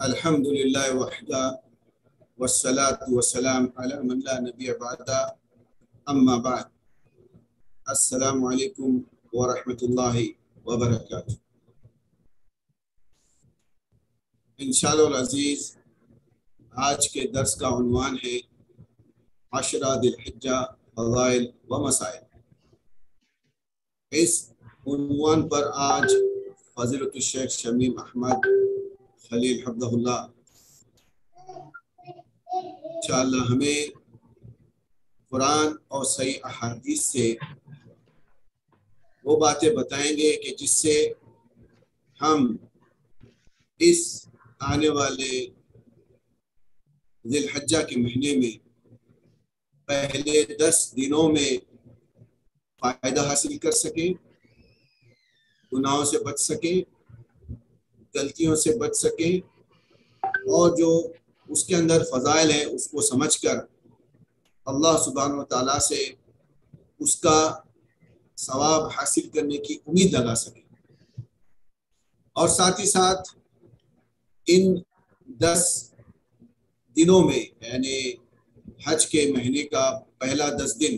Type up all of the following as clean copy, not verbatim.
الحمدللہ وحدہ والصلاة والسلام علی من لا نبی بعدہ اما بعد السلام علیکم ورحمۃ اللہ وبرکاتہ۔ انشاءاللہ العزیز آج کے درس کا عنوان ہے عشرہ ذی الحجہ فضائل و مسائل۔ اس عنوان پر آج فضیلۃ الشیخ شمیم احمد خلیل حفظہ اللہ انشاءاللہ ہمیں قرآن اور صحیح احادیث سے وہ باتیں بتائیں گے کہ جس سے ہم اس آنے والے ذی الحجہ کے مہینے میں پہلے 10 دنوں میں فائدہ حاصل کر سکیں، گناہوں سے بچ سکیں، غلطیوں سے بچ سکیں، اور جو اس کے اندر فضائل ہیں اس کو سمجھ کر اللہ سبحانہ و تعالیٰ سے اس کا ثواب حاصل کرنے کی امید لگا سکیں، اور ساتھ ہی ساتھ ان 10 دنوں میں یعنی حج کے مہینے کا پہلا 10 دن،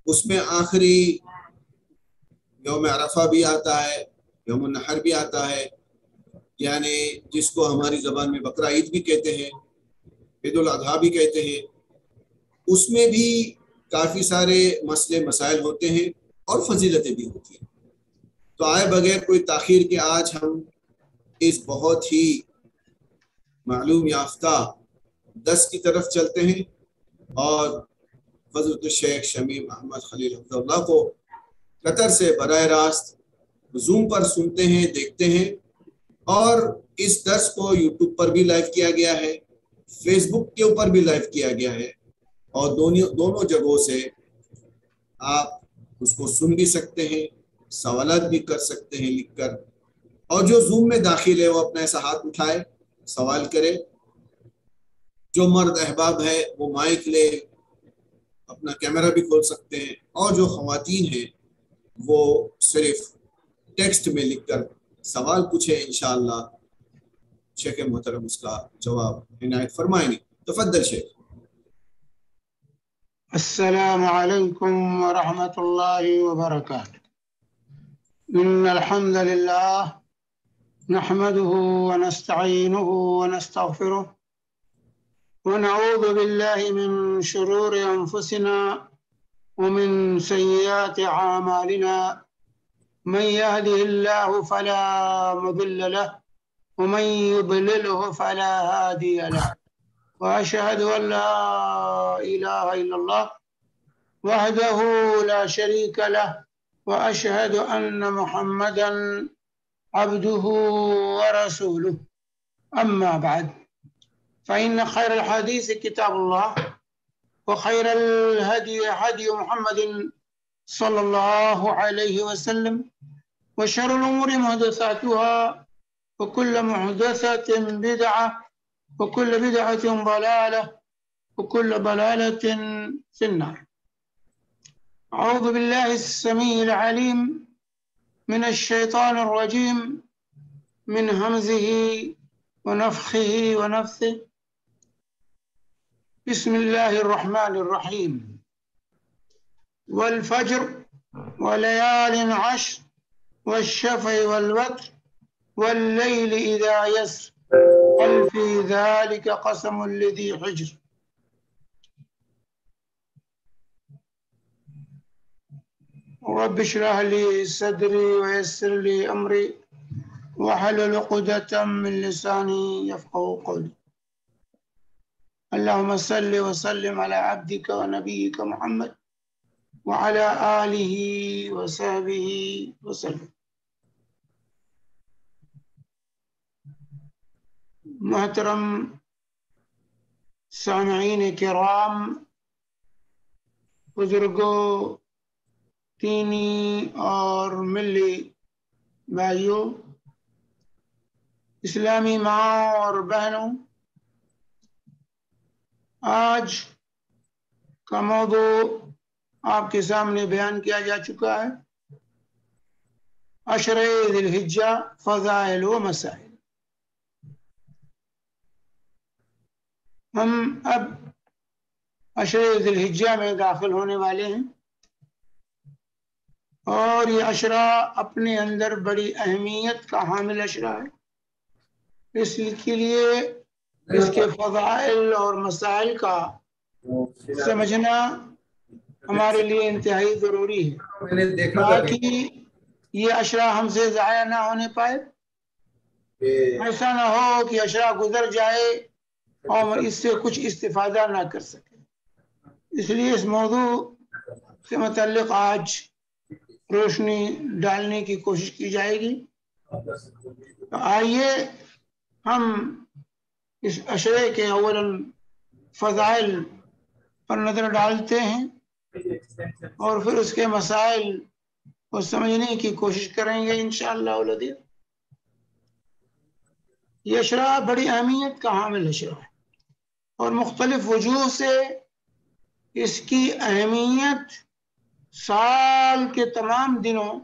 اس میں آخری یوم عرفہ بھی آتا ہے، یوم النحر بھی آتا ہے، یعنی جس کو ہماری زبان میں بقرہ عید بھی کہتے ہیں، عید الاضحیٰ بھی کہتے ہیں۔ اس میں بھی کافی سارے مسئلے مسائل ہوتے ہیں اور فضیلتیں بھی ہوتی ہیں۔ تو آئے بغیر کوئی تاخیر کے آج ہم اس بہت ہی معلوم یافتہ 10 کی طرف چلتے ہیں اور فضیلۃ الشیخ شمیم احمد خلیل حفظہ اللہ کو قطر سے براہ راست زوم پر سنتے ہیں، دیکھتے ہیں، اور اس درس کو یوٹیوب پر بھی لائیو کیا گیا ہے، فیس بک کے اوپر بھی لائیو کیا گیا ہے، اور دونوں جگہوں سے آپ اس کو سن بھی سکتے ہیں، سوالات بھی کر سکتے ہیں لکھ کر، اور جو زوم میں داخل ہے وہ اپنا ایسا ہاتھ اٹھائے، سوال کرے، جو مرد احباب ہے وہ مائک لے، اپنا کیمرہ بھی کھول سکتے ہیں، اور جو خواتین ہیں وہ صرف ٹیکسٹ میں لکھ کر سوال پوچھیں، انشاءاللہ شیخ محترم اس کا جواب عنایت فرمائیں گے۔ تفضل شیخ۔ السلام علیکم ورحمۃ اللہ وبرکاتہ۔ ان الحمد للہ نحمده ونستعینه ونستغفره ونعوذ باللہ من شرور انفسنا ومن سیئات اعمالنا، من يهده الله فلا مضل له ومن يضلله فلا هادي له، وأشهد أن لا إله إلا الله وحده لا شريك له، وأشهد أن محمدا عبده ورسوله، أما بعد، فإن خير الحديث كتاب الله، وخير الهدي هدي محمد صلى الله عليه وسلم، وشر الأمور محدثاتها، وكل محدثة بدعة، وكل بدعة ضلالة، وكل ضلالة في النار۔ أعوذ بالله السميع العليم من الشيطان الرجيم، من همزه ونفخه ونفثه، بسم الله الرحمن الرحيم، والفجر وليال عشر والشفع والوتر والليل إذا يسر هل في ذلك قسم لذي حجر۔ رب اشرح لي صدري ويسر لي أمري واحلل عقدة من لساني يفقهوا قولي۔ اللهم صل وسلم على عبدك ونبيك محمد وعلى آله وصحبه وسلم۔ محترم سامعین کرام، بزرگوں، دینی اور ملی بھائیوں، اسلامی ماں اور بہنوں، آج کا موضوع آپ کے سامنے بیان کیا جا چکا ہے، عشرہ ذی الحجہ فضائل و مسائل۔ ہم اب عشرہ ذی الحجہ میں داخل ہونے والے ہیں، اور یہ عشرہ اپنے اندر بڑی اہمیت کا حامل عشرہ ہے، اس کے لیے اس کے فضائل اور مسائل کا سمجھنا ہمارے لیے انتہائی ضروری ہے، تاکہ یہ عشرہ ہم سے ضائع نہ ہونے پائے، ایسا نہ ہو کہ عشرہ گزر جائے اور اس سے کچھ استفادہ نہ کر سکے۔ اس لیے اس موضوع سے متعلق آج روشنی ڈالنے کی کوشش کی جائے گی۔ تو آئیے ہم اس عشرے کے اولاً فضائل پر نظر ڈالتے ہیں اور پھر اس کے مسائل کو سمجھنے کی کوشش کریں گے انشاءاللہ العزیز۔ یہ عشرہ بڑی اہمیت کا حامل عشرہ ہے، اور مختلف وجوہ سے اس کی اہمیت سال کے تمام دنوں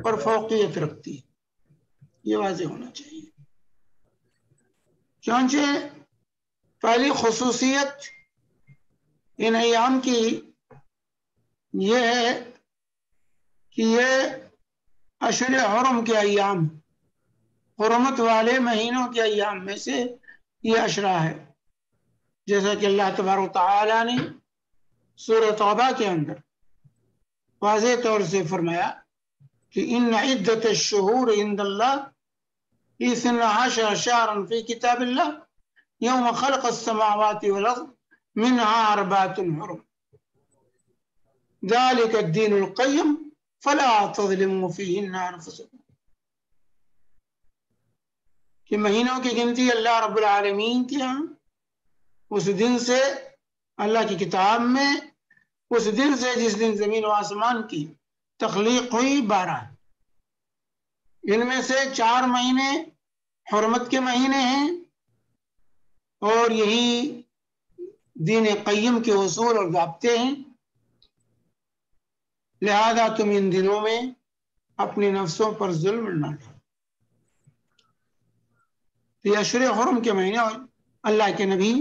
پر فوقیت رکھتی ہے، یہ واضح ہونا چاہیے۔ چنانچہ پہلی خصوصیت ان ایام کی یہ ہے کہ یہ اشہر حرم کے ایام، حرمت والے مہینوں کے ایام میں سے یہ عشرہ ہے، جیسا کہ اللہ تبارک و تعالی نے سورہ توبہ کے اندر واضح طور سے فرمایا کہ ان عدت الشہور عند اللہ 12 شہرا فی کتاب اللہ یوم خلق السماوات والارض منها 4 حرم ذلك الدین القیم فلا تظلموا فیہن انفسکم، کہ مہینوں کی گنتی اللہ رب العالمین کے ہاں اس دن سے، اللہ کی کتاب میں اس دن سے جس دن زمین و آسمان کی تخلیق ہوئی 12، ان میں سے 4 مہینے حرمت کے مہینے ہیں، اور یہی دین قیم کے اصول اور ضابطے ہیں، لہذا تم ان دنوں میں اپنی نفسوں پر ظلم نہ کرو۔ یہ اشہر حرم کے مہینے، اور اللہ کے نبی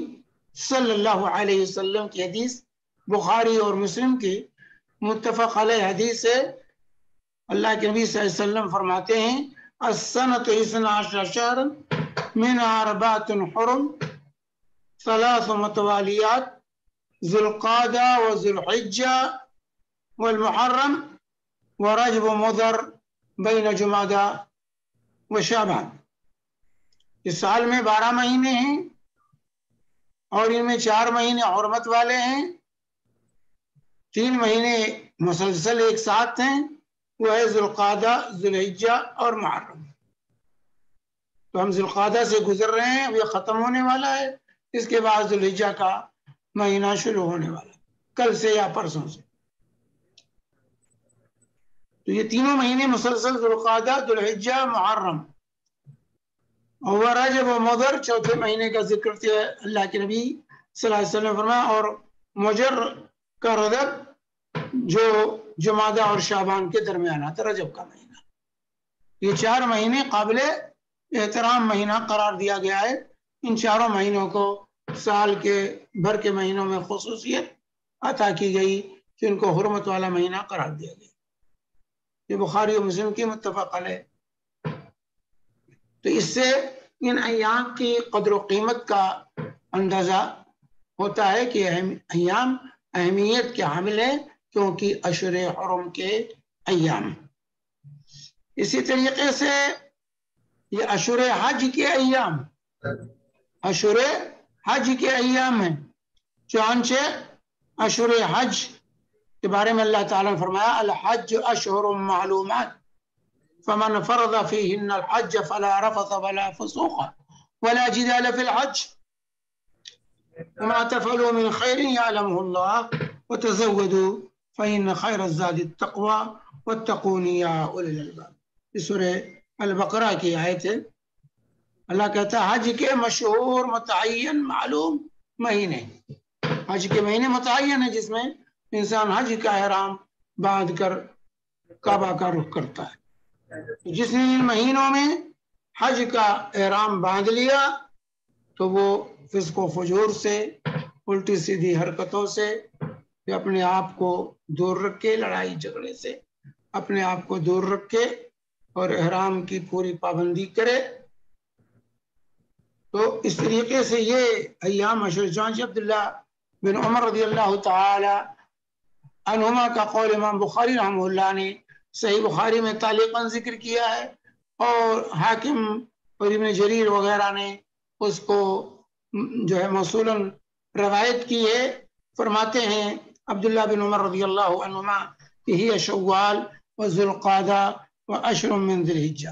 صلی اللہ علیہ وسلم کی حدیث بخاری اور مسلم کی متفق علیہ حدیث سے اللہ کے نبی صلی اللہ علیہ وسلم فرماتے ہیں السنۃ 12 شہرا منها 4 حرم 3 متوالیات ذو القعدہ وذو الحجہ والمحرم ورجب مضر بین جمادہ وشعبان۔ اس سال میں 12 مہینے ہیں، اور ان میں 4 مہینے حرمت والے ہیں، 3 مہینے مسلسل ایک ساتھ ہیں، وہ ہے ذو القعدہ، ذو الحجہ اور محرم۔ تو ہم ذو القعدہ سے گزر رہے ہیں، اب یہ ختم ہونے والا ہے، اس کے بعد ذو الحجہ کا مہینہ شروع ہونے والا ہے، کل سے یا پرسوں سے۔ تو یہ تینوں مہینے مسلسل ذو القعدہ، ذو الحجہ، محرم، اور رجب و مضر 4تھے مہینے کا ذکر کیا اللہ کے نبی صلی اللہ علیہ وسلم نے فرمایا، اور مجر کا رجب جو جمادہ اور شعبان کے درمیان آتا، رجب کا مہینہ۔ یہ 4 مہینے قابل احترام مہینہ قرار دیا گیا ہے، ان 4 مہینوں کو سال کے بھر کے مہینوں میں خصوصیت عطا کی گئی کہ ان کو حرمت والا مہینہ قرار دیا گیا۔ یہ بخاری و مسلم کی متفق علیہ۔ تو اس سے ان ایام کی قدر و قیمت کا اندازہ ہوتا ہے کہ ایام اہمیت کے حامل ہے، کیونکہ اشہر حرم کے ایام۔ اسی طریقے سے یہ اشہر حج کے ایام، اشہر حج کے ایام ہیں، چنانچہ اشہر حج کے بارے میں اللہ تعالیٰ نے فرمایا الحج اشہر معلومات فمن فرض فیہن الحج فلا رفث ولا فسوق ولا جدال فی الحج وما تفعلوا من خیر یعلمہ اللہ وتزودوا فإن خیر الزاد التقوی واتقون یا اولی الالباب۔ یہ سورہ البقرہ کی آیت ہے۔ اللہ کہتا ہے حج کے مشہور متعین معلوم مہینے، حج کے مہینے متعین ہیں جس میں انسان حج کا احرام باندھ کر کعبہ کا رخ کرتا ہے۔ جس نے ان مہینوں میں حج کا احرام باندھ لیا تو وہ فسق و فجور سے، الٹی سیدھی حرکتوں سے، کہ اپنے آپ کو دور رکھے، لڑائی جھگڑے سے اپنے آپ کو دور رکھے اور احرام کی پوری پابندی کرے۔ تو اس طریقے سے یہ ایام عشر، چنانچہ عبداللہ بن عمر رضی اللہ تعالی عنہما کا قول امام بخاری رحمہ اللہ نے صحیح بخاری میں تعلیقاً ذکر کیا ہے، اور حاکم اور ابن جریر وغیرہ نے اس کو جو ہے موصولاً روایت کی ہے۔ فرماتے ہیں عبداللہ بن عمر رضی اللہ عنہما کہ ہی شوال و ذوالقعدہ و عشر من ذی الحجہ،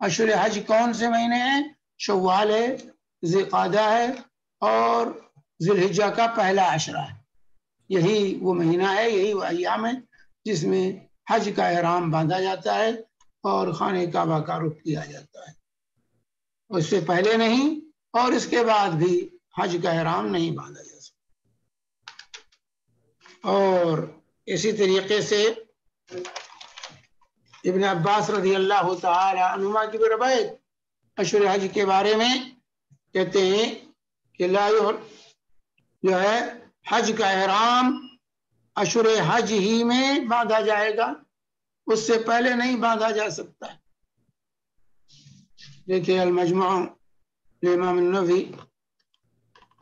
عشر حج کون سے مہینے ہیں؟ شوال ہے، ذی القعدہ ہے، اور ذی الحجہ کا پہلا عشرہ ہے۔ یہی وہ مہینہ ہے، یہی وہ ایام ہے جس میں حج کا احرام باندھا جاتا ہے اور خانہ کعبہ کا رخ کیا جاتا ہے۔ اس سے پہلے نہیں اور اس کے بعد بھی حج کا احرام نہیں باندھا جا سکتا۔ اور اسی طریقے سے ابن عباس رضی اللہ تعالی عنہما کی بھی روایت اشہر حج کے بارے میں کہتے ہیں کہ جو ہے حج کا احرام اشہر حج ہی میں باندھا جائے گا، اس سے پہلے نہیں باندھا جا سکتا۔ دیکھیے المجموع امام النووی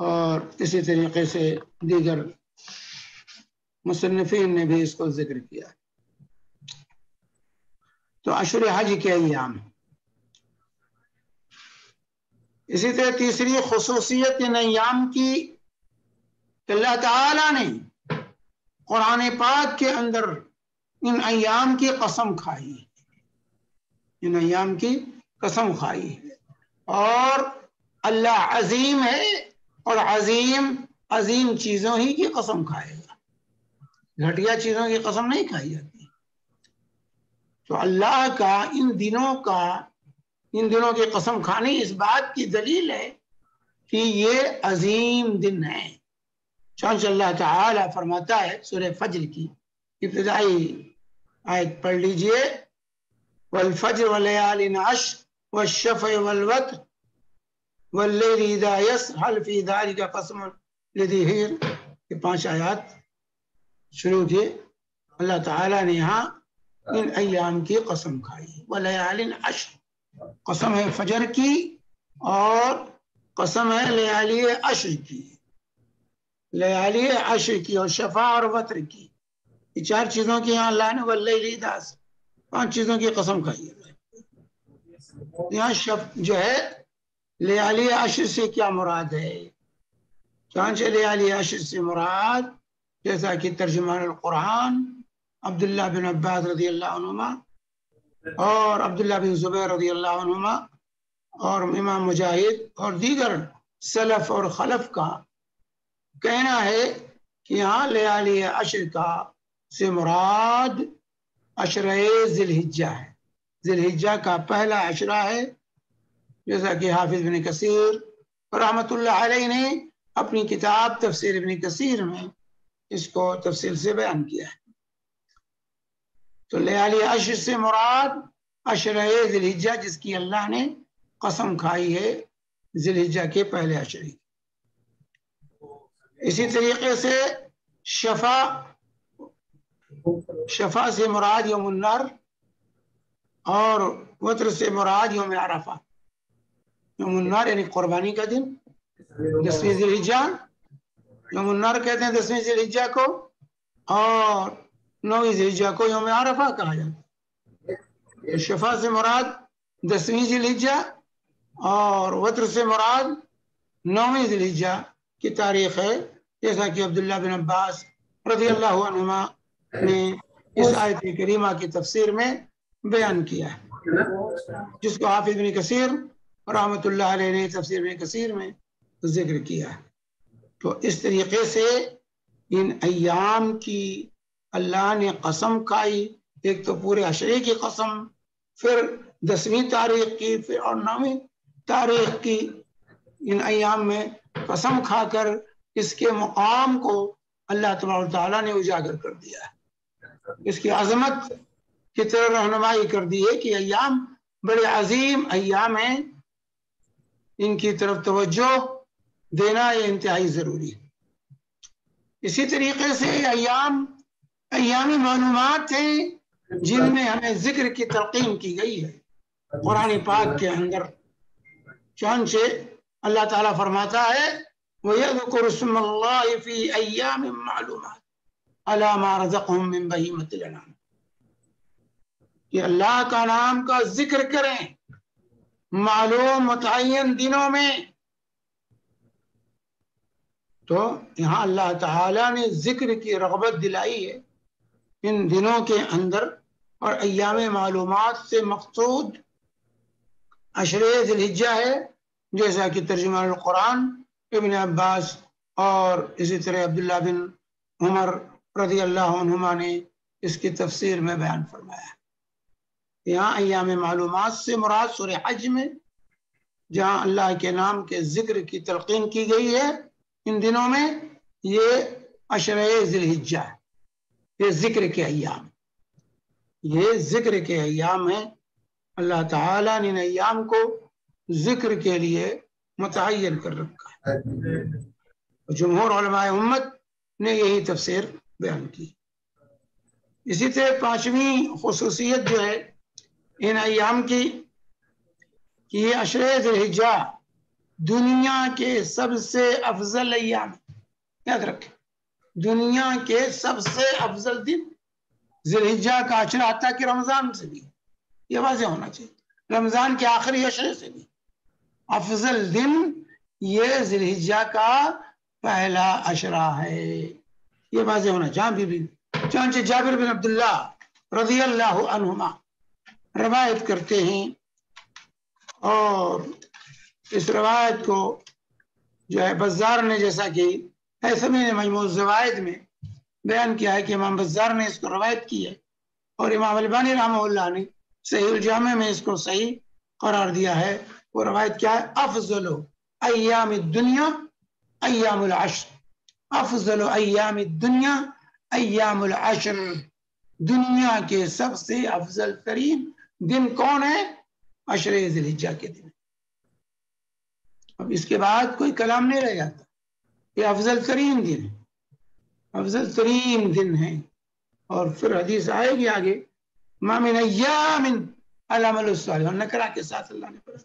اور اسی طریقے سے دیگر مصنفین نے بھی اس کو ذکر کیا۔ تو اشہر حج کے ایام، اسی طرح تیسری خصوصیت ان ایام کی کہ اللہ تعالیٰ نے قرآن پاک کے اندر ان ایام کی قسم کھائی، ان ایام کی قسم کھائی ہے، اور اللہ عظیم ہے اور عظیم چیزوں ہی کی قسم کھائے گا، گھٹیا چیزوں کی قسم نہیں کھائی جاتی۔ تو اللہ کا ان دنوں کی قسم کھانی اس بات کی دلیل ہے کہ یہ عظیم دن ہے۔ چنانچہ اللہ تعالی فرماتا ہے سورہ فجر کی ابتدائی آیت پڑھ لیجئے، والفجر وليال عشر والشفع والوتر واللیل اذا یسر هل فی ذلک قسم لذی حجر، یہ 5 آیات شروع کی۔ اللہ تعالیٰ نے یہاں ان ایام کی قسم کھائی، ولیال عشر، قسم ہے فجر کی اور قسم ہے لیالی عشر کی، لیالی عشر کی اور شفع اور وتر کی، یہ 4 چیزوں کی یہاں اللہ نے واللیل اذا یسر 5 چیزوں کی قسم کھائی ہے۔ یہاں جو ہے لیالی عشر سے کیا مراد ہے؟ چنانچہ لیالی عشر سے مراد جیسا کہ ترجمان القرآن عبداللہ بن عباس رضی اللہ عنہما اور عبداللہ بن زبیر رضی اللہ عنہما اور امام مجاہد اور دیگر سلف اور خلف کا کہنا ہے کہ یہاں لیالی عشر کا سے مراد عشرہ ذی الحجہ ہے، ذی الحجہ کا پہلا عشرہ ہے، جیسا کہ حافظ ابن کثیر رحمۃ اللہ علیہ نے اپنی کتاب تفسیر ابن کثیر میں اس کو تفصیل سے بیان کیا ہے۔ تو لیالی عشر سے مراد عشرہ ذی الحجہ جس کی اللہ نے قسم کھائی ہے ذی الحجہ کے پہلے عشرے کی۔ اسی طریقے سے شفع سے مراد یوم النحر اور وتر سے مراد یوم عرفہ۔ یوم النحر یعنی قربانی کا دن 10ویں ذی الحجہ، یوم النحر کہتے ہیں 10ویں ذی الحجہ کو، اور 9ویں ذی الحجہ کو یوم عرفہ کہا جاتا ہے۔ شفع سے مراد 10ویں ذی الحجہ اور وتر سے مراد 9ویں ذی الحجہ کی تاریخ ہے، جیسا کہ عبداللہ بن عباس رضی اللہ عنہما نے اس آیت کریمہ کی تفسیر میں بیان کیا ہے، جس کو حافظ ابن کثیر رحمۃ اللہ علیہ نے تفسیر ابن کثیر میں ذکر کیا ہے۔ تو اس طریقے سے ان ایام کی اللہ نے قسم کھائی، ایک تو پورے عشرے کی قسم، پھر 10ویں تاریخ کی، پھر اور 9ویں تاریخ کی، ان ایام میں قسم کھا کر اس کے مقام کو اللہ تبارک و تعالیٰ نے اجاگر کر دیا ہے، اس کی عظمت کی طرح رہنمائی کر دی ہے کہ ایام بڑے عظیم ایام ہیں، ان کی طرف توجہ دینا یہ انتہائی ضروری ہے۔ اسی طریقے سے ایامی معلومات ہیں جن میں ہمیں ذکر کی تلقین کی گئی ہے قرآن پاک کے اندر۔ چنانچہ اللہ تعالیٰ فرماتا ہے وَيَذْكُرُ اسْمَ اللَّهِ فِي أَيَّامٍ مَّعْلُومَاتٍ عَلَىٰ مَا رَزَقَهُم مِّن بَهِيمَةِ الْأَنْعَامِ، کہ اللہ کا نام کا ذکر کریں معلوم متعین دنوں میں۔ تو یہاں اللہ تعالیٰ نے ذکر کی رغبت دلائی ہے ان دنوں کے اندر، اور ایام معلومات سے مقصود عشر ذی الحجہ ہے، جیسا کہ ترجمان القرآن ابن عباس اور اسی طرح عبداللہ بن عمر رضی اللہ عنہما نے اس کی تفسیر میں بیان فرمایا ہے۔ یہاں ایام معلومات سے مراد سورہ حج میں جہاں اللہ کے نام کے ذکر کی تلقین کی گئی ہے ان دنوں میں، یہ عشر ذی الحجہ ہے، یہ ذکر کے ایام، یہ ذکر کے ایام ہیں۔ اللہ تعالیٰ نے ان ایام کو ذکر کے لیے متعین کر رکھا ہے۔ جمہور علماء امت نے یہی تفسیر بیان کی۔ اسی طرح پانچویں خصوصیت جو ہے ان ایام کی کہ یہ عشر ذی الحجہ دنیا کے سب سے افضل ایام، یاد رکھیں دنیا کے سب سے افضل دن ذی الحجہ کا عشرہ، حتیٰ کہ رمضان سے بھی یہ واضح ہونا چاہیے، رمضان کے آخری عشرے سے بھی افضل دن یہ ذی الحجہ کا پہلا عشرہ ہے، یہ واضح ہونا چاہیے۔ چنانچہ جابر بن عبداللہ رضی اللہ عنہما روایت کرتے ہیں، اور اس روایت کو جو ہے بزار نے، جیسا کہ حیثمی نے مجموع الزوائد میں بیان کیا ہے کہ امام بزار نے اس کو روایت کی ہے، اور امام البانی رحمہ اللہ نے صحیح الجامع میں اس کو صحیح قرار دیا ہے۔ وہ روایت کیا ہے؟ افضل ایام الدنیا ایام العشر، افضل ایام الدنیا ایام العشر، دنیا کے سب سے افضل ترین دن کون ہے؟ عشر ذی الحجہ کے دن۔ اب اس کے بعد کوئی کلام نہیں رہ جاتا، یہ افضل ترین دن ہے، افضل ترین دن ہے۔ اور پھر حدیث آئے گی آگے ما من ایام العمل الصالح، اور نکرہ کے ساتھ اللہ نے پڑھا۔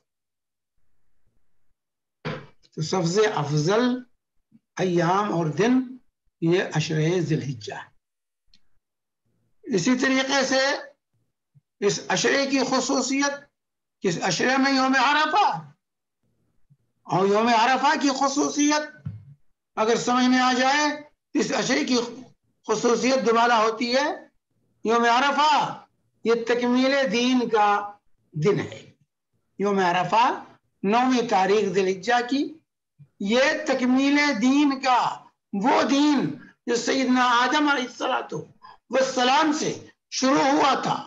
تو سب سے افضل ایام اور دن یہ عشر ذی الحجہ ہے۔ اسی طریقے سے اس عشرے کی خصوصیت، کس عشرے میں یوم عرفہ، اور یوم عرفہ کی خصوصیت اگر سمجھ میں آ جائے، اس عشرے کی خصوصیت دوبارہ ہوتی ہے یوم عرفہ یہ تکمیل دین کا دن ہے۔ یوم عرفہ 9 تاریخ ذی الحجہ کی، یہ تکمیل دین کا وہ دین جو سیدنا آدم علیہ السلام سے شروع ہوا تھا،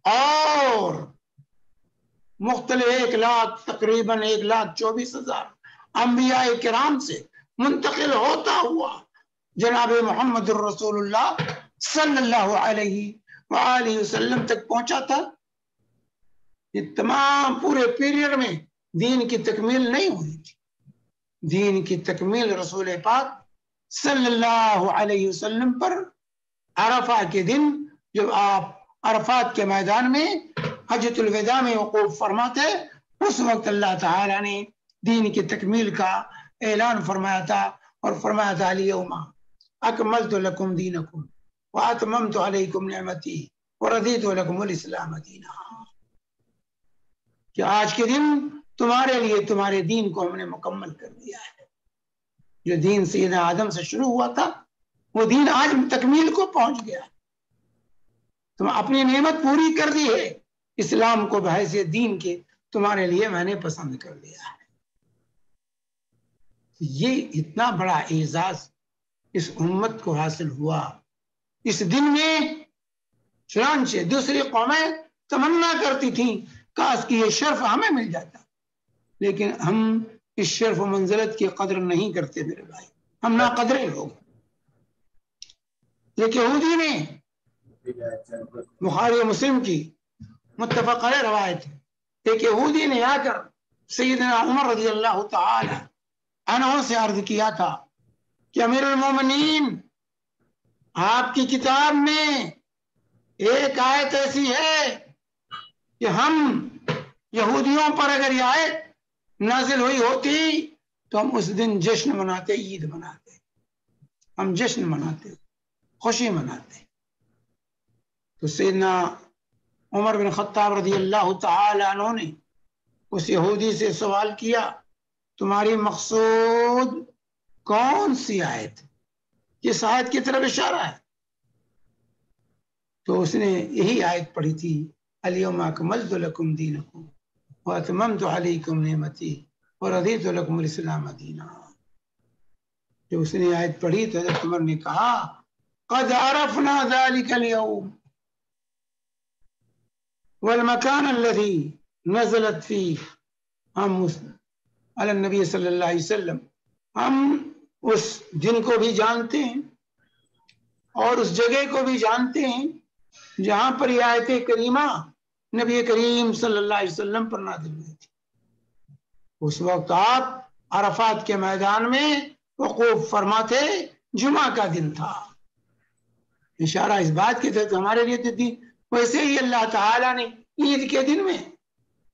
اور مختلف تقریباً 1,24,000 انبیاء کرام سے منتقل ہوتا ہوا جناب محمد الرسول اللہ صلی اللہ علیہ وآلہ وسلم تک پہنچا تھا۔ یہ تمام پورے پیریڈ میں دین کی تکمیل نہیں ہوئی تھی۔ دین کی تکمیل رسول پاک صلی اللہ علیہ وسلم پر عرفہ کے دن جب آپ عرفات کے میدان میں حجۃ الوداع میں وقوف فرماتے، اس وقت اللہ تعالیٰ نے دین کی تکمیل کا اعلان فرمایا تھا، اور فرمایا تھا الیوم اکملت لکم دینکم واتممت علیکم نعمتی ورضیت لکم الاسلام دینا، کہ آج کے دن تمہارے لیے تمہارے دین کو ہم نے مکمل کر دیا ہے۔ جو دین سیدنا آدم سے شروع ہوا تھا وہ دین آج تکمیل کو پہنچ گیا، تم اپنی نعمت پوری کر دی ہے، اسلام کو بحیثیت دین کے تمہارے لیے میں نے پسند کر لیا ہے۔ یہ اتنا بڑا اعزاز اس امت کو حاصل ہوا اس دن میں، چنانچہ دوسری قومیں تمنا کرتی تھیں کاش کہ یہ شرف ہمیں مل جاتا، لیکن ہم اس شرف و منزلت کی قدر نہیں کرتے میرے بھائی، ہم ناقدرے لوگ۔ ایک یہودی نے، بخاری مسلم کی متفق علیہ روایت ہے، ایک یہودی نے آ کر سیدنا عمر رضی اللہ تعالی عنہ سے عرض کیا تھا کہ امیر المومنین، آپ کی کتاب میں ایک آیت ایسی ہے کہ ہم یہودیوں پر اگر یہ آیت نازل ہوئی ہوتی تو ہم اس دن جشن مناتے، عید مناتے، ہم جشن مناتے، خوشی مناتے۔ تو سیدنا عمر بن خطاب رضی اللہ تعالی عنہ نے اس یہودی سے سوال کیا، تمہاری مقصود کون سی آیت، کس آیت کی طرف اشارہ ہے؟ تو اس نے یہی آیت پڑھی تھی، الیوم اکملت لکم دینکم واتممت علیکم نعمتی ورضیت لکم الاسلام دینا۔ جب اس نے آیت پڑھی تو حضرت عمر نے کہا، قد عرفنا ذلك اليوم والمكان الذي نزلت فيه، ہم علی النبی صلی اللہ علیہ وسلم، ہم اس دن کو بھی جانتے ہیں اور اس جگہ کو بھی جانتے ہیں جہاں پر یہ آیت کریمہ نبی کریم صلی اللہ علیہ وسلم پر نازل ہوئی تھی۔ اس وقت آپ عرفات کے میدان میں وقوف فرما تھے، جمعہ کا دن تھا۔ اشارہ اس بات کی طرف ہمارے لیے تھی، ویسے ہی اللہ تعالیٰ نے عید کے دن میں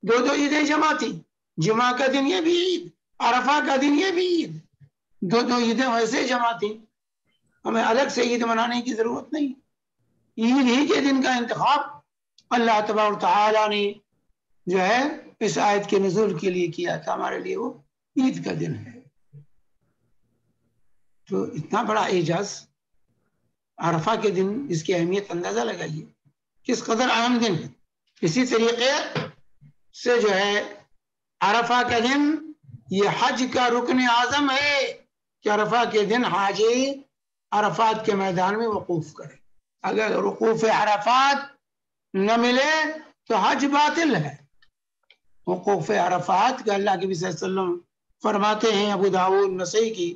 دو عیدیں جمع تھی، جمعہ کا دن یہ بھی عید، عرفہ کا دن یہ بھی عید، دو عیدیں ویسے جمع تھی، ہمیں الگ سے عید منانے کی ضرورت نہیں۔ عید ہی کے دن کا انتخاب اللہ تبارک و تعالیٰ نے جو ہے اس آیت کے نزول کے لیے کیا تھا، ہمارے لیے وہ عید کا دن ہے۔ تو اتنا بڑا اعجاز عرفہ کے دن، اس کی اہمیت اندازہ لگائیے کس قدر اہم دن ہے۔ اسی طریقے سے جو ہے عرفہ کا دن یہ حج کا رکن اعظم ہے کہ عرفہ کے دن حاجی عرفات کے میدان میں وقوف کرے۔ اگر وقوف عرفات نہ ملے تو حج باطل ہے۔ وقوف عرفات کا اللہ کے نبی صلی اللہ علیہ وسلم فرماتے ہیں، ابو داؤد نسائی کی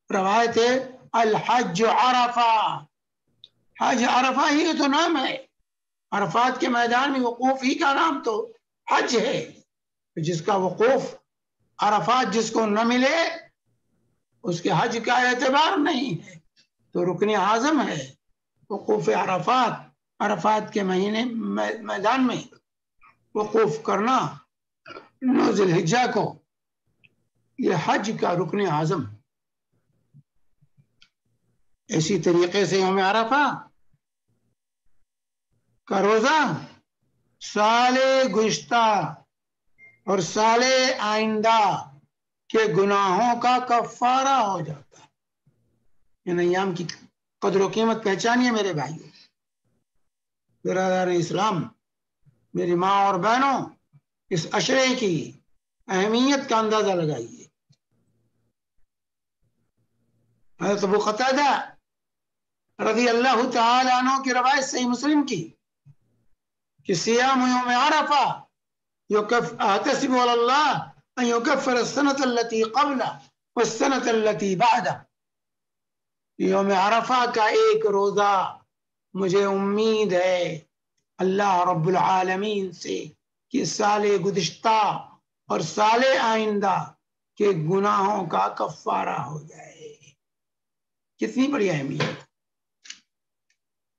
روایت ہے، الحج عرفہ، حج عرفہ ہی تو نام ہے، عرفات کے میدان میں وقوف ہی کا نام تو حج ہے۔ جس کا وقوف عرفات جس کو نہ ملے اس کے حج کا اعتبار نہیں ہے، تو رکن اعظم ہے وقوف عرفات، عرفات کے مہینے میدان میں وقوف کرنا 9 ذی الحجہ کو، یہ حج کا رکن اعظم۔ اسی طریقے سے یوم عرفہ کا روزہ سال گزشتہ اور سال آئندہ کے گناہوں کا کفارہ ہو جاتا ہے۔ ان ایام کی قدر و قیمت پہچانیے میرے بھائیوں، برادران اسلام، میری ماں اور بہنوں، اس عشرے کی اہمیت کا اندازہ لگائیے۔ حضرت ابو قتادہ رضی اللہ تعالی عنہ کی روایت صحیح مسلم کی کہ صیام یوم عرفہ احتسب علی اللہ ان یکفر السنة التي قبلہ والسنة التي بعدہ، یوم عرفہ کا ایک روزہ مجھے امید ہے اللہ رب العالمین سے کہ سال گزشتہ اور سال آئندہ کے گناہوں کا کفارہ ہو جائے۔ کتنی بڑی اہمیت،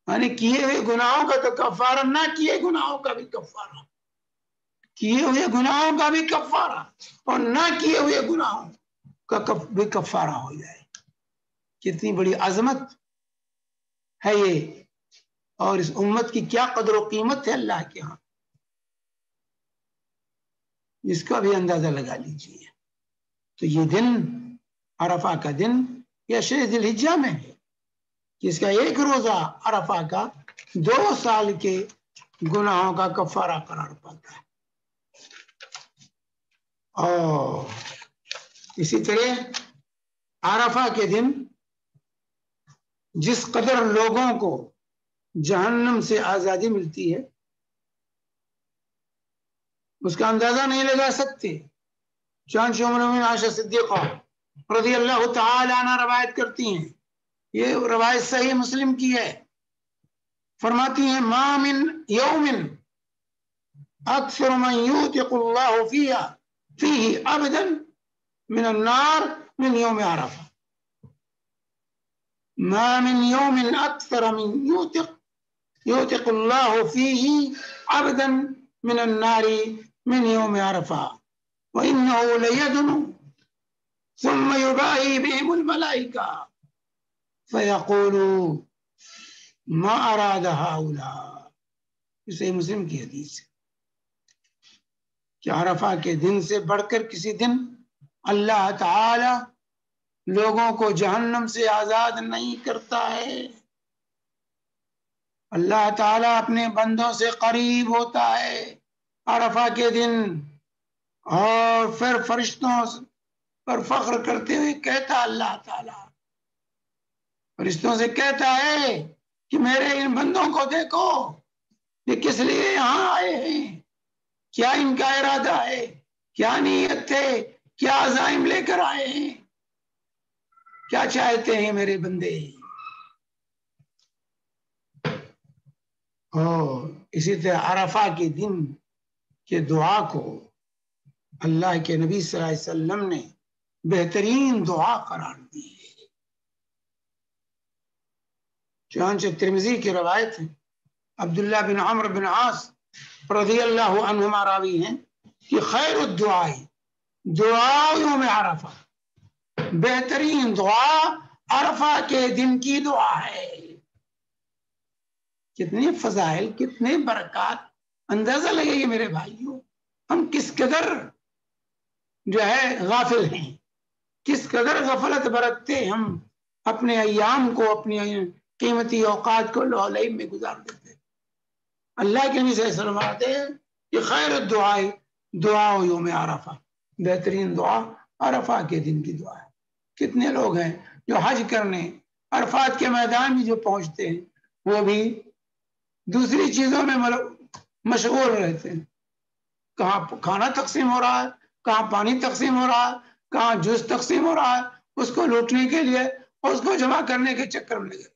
یعنی کیے ہوئے گناہوں کا تو کفارہ، نہ کیے گناہوں کا بھی کفارہ، کیے ہوئے گناہوں کا بھی کفارہ اور نہ کیے ہوئے گناہوں کا بھی کفارہ ہو جائے۔ کتنی بڑی عظمت ہے یہ، اور اس امت کی کیا قدر و قیمت ہے اللہ کے ہاں، اس کا بھی اندازہ لگا لیجیے۔ تو یہ دن عرفہ کا دن یہ 6 ذی الحجہ میں ہے، جس کا ایک روزہ عرفہ کا 2 سال کے گناہوں کا کفارہ قرار پاتا ہے۔ اور اسی طرح عرفہ کے دن جس قدر لوگوں کو جہنم سے آزادی ملتی ہے اس کا اندازہ نہیں لگا سکتے۔ چنانچہ ام المؤمنین عائشہ صدیقہ رضی اللہ تعالی عنہ روایت کرتی ہیں، یہ روایت صحیح مسلم کی ہے، فرماتی ہیں، ما من یوم اکثر من یوتق اللہ فیہ عبدا من النار من يوم عرفة ما من يوم أكثر من يوثق الله فيه عبدا من النار من يوم عرفة وإنه ليدن ثم يباهي بهم الملائكة فيقولوا ما أراد هؤلاء. صحیح مسلم کی حدیث ہے کہ عرفہ کے دن سے بڑھ کر کسی دن اللہ تعالی لوگوں کو جہنم سے آزاد نہیں کرتا ہے. اللہ تعالیٰ اپنے بندوں سے قریب ہوتا ہے عرفہ کے دن، اور پھر فرشتوں پر فخر کرتے ہوئے کہتا اللہ تعالیٰ فرشتوں سے کہتا ہے کہ میرے ان بندوں کو دیکھو، یہ کس لیے یہاں آئے ہیں، کیا ان کا ارادہ ہے، کیا نیت ہے، کیا عزائم لے کر آئے ہیں، کیا چاہتے ہیں میرے بندے. اور اسی طرح عرفہ کے دن کے دعا کو اللہ کے نبی صلی اللہ علیہ وسلم نے بہترین دعا قرار دی ہے. چنانچہ ترمذی کی روایت ہے، عبداللہ بن عمرو بن عاص رضی اللہ عنہما راوی ہیں کہ خیر الدعاء دعا یوم عرفہ، بہترین دعا عرفہ کے دن کی دعا ہے. کتنے فضائل، کتنے برکات، اندازہ لگے گی میرے بھائیوں ہم کس قدر جو ہے غافل ہیں، کس قدر غفلت برتتے ہم اپنے ایام کو، اپنی قیمتی اوقات کو لو لعب میں گزار دیتے ہیں. اللہ کے نبی صلی اللہ علیہ وسلم فرماتے ہیں کہ خیر الدعاء دعا یوم عرفہ، بہترین دعا عرفہ کے دن کی دعا ہے. کتنے لوگ ہیں جو حج کرنے عرفات کے میدان میں جو پہنچتے ہیں وہ بھی دوسری چیزوں میں مشغول رہتے ہیں. کہاں کھانا تقسیم ہو رہا ہے، کہاں پانی تقسیم ہو رہا ہے، کہاں جوس تقسیم ہو رہا ہے، اس کو لوٹنے کے لیے اور اس کو جمع کرنے کے چکر میں لگے،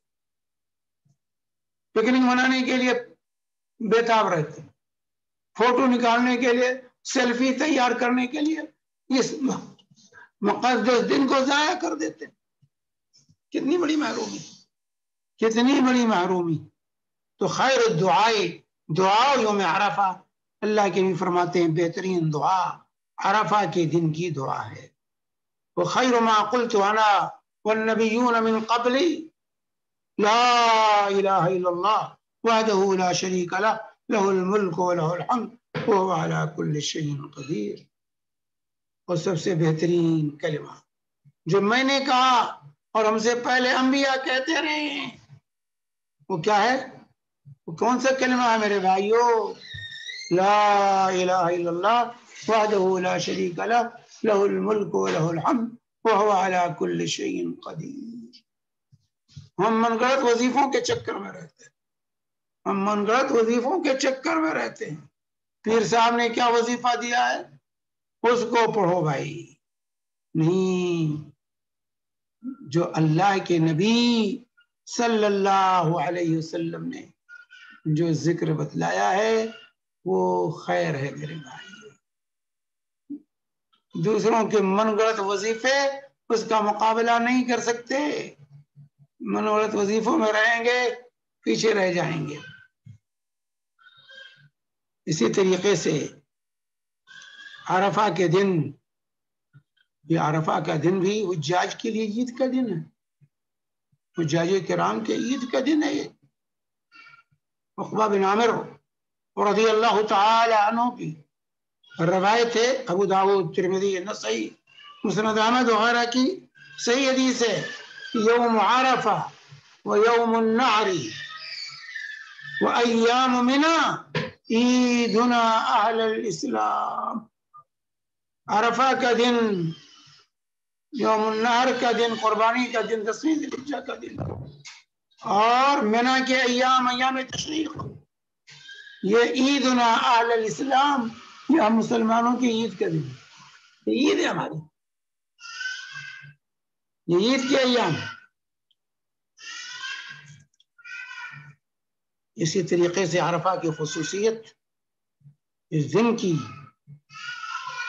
پکنک منانے کے لیے بےتاب رہتے ہیں، فوٹو نکالنے کے لیے، سیلفی تیار کرنے کے لیے اس مقدس دن کو ضائع کر دیتے ہیں. کتنی بڑی محرومی، کتنی بڑی محرومی. تو خیر الدعاء دعا یوم عرفہ، اللہ کے بھی فرماتے ہیں بہترین دعا عرفہ کے دن کی دعا ہے. وخیر ما قلت انا والنبیون من قبلی لا الہ الا اللہ وحدہ لا شریک لہ لہ الملک ولہ الحمد وہو علی کل شیء قدیر. اور سب سے بہترین کلمہ جو میں نے کہا اور ہم سے پہلے انبیاء کہتے رہے ہیں وہ کیا ہے؟ وہ کون سا کلمہ ہے میرے بھائیو؟ لا الہ الا اللہ وحدہ لا شریک لہ لہ الملک ولہ الحمد وہو علی کل شیء قدیر. ہم من گڑت وظیفوں کے چکر میں رہتے ہیں، ہم من گڑت وظیفوں کے چکر میں رہتے ہیں. پیر صاحب نے کیا وظیفہ دیا ہے اس کو پڑھو بھائی. نہیں، جو اللہ کے نبی صلی اللہ علیہ وسلم نے جو ذکر بتلایا ہے وہ خیر ہے میرے بھائی. دوسروں کے من گڑت وظیفے اس کا مقابلہ نہیں کر سکتے. من گڑت وظیفوں میں رہیں گے پیچھے رہ جائیں گے. اسی طریقے سے عرفہ کے دن، یہ عرفہ کا دن بھی حجاج کے لیے عید کا دن ہے، حجاج کرام کے عید کا دن ہے. یہ عقبہ بن عامر رضی اللہ تعالی عنہ کی روایت ہے، ابو داؤد، ترمذی، نسائی، مسند احمد وغیرہ کی صحیح حدیث ہے. یوم عرفہ و یوم النحر و ایام منی عیدنا اہل الاسلام. عرفہ کا دن، یوم النحر کا دن، قربانی کا دن، 10ویں ذی الحجہ کا دن، اور منی کے ایام، ایام تشریق، یہ عیدنا اہل الاسلام، یہ ہم مسلمانوں کی عید کا دن، یہ عید ہے ہماری، یہ عید کے ایام. اسی طریقے سے عرفہ کی خصوصیت اس دن کی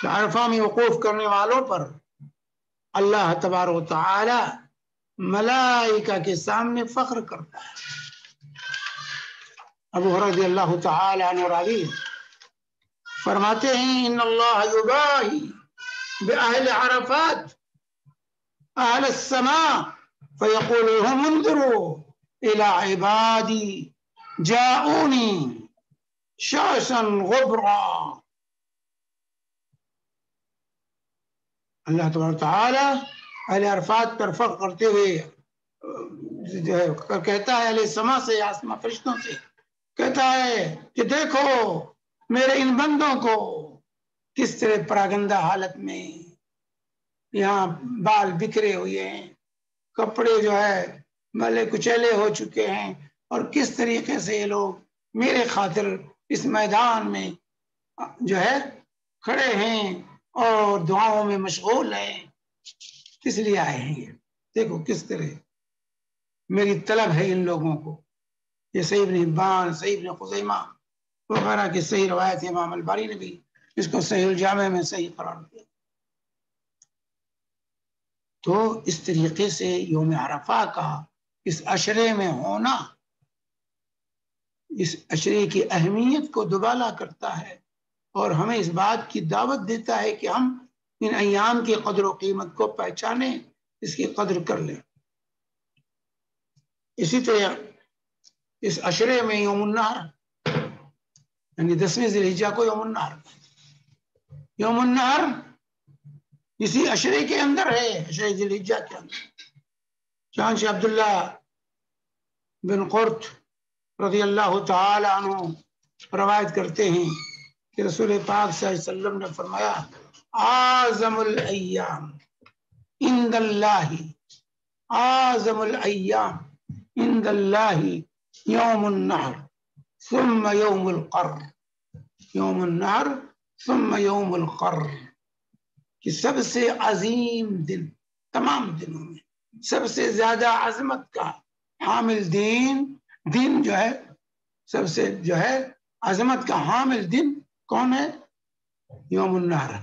کہ عرفہ میں وقوف کرنے والوں پر اللہ تبارک و تعالی ملائکہ کے سامنے فخر کرتا ہے. ابو ہریرہ رضی اللہ تعالی عنہ راوی فرماتے ہیں ان اللہ یباہی بأہل عرفات اہل السماء فیقول لهم انظروا الى عبادی جاؤونی شعثا غبرا. اللہ تبارک تعالی اہل عرفات پر فخر کرتے ہوئے جو ہے کہتا ہے اہل سما سے، آسمان فرشتوں سے کہتا ہے کہ دیکھو میرے ان بندوں کو کس طرح پراگندہ حالت میں یہاں بال بکھرے ہوئے ہیں، کپڑے جو ہے ملے کچیلے ہو چکے ہیں، اور کس طریقے سے یہ لوگ میرے خاطر اس میدان میں جو ہے کھڑے ہیں اور دعاؤں میں مشغول ہیں. کس لیے آئے ہیں یہ؟ دیکھو کس طرح میری طلب ہے ان لوگوں کو. یہ صحیح ابن حبان، صحیح ابن خزیمہ وغیرہ کی صحیح روایت ہے. امام الباری نے بھی اس کو صحیح الجامع میں صحیح قرار دیا. تو اس طریقے سے یوم عرفہ کا اس عشرے میں ہونا اس عشرے کی اہمیت کو دوبالا کرتا ہے اور ہمیں اس بات کی دعوت دیتا ہے کہ ہم ان ایام کی قدر و قیمت کو پہچانیں، اس کی قدر کر لیں. اسی طرح اس عشرے میں یوم النحر یعنی 10ویں ذی الحجہ کو یوم النحر اسی عشرے کے اندر ہے، عشرے ذی الحجہ کے اندر. چنانچہ عبداللہ بن قرط رضی اللہ تعالی عنہ روایت کرتے ہیں کہ رسول پاک صلی اللہ علیہ وسلم نے فرمایا اعظم الایام عند اللہ، اعظم الایام عند اللہ یوم النحر ثم یوم القر. یوم النحر ثم یوم القر کہ سب سے عظیم دن، تمام دنوں میں سب سے زیادہ عظمت کا حامل دن جو ہے، سب سے جو ہے عظمت کا حامل دن کون ہے؟ یوم النحر،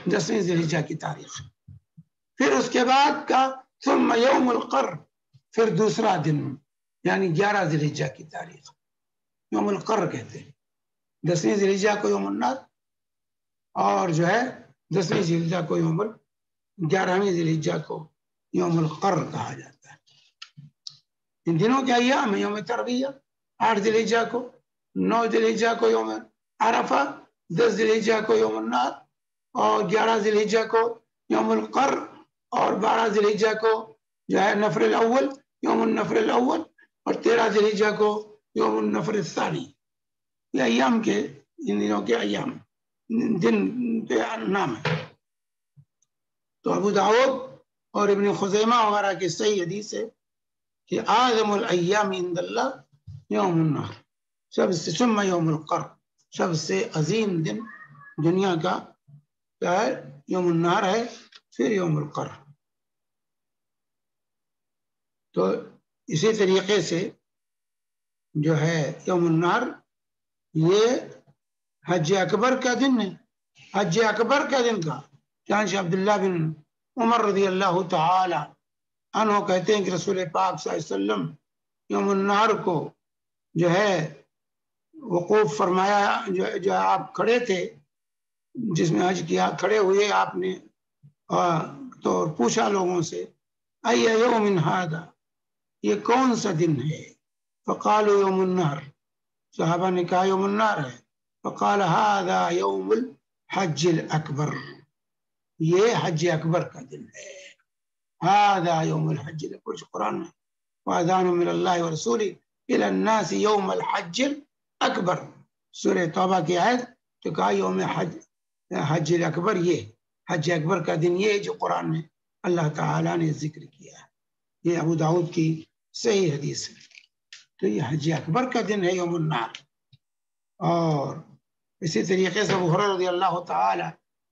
10ویں ذی الحجہ کی تاریخ. پھر اس کے بعد کا ثم یوم القر، پھر دوسرا دن یعنی 11 ذی الحجہ کی تاریخ یوم القر کہتے ہیں. 10ویں ذی الحجہ کو یوم النحر اور جو ہے 10ویں ذی الحجہ کو 11ویں ذی الحجہ کو یوم القر کہا جاتا ہے. ان دنوں کے ایام یوم ترویہ 8 ذی الحجہ کو، 9 ذی الحجہ کو یوم عرفہ، 10 ذی الحجہ کو یوم النحر اور 11 ذی الحجہ کو یوم القر اور 12 ذی الحجہ کو جو ہے نفر الاول، یوم النفر الاول، اور 13 ذی الحجہ کو یوم النفر الثانی. یہ ایام کے ان دنوں کے ایام دن کے نام ہے. تو ابو داؤد اور ابن خزیمہ وغیرہ کی صحیح حدیث ہے کہ اعظم الایام عند اللہ یوم النحر، سب سے ثم یوم القر، سب سے عظیم دن دنیا کا کیا ہے؟ یوم النحر ہے، پھر یوم القر. تو اسی طریقے سے جو ہے یوم النحر یہ حج اکبر کا دن ہے، حج اکبر کا دن کا. چنانچہ عبداللہ بن عمر رضی اللہ تعالی عنہ کہتے ہیں کہ رسول پاک صلی اللہ علیہ وسلم یوم النحر کو جو ہے وقوف فرمایا، جو آپ کھڑے تھے جس میں حج کیا، کھڑے ہوئے آپ نے تو پوچھا لوگوں سے ای یوم ھذا، یہ کون سا دن ہے؟ فقالوا یوم النحر، صحابہ نے کہا یوم النحر ہے. فقال ھذا یوم الحج الاکبر، یہ حج اکبر کا دن ہے. ھذا یوم الحج الاکبر، قرآن میں واذان من اللہ ورسولہ الی الناس یوم الحج الاکبر، سورہ توبہ کی آیت. تو کہا یوم حج الاکبر، یہ حج اکبر کا دن یہ جو قرآن میں اللہ تعالیٰ نے ذکر کیا ہے. یہ ابو داؤد کی صحیح حدیث ہے. تو یہ حج اکبر کا دن ہے یوم النحر. اور اسی طریقے سے ابو ہریرہ رضی اللہ تعالی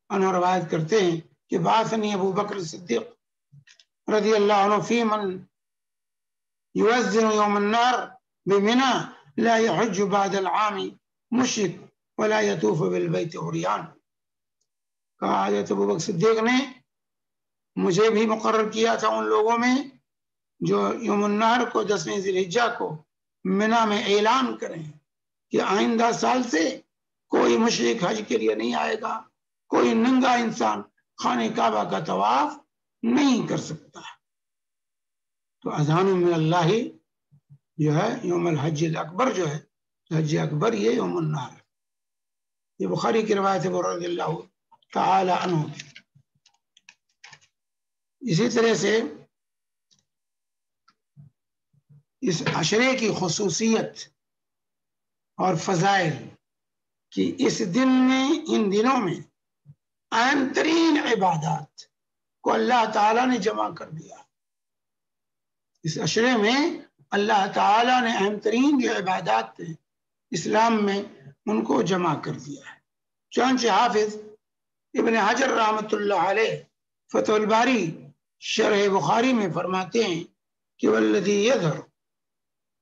عنہ روایت کرتے ہیں کہ بعثنی ابو بکر صدیق رضی اللہ عنہ فی من یؤذن یوم النحر بمنى لا يحج بعد العام مشرک ولا يطوف بالبیت عریان. کہا حضرت ابو بکر صدیق نے مجھے بھی مقرر کیا تھا ان لوگوں میں جو یوم النحر کو 10ویں ذی الحجہ کو منا میں اعلان کریں کہ آئندہ سال سے کوئی مشرک حج کے لیے نہیں آئے گا، کوئی ننگا انسان خانہ کعبہ کا طواف نہیں کر سکتا۔ تو اذان من اللہ جو ہے یوم الحج الاکبر جو ہے، حج اکبر یہ یوم النحر، یہ بخاری کی روایت ہے رضی اللہ تعالی عنہ۔ اسی طرح سے اس عشرے کی خصوصیت اور فضائل کہ اس دن میں، ان دنوں میں اہم ترین عبادات کو اللہ تعالیٰ نے جمع کر دیا۔ اس عشرے میں اللہ تعالیٰ نے اہم ترین جو عبادات تھے اسلام میں ان کو جمع کر دیا ہے۔ چنانچہ حافظ ابن حجر رحمۃ اللہ علیہ فتح الباری شرح بخاری میں فرماتے ہیں کہ والذی یظہر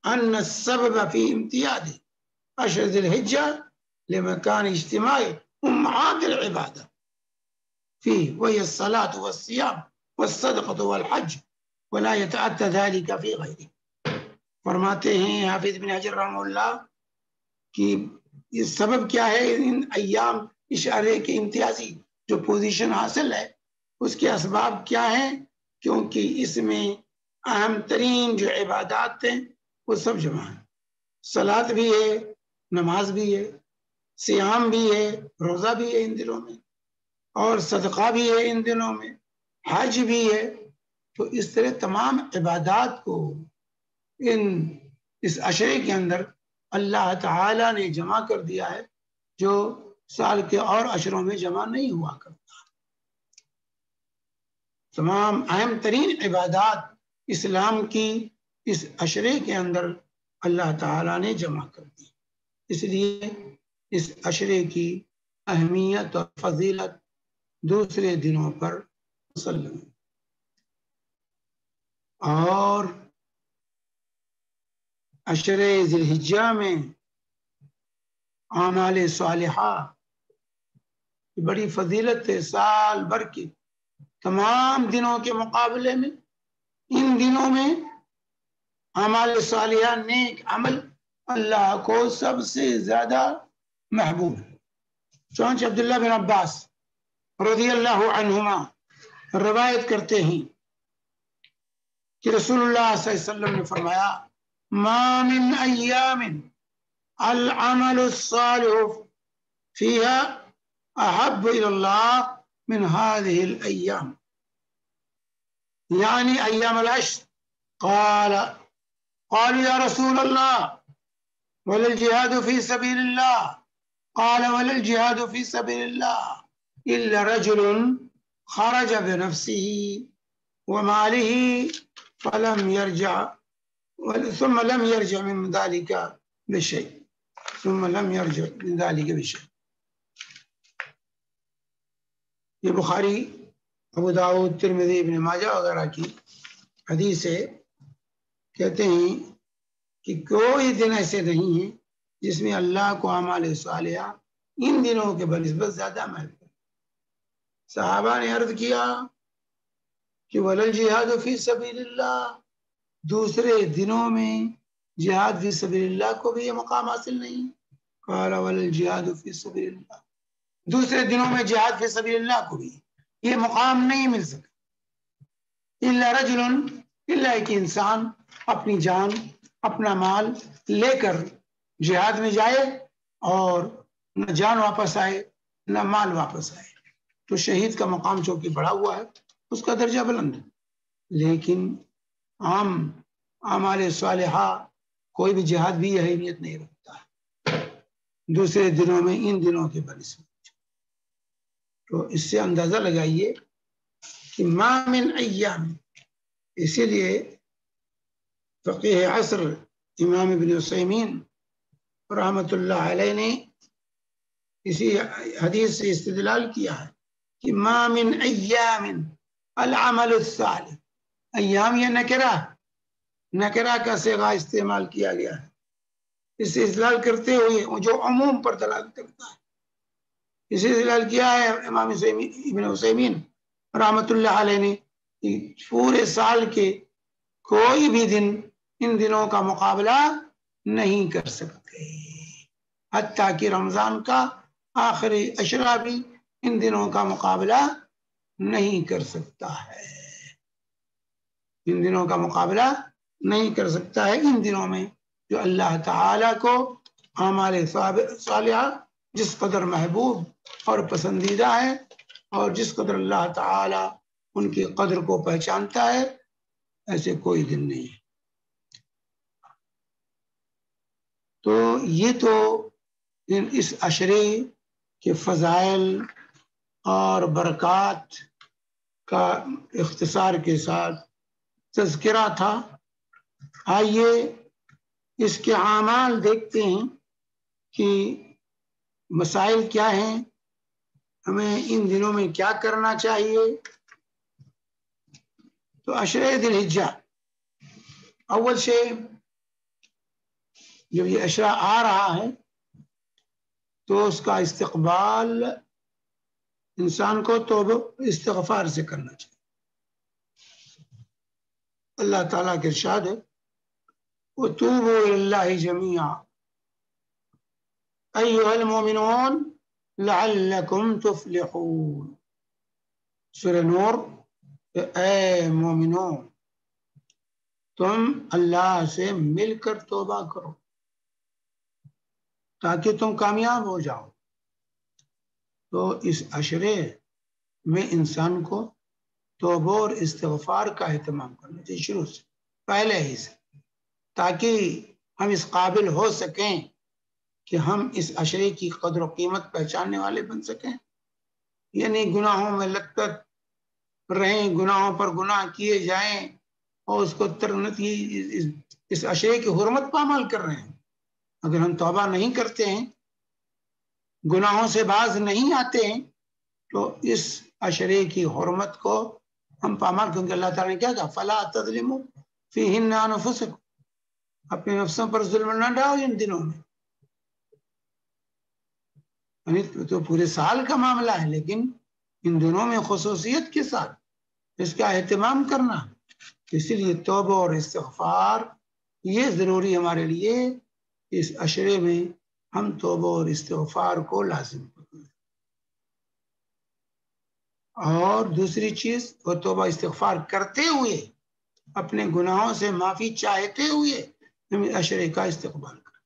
ان السبب فی امتیاز عشر ذی الحجہ لمکان اجتماع امہات العبادہ فيه وهي الصلاة والصيام والصدقة والحج ولا يتأتى ذلك في غيره۔ فرماتے ہیں حافظ بن حجر رحمہ اللہ کہ یہ سبب کیا ہے ان ایام اشارے کے امتیازی جو پوزیشن حاصل ہے، اس کے اسباب کیا ہیں؟ کیونکہ اس میں اہم ترین جو عبادات ہیں وہ سب جمع ہیں۔ صلاۃ بھی ہے، نماز بھی ہے، سیام بھی ہے، روزہ بھی ہے ان دنوں میں، اور صدقہ بھی ہے ان دنوں میں، حج بھی ہے۔ تو اس طرح تمام عبادات کو اس عشرے کے اندر اللہ تعالی نے جمع کر دیا ہے، جو سال کے اور عشروں میں جمع نہیں ہوا کرتا۔ تمام اہم ترین عبادات اسلام کی اس عشرے کے اندر اللہ تعالی نے جمع کر دی، اس لیے اس عشرے کی اہمیت اور فضیلت دوسرے دنوں پر مسلم۔ اور عشرے ذی الحجہ میں اعمال صالحہ کی بڑی فضیلت ہے۔ سال بھر کی تمام دنوں کے مقابلے میں ان دنوں میں اعمال صالحہ، نیک عمل اللہ کو سب سے زیادہ محبوب ہے۔ چنانچہ عبداللہ بن عباس رضی اللہ عنہما روایت کرتے ہیں کہ رسول اللہ صلی اللہ علیہ وسلم نے فرمایا ما من ایام العمل الصالح فيها احب الى الله من هذه الايام، يعني ايام العشر۔ قالوا يا رسول الله ولا الجهاد في سبيل الله؟ قال ولا الجهاد في سبيل الله إلا رجل خرج بنفسه وماله فلم يرجع ثم لم يرجع من ذلك بشيء یہ بخاری، ابو داؤد، ترمذی، ابن ماجہ وغیرہ کی حدیث ہے۔ کہتے ہیں کہ کوئی دن ایسے نہیں ہے جس میں اللہ کو اعمال صالحہ ان دنوں کے بنسبت زیادہ محبوب ہے۔ صحابہ نے عرض کیا کہ ولل جہاد فی سبیل اللہ، دوسرے دنوں میں جہاد فی سبیل اللہ کو بھی یہ مقام حاصل نہیں۔ قال ولل جہاد فی سبیل اللہ، دوسرے دنوں میں جہاد فی سبیل اللہ کو بھی یہ مقام نہیں مل سکا۔ الا رجل، الا ایک انسان اپنی جان، اپنا مال لے کر جہاد میں جائے اور نہ جان واپس آئے نہ مال واپس آئے، تو شہید کا مقام چونکہ بڑا ہوا ہے، اس کا درجہ بلند ہے۔ لیکن عام اعمال صالحہ کوئی بھی جہاد بھی یہ اہمیت نہیں رکھتا ہے دوسرے دنوں میں ان دنوں کے بنسبت۔ تو اس سے اندازہ لگائیے کہ ما من ایام، اسی لیے فقیہ عصر امام ابن عثیمین رحمۃ اللہ علیہ نے اسی حدیث سے استدلال کیا ہے کہ ما من ایام العمل الصالح، ایام یہ نکرہ کا صیغہ استعمال کیا گیا ہے، اس سے استدلال کرتے ہوئے جو عموم پر دلالت کرتا ہے، اسے استدلال کیا ہے امام ابن عثیمین رحمت اللہ علیہ نے پورے سال کے کوئی بھی دن ان دنوں کا مقابلہ نہیں کر سکتے، حتیٰ کہ رمضان کا آخری عشرہ بھی ان دنوں کا مقابلہ نہیں کر سکتا ہے، ان دنوں کا مقابلہ نہیں کر سکتا ہے۔ ان دنوں میں جو اللہ تعالیٰ کو اعمال صالحہ جس قدر محبوب اور پسندیدہ ہے اور جس قدر اللہ تعالیٰ ان کی قدر کو پہچانتا ہے، ایسے کوئی دن نہیں ہے۔ تو یہ تو اس عشرے کے فضائل اور برکات کا اختصار کے ساتھ تذکرہ تھا۔ آئیے اس کے اعمال دیکھتے ہیں کہ مسائل کیا ہیں، ہمیں ان دنوں میں کیا کرنا چاہیے۔ تو عشرے ذی الحجہ، اول سے جب یہ عشرہ آ رہا ہے تو اس کا استقبال انسان کو توبہ استغفار سے کرنا چاہیے۔ اللہ تعالیٰ کے ارشاد ہے وَتُوبُوا إِلَى اللَّهِ جَمِيعًا أَيُّهَا الْمُؤْمِنُونَ لَعَلَّكُمْ تُفْلِحُونَ۔ سورہ نور، اے مومنوں تم اللہ سے مل کر توبہ کرو تاکہ تم کامیاب ہو جاؤ۔ تو اس عشرے میں انسان کو توبہ اور استغفار کا اہتمام کرنا چاہیے شروع سے، پہلے ہی سے، تاکہ ہم اس قابل ہو سکیں کہ ہم اس عشرے کی قدر و قیمت پہچاننے والے بن سکیں، یعنی گناہوں میں لگ رہیں، گناہوں پر گناہ کیے جائیں اور اس کو اس عشرے کی حرمت پامال کر رہے ہیں۔ اگر ہم توبہ نہیں کرتے ہیں، گناہوں سے باز نہیں آتے ہیں، تو اس عشرے کی حرمت کو ہم پامال، کیونکہ اللہ تعالیٰ نے کیا کہا فَلَا تَظْلِمُوا فِيهِنَّ أَنفُسَكُمْ، اپنے نفسوں پر ظلم نہ ڈاؤ ان دنوں میں۔ یعنی تو پورے سال کا معاملہ ہے، لیکن ان دنوں میں خصوصیت کے ساتھ اس کا اہتمام کرنا، اسی لیے توبہ اور استغفار یہ ضروری ہمارے لیے، اس عشرے میں ہم توبہ اور استغفار کو لازم کریں۔ اور دوسری چیز، وہ توبہ استغفار کرتے ہوئے، اپنے گناہوں سے معافی چاہتے ہوئے ہم عشرے کا استقبال کریں۔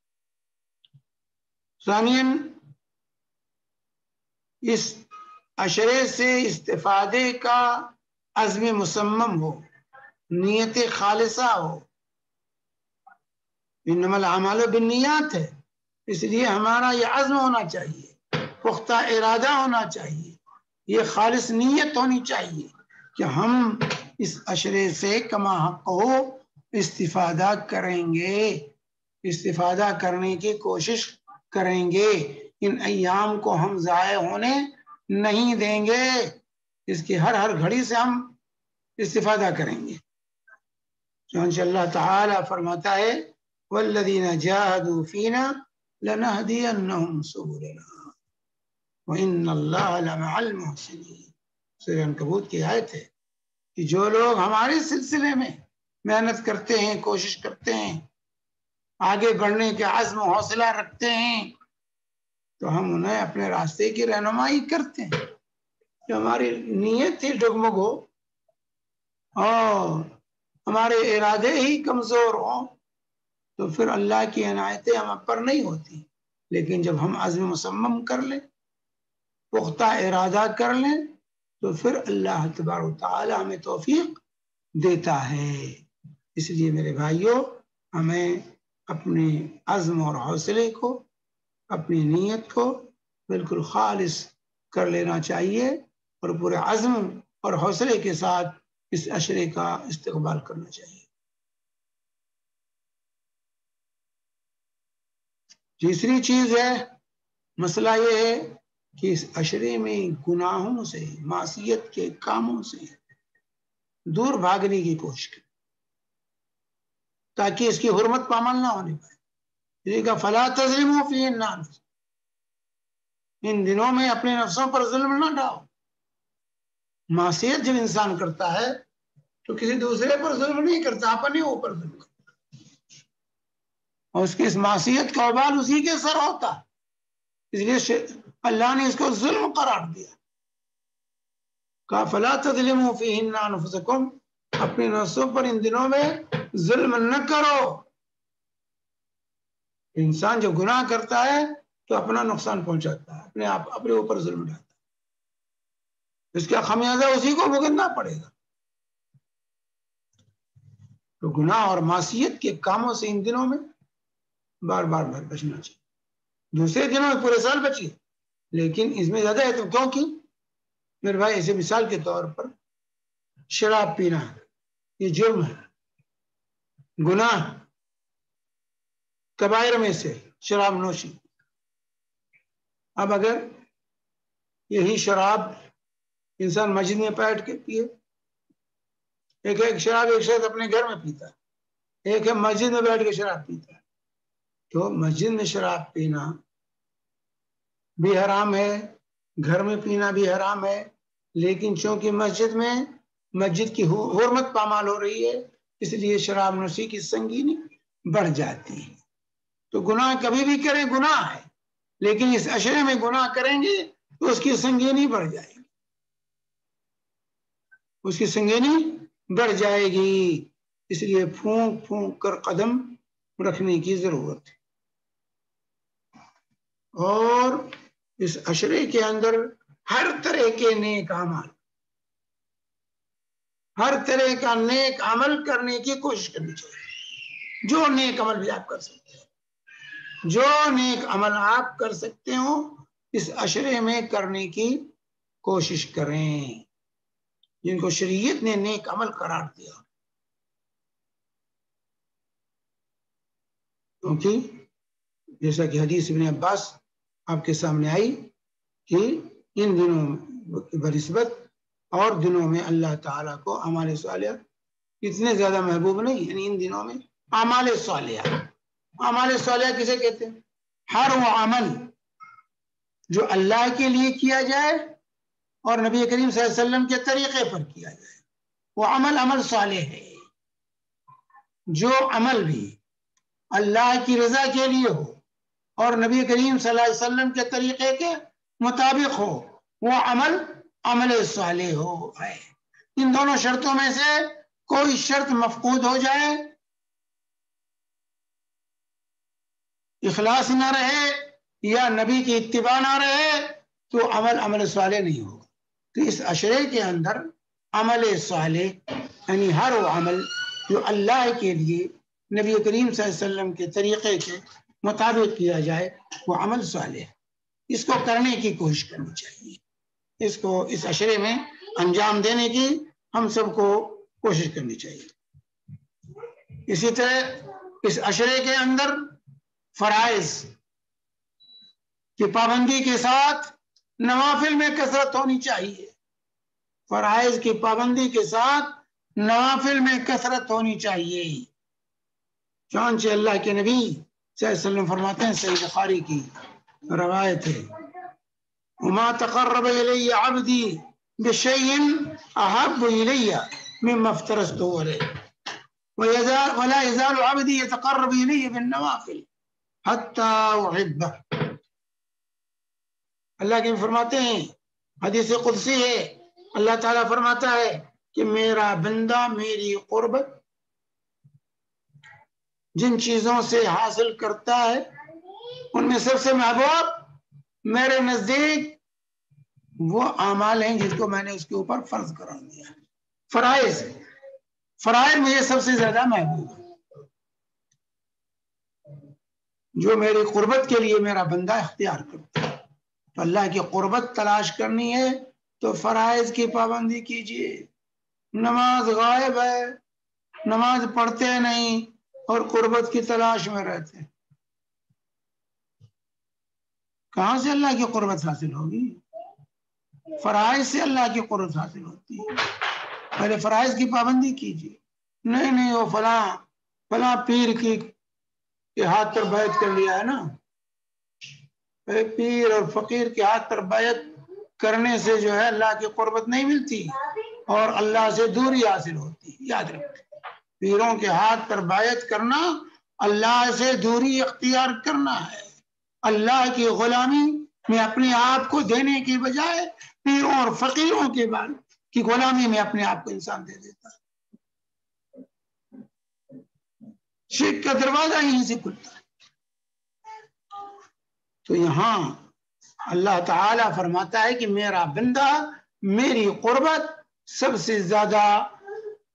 ثانیاً، اس عشرے سے استفادے کا عزم مصمم ہو، نیت خالصہ ہو۔ انما الاعمال بالنیات ہے، اس لیے ہمارا یہ عزم ہونا چاہیے، پختہ ارادہ ہونا چاہیے، یہ خالص نیت ہونی چاہیے کہ ہم اس عشرے سے کما حق ہو استفادہ کریں گے، استفادہ کرنے کی کوشش کریں گے، ان ایام کو ہم ضائع ہونے نہیں دیں گے، اس کی ہر گھڑی سے ہم استفادہ کریں گے۔ چنانچہ اللہ تعالیٰ فرماتا ہے وَالَّذِينَ جَاهَدُوا فِينَا لَنَهْدِيَنَّهُمْ سُبُلَنَا وَإِنَّ اللَّهَ لَمَعَ الْمُحْسِنِينَ۔ سورہ عنکبوت کی آیت ہے کہ جو لوگ ہمارے سلسلے میں محنت کرتے ہیں، کوشش کرتے ہیں، آگے بڑھنے کے عزم و حوصلہ رکھتے ہیں، تو ہم انہیں اپنے راستے کی رہنمائی کرتے ہیں۔ جو ہماری نیت ہی ڈگمگ ہو اور ہمارے ارادے ہی کمزور ہوں تو پھر اللہ کی عنایتیں ہم پر نہیں ہوتی، لیکن جب ہم عزم مصمم کر لیں، پختہ ارادہ کر لیں، تو پھر اللہ تبارک و تعالی ہمیں توفیق دیتا ہے۔ اس لیے میرے بھائیوں، ہمیں اپنے عزم اور حوصلے کو، اپنی نیت کو بالکل خالص کر لینا چاہیے اور پورے عزم اور حوصلے کے ساتھ اس عشرے کا استقبال کرنا چاہیے۔ تیسری چیز ہے، مسئلہ یہ ہے کہ اس عشرے میں گناہوں سے، معصیت کے کاموں سے دور بھاگنے کی کوشش کریں تاکہ اس کی حرمت پامال نہ ہونے پائے۔ یہ کہ فَلَا تَظْلِمُوا فِيهِنَّ أَنفُسَكُمْ، ان دنوں میں اپنے نفسوں پر ظلم نہ ڈاؤ۔ معصیت جب انسان کرتا ہے تو کسی دوسرے پر ظلم نہیں کرتا، اپنے اوپر ظلم کرتا، اور اس کی اس معصیت کا وبال اسی کے سر ہوتا، اس لیے اللہ نے اس کو ظلم قرار دیا، کہا فلا تظلموا فیہن انفسکم، اپنے نفسوں پر ان دنوں میں ظلم نہ کرو۔ انسان جب گناہ کرتا ہے تو اپنا نقصان پہنچاتا ہے، اپنے اوپر ظلم ڈالتا ہے، اس کا خمیازہ اسی کو بھگتنا پڑے گا۔ تو گناہ اور معصیت کے کاموں سے ان دنوں میں بار بار بچنا چاہیے، دوسرے دنوں میں پورے سال بچیے، لیکن اس میں زیادہ ہے تو کیوں کی میرے بھائی، ایسے مثال کے طور پر شراب پینا یہ جرم ہے، گناہ کبائر میں سے شراب نوشی۔ اب اگر یہی شراب انسان مسجد میں بیٹھ کے پیے، ایک شراب ایک شخص اپنے گھر میں پیتا ہے، ایک ہے مسجد میں بیٹھ کے شراب پیتا ہے، تو مسجد میں شراب پینا بھی حرام ہے، گھر میں پینا بھی حرام ہے، لیکن چونکہ مسجد کی حرمت پامال ہو رہی ہے، اس لیے شراب نوشی کی سنگینی بڑھ جاتی ہے۔ تو گناہ کبھی بھی کریں گناہ ہے، لیکن اس عشرے میں گناہ کریں گے تو اس کی سنگینی بڑھ جائے گی، اس کی سنگینی بڑھ جائے گی، اس لیے پھونک پھونک کر قدم رکھنے کی ضرورت ہے۔ اور اس عشرے کے اندر ہر طرح کے نیک اعمال، ہر طرح کا نیک عمل کرنے کی کوشش کرنی چاہیے، جو نیک عمل بھی آپ کر سکتے ہیں، جو نیک عمل آپ کر سکتے ہو اس عشرے میں کرنے کی کوشش کریں، جن کو شریعت نے نیک عمل قرار دیا، کیونکہ جیسا کہ حدیث ابن عباس آپ کے سامنے آئی کہ ان دنوں بنسبت اور دنوں میں اللہ تعالیٰ کو اعمال صالحہ اتنے زیادہ محبوب نہیں، یعنی ان دنوں میں اعمال صالحہ، اعمال صالحہ کسے کہتے ہیں؟ ہر وہ عمل جو اللہ کے لیے کیا جائے اور نبی کریم صلی اللہ علیہ وسلم کے طریقے پر کیا جائے، وہ عمل صالح ہے۔ جو عمل بھی اللہ کی رضا کے لیے ہو اور نبی کریم صلی اللہ علیہ وسلم کے طریقے کے مطابق ہو، وہ عمل صالح ہے۔ ان دونوں شرطوں میں سے کوئی شرط مفقود ہو جائے، اخلاص نہ رہے یا نبی کی اتباع نہ رہے، تو عمل صالح نہیں ہوگا۔ تو اس عشرے کے اندر عمل صالح یعنی ہر وہ عمل جو اللہ کے لیے نبی کریم صلی اللہ علیہ وسلم کے طریقے کے مطابق کیا جائے وہ عمل صالح ہے، اس کو کرنے کی کوشش کرنی چاہیے، اس کو اس عشرے میں انجام دینے کی ہم سب کو کوشش کرنی چاہیے۔ اسی طرح اس عشرے کے اندر فرائض کی پابندی کے ساتھ نوافل میں کثرت ہونی چاہیے، فرائض کی پابندی کے ساتھ نوافل میں کثرت ہونی چاہیے، چنانچہ اللہ کے نبی صلی اللہ علیہ وسلم فرماتے ہیں، صحیح بخاری کی روایت ہے، وما تقرب الی عبدی بشیء احب الی مما افترضته علیہ ولا يزال عبدی يتقرب الی بالنوافل حتی احبہ۔ اللہ کے فرماتے ہیں، حدیث قدسی ہے، اللہ تعالیٰ فرماتا ہے کہ میرا بندہ میری قربت جن چیزوں سے حاصل کرتا ہے ان میں سب سے محبوب میرے نزدیک وہ اعمال ہیں جس کو میں نے اس کے اوپر فرض قرار دیا، فرائض مجھے سب سے زیادہ محبوب ہے، جو میری قربت کے لیے میرا بندہ اختیار کرتا ہے۔ تو اللہ کی قربت تلاش کرنی ہے تو فرائض کی پابندی کیجیے۔ نماز غائب ہے، نماز پڑھتے نہیں اور قربت کی تلاش میں رہتے ہیں، کہاں سے اللہ کی قربت حاصل ہوگی؟ فرائض سے اللہ کی قربت حاصل ہوتی ہے، پہلے فرائض کی پابندی کیجیے۔ نہیں وہ فلاں پیر کے ہاتھ پر بیعت کر لیا ہے نا، پیر اور فقیر کے ہاتھ پر بیعت کرنے سے جو ہے اللہ کی قربت نہیں ملتی اور اللہ سے دوری حاصل ہوتی. یاد رکھیں، پیروں کے ہاتھ پر بیعت کرنا اللہ سے دوری اختیار کرنا ہے. اللہ کی غلامی میں اپنے آپ کو دینے کی بجائے پیروں اور فقیروں کی غلامی میں اپنے آپ کو انسان دے دیتا ہے. شرک کا دروازہ یہیں سے کھلتا ہے. تو یہاں اللہ تعالی فرماتا ہے کہ میرا بندہ میری قربت سب سے زیادہ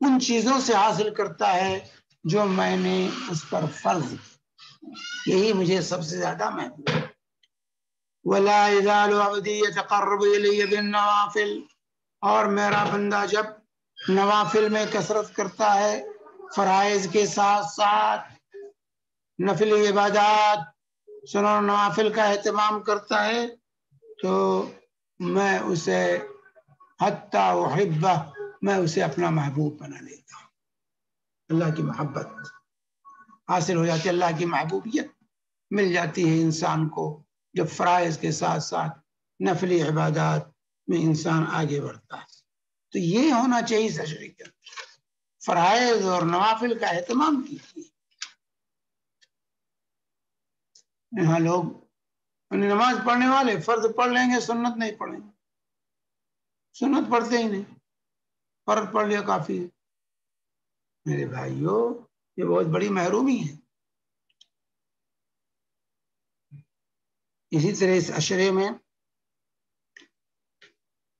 ان چیزوں سے حاصل کرتا ہے جو میں نے اس پر فرض، یہی مجھے سب سے زیادہ محبوب ہے. وَلَا يَزَالُ عَبْدِي يَتَقَرَّبُ إِلَيَّ بِالنَّوَافِلِ، اور میرا بندہ جب نوافل میں کثرت کرتا ہے، فرائض کے ساتھ ساتھ نفل عبادات سنن نوافل کا اہتمام کرتا ہے، تو میں اسے حتی احبہ، میں اسے اپنا محبوب بنا لیتا ہوں. اللہ کی محبت حاصل ہو جاتی ہے، اللہ کی محبوبیت مل جاتی ہے انسان کو جب فرائض کے ساتھ ساتھ نفلی عبادات میں انسان آگے بڑھتا ہے. تو یہ ہونا چاہیے سشری کے فرائض اور نوافل کا اہتمام کیجیے. یہاں لوگ نماز پڑھنے والے فرض پڑھ لیں گے، سنت نہیں پڑھیں گے، سنت پڑھتے ہی نہیں، فرض پڑھ لیا کافی ہے. میرے بھائیوں، یہ بہت بڑی محرومی ہے. اسی طرح اس عشرے میں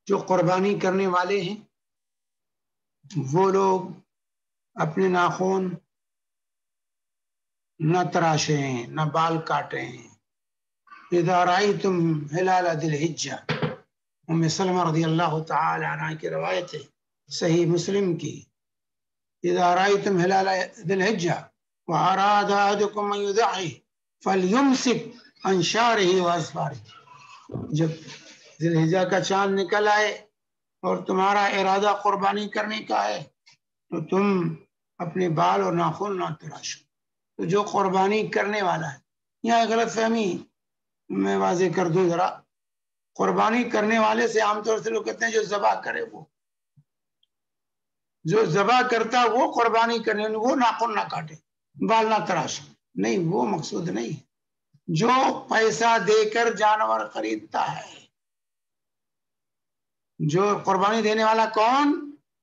جو قربانی کرنے والے ہیں وہ لوگ اپنے ناخن نہ تراشیں، نہ بال کاٹیں. اذا رأيتم ہلال ذی الحجہ، ام سلمہ رضی اللہ تعالی عنہ کی روایت ہے صحیح مسلم کی، اذا رأيتم ہلال ذی الحجہ واراد احدکم ان یضحی فلیمسک عن شعرہ واظفارہ. جب ذی الحجہ کا چاند نکل آئے اور تمہارا ارادہ قربانی کرنے کا ہے تو تم اپنے بال اور ناخن نہ تراشو. تو جو قربانی کرنے والا ہے، یہاں غلط فہمی میں واضح کر دوں ذرا. قربانی کرنے والے سے عام طور سے لوگ کہتے ہیں جو ذبح کرے، وہ جو ذبح کرتا وہ قربانی کرنے، وہ ناخن نہ کاٹے، بال نہ تراشے. نہیں، وہ مقصود نہیں. جو پیسہ دے کر جانور خریدتا ہے، جو قربانی دینے والا کون؟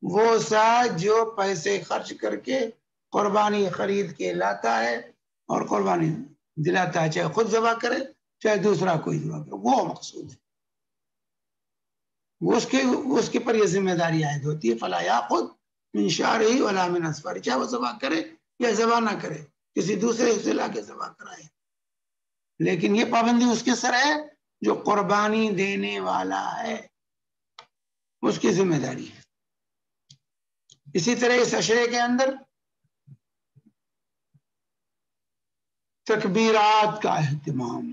وہ سا جو پیسے خرچ کر کے قربانی خرید کے لاتا ہے اور قربانی دلاتا ہے، چاہے خود ذبح کرے چاہے دوسرا کوئی ذبح کرے، وہ مقصود ہے. اس کے پر یہ ذمہ داری عائد ہوتی ہے. فلا یاخذ من شعرہ ولا من اظفارہ، چاہے وہ ذبح کرے یا ذبح نہ کرے، کسی دوسرے سے لا کے ذبح کرائے. لیکن یہ پابندی اس کے سر ہے جو قربانی دینے والا ہے، اس کی ذمہ داری ہے. اسی طرح اس عشرے کے اندر تکبیرات کا اہتمام.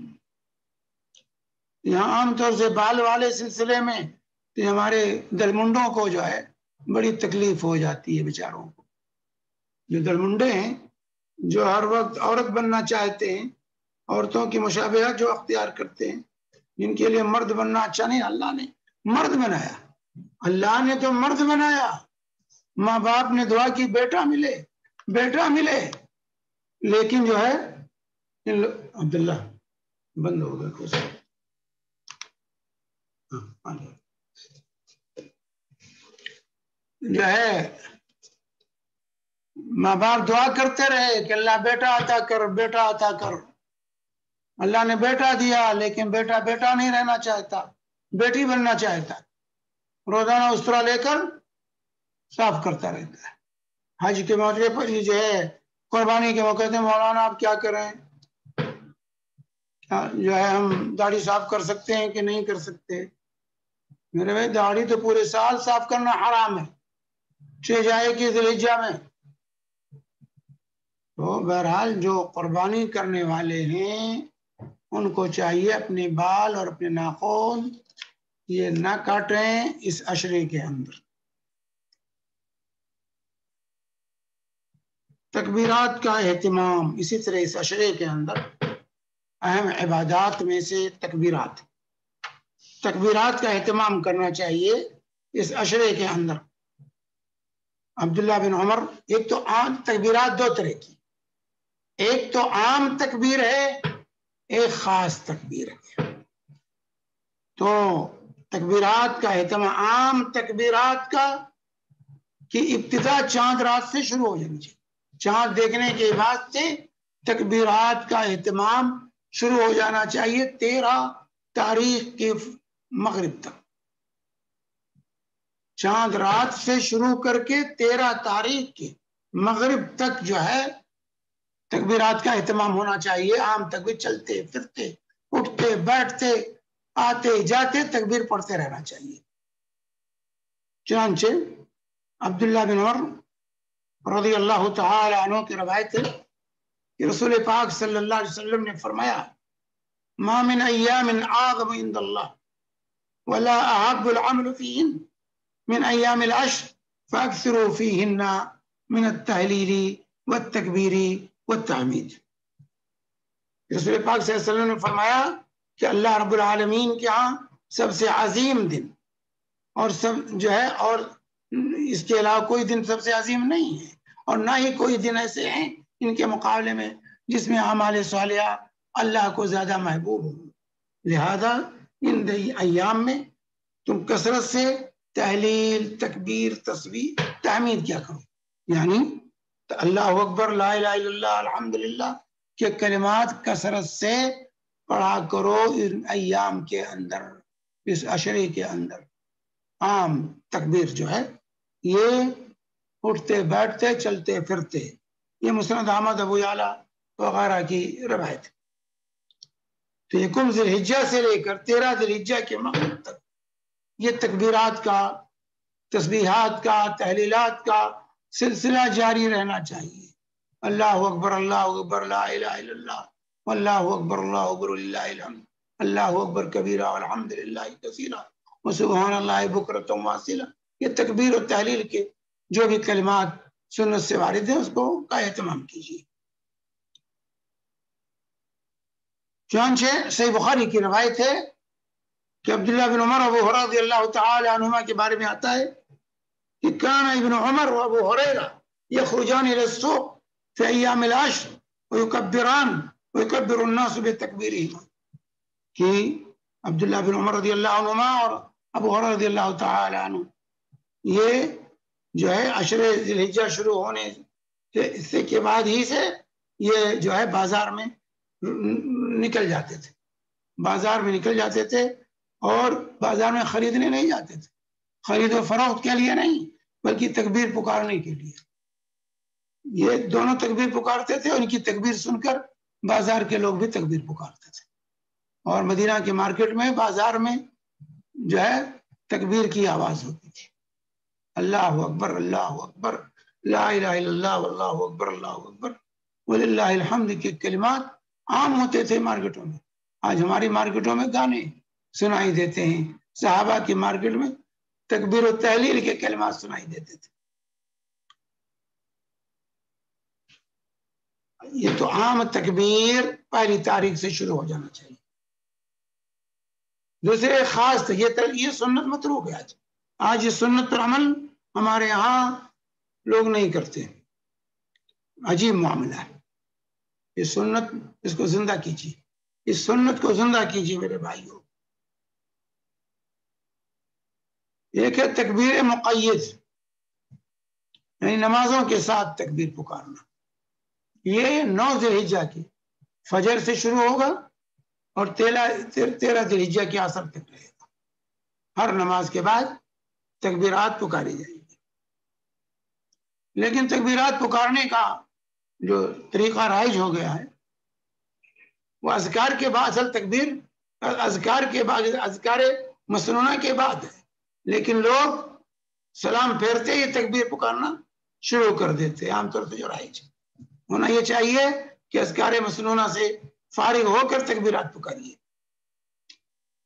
یہاں عام طور سے بال والے سلسلے میں تو ہمارے دلمنڈوں کو جو ہے بڑی تکلیف ہو جاتی ہے بیچاروں کو. جو دلمنڈے ہیں، جو ہر وقت عورت بننا چاہتے ہیں، عورتوں کی مشابہت جو اختیار کرتے ہیں، جن کے لیے مرد بننا اچھا نہیں، اللہ نے مرد بنایا. اللہ نے تو مرد بنایا. ماں باپ نے دعا کی بیٹا ملے، بیٹا ملے، لیکن جو ہے عبداللہ بند ہو گیا کچھ. جو ہے ماں باپ دعا کرتے رہے کہ اللہ بیٹا عطا کر، بیٹا عطا کر. اللہ نے بیٹا دیا، لیکن بیٹا بیٹا نہیں رہنا چاہتا، بیٹی بننا چاہتا. روزانہ استرا لے کر صاف کرتا رہتا ہے. حج کے موقع پر یہ جو ہے قربانی کے موقع سے مولانا آپ کیا کریں، جو ہے ہم داڑھی صاف کر سکتے ہیں کہ نہیں کر سکتے؟ میرے بھائی داڑھی تو پورے سال صاف کرنا حرام ہے، جائے کہ ذی الحجہ میں. تو بہرحال جو قربانی کرنے والے ہیں ان کو چاہیے اپنے بال اور اپنے ناخن یہ نہ کاٹیں اس عشرے کے اندر. تکبیرات کا اہتمام. اسی طرح اس عشرے کے اندر اہم عبادات میں سے تکبیرات. تکبیرات کا اہتمام کرنا چاہیے اس عشرے کے اندر۔ عبداللہ بن عمر، ایک تو عام تکبیرات دو طرح کی، ایک تو عام تکبیر ہے، ایک خاص تکبیر ہے۔ تو تکبیرات کا اہتمام، عام تکبیرات کا کی ابتدا چاند رات سے شروع ہو جانی چاہیے، چاند دیکھنے کے بعد سے تکبیرات کا اہتمام شروع ہو جانا چاہیے 13 تاریخ کے مغرب تک۔ چاند رات سے شروع کر کے 13 تاریخ کے مغرب تک جو ہے تکبیرات کا اہتمام ہونا چاہیے۔ عام تکبیر، چلتے پھرتے، اٹھتے بیٹھتے، آتے جاتے تکبیر پڑھتے رہنا چاہیے۔ چنانچہ عبداللہ بن عمر رضی اللہ تعالی عنہ کی روایت ہے کہ رسول پاک صلی اللہ علیہ وسلم نے فرمایا: ما من ایام اعظم عند اللہ ولا احب العمل فیہن من ایام العشر فاکثروا فیہن من التہلیل والتکبیر والتحمید۔ رسول پاک صلی اللہ علیہ وسلم نے فرمایا کہ اللہ رب العالمین کے ہاں سب سے عظیم دن، اور سب جو ہے، اور اس کے علاوہ کوئی دن سب سے عظیم نہیں ہے، اور نہ ہی کوئی دن ایسے ہیں ان کے مقابلے میں جس میں اعمال صالحہ اللہ کو زیادہ محبوب ہوں۔ لہذا ان ایام میں تم کثرت سے تحلیل، تکبیر، تسبیح، تحمید کیا کرو، یعنی اللہ اکبر، لا الہ الا اللہ، الحمدللہ کے کلمات کثرت سے پڑھا کرو ان ایام کے اندر، اس عشرے کے اندر۔ عام تکبیر جو ہے یہ اٹھتے بیٹھتے چلتے پھرتے، یہ مسند احمد، ابو یعلا وغیرہ کی روایت۔ تو یکم ذی الحجہ سے لے کر 13 ذی الحجہ کے مغرب تک یہ تکبیرات کا، تسبیحات کا، تحلیلات کا سلسلہ جاری رہنا چاہیے۔ اللہ اکبر، اللہ اکبر، لا الہ الا اللہ، واللہ اکبر، اللہ اکبر وللہ الحمد، اللہ اکبر کبیرہ والحمدللہ کثیرہ وسبحان اللہ بکرۃ واصیلہ۔ یہ تکبیر و تحلیل کے جو بھی کلمات سنت سے وارد ہیں اس کو کا اہتمام کیجیے۔ چنانچہ صحیح بخاری کی روایت ہے کہ عبداللہ بن عمر ابو ہریرہ رضی اللہ تعالی عنہما کے بارے میں آتا ہے کہ کان ابن عمر و ابو ہریرہ یخرجان الى السوق فی ایام العشر ویکبران ویکبر الناس بتکبیرہما، کہ عبداللہ بن عمر رضی اللہ عنہما اور ابو ہریرہ رضی اللہ تعالی عنہ یہ جو ہے عشرے ذی الحجہ شروع ہونے کے بعد ہی سے یہ جو ہے بازار میں نکل جاتے تھے، بازار میں نکل جاتے تھے، اور بازار میں خریدنے نہیں جاتے تھے، خرید و فروخت کے لیے نہیں بلکہ تکبیر پکارنے کے لیے۔ یہ دونوں تکبیر پکارتے تھے، ان کی تکبیر سن کر بازار کے لوگ بھی تکبیر پکارتے تھے، اور مدینہ کے مارکیٹ میں، بازار میں جو ہے تکبیر کی آواز ہوتی تھی، اللہ اکبر، اللہ اکبر، لا الہ الا اللہ، واللہ اکبر، اللہ اکبر وللہ الحمد کے کلمات عام ہوتے تھے مارکیٹوں میں۔ آج ہماری مارکیٹوں میں گانے سنائی دیتے ہیں، صحابہ کی مارکیٹ میں تکبیر و تحلیل کے کلمات سنائی دیتے تھے۔ یہ تو عام تکبیر پہلی تاریخ سے شروع ہو جانا چاہیے۔ دوسرے خاص یہ سنت متروک ہے۔ آج یہ سنت پر عمل ہمارے ہاں لوگ نہیں کرتے، عجیب معاملہ ہے۔ یہ سنت، اس کو زندہ کیجیے، اس سنت کو زندہ کیجیے میرے بھائیوں۔ ایک ہے تکبیر مقید، یعنی نمازوں کے ساتھ تکبیر پکارنا۔ یہ 9 ذی الحجہ کی فجر سے شروع ہوگا اور 13 ذی الحجہ کی عصر تک رہے گا۔ ہر نماز کے بعد تکبیرات پکاری جائیں گی، لیکن تکبیرات پکارنے کا جو طریقہ رائج ہو گیا ہے وہ اذکار کے بعد، اصل تکبیر اذکار کے بعد، اذکار مسنونہ کے بعد ہے، لیکن لوگ سلام پھیرتے ہی تکبیر پکارنا شروع کر دیتے۔ عام طور سے جو رائج ہونا یہ چاہیے کہ اذکار مسنونہ سے فارغ ہو کر تکبیرات پکاریے۔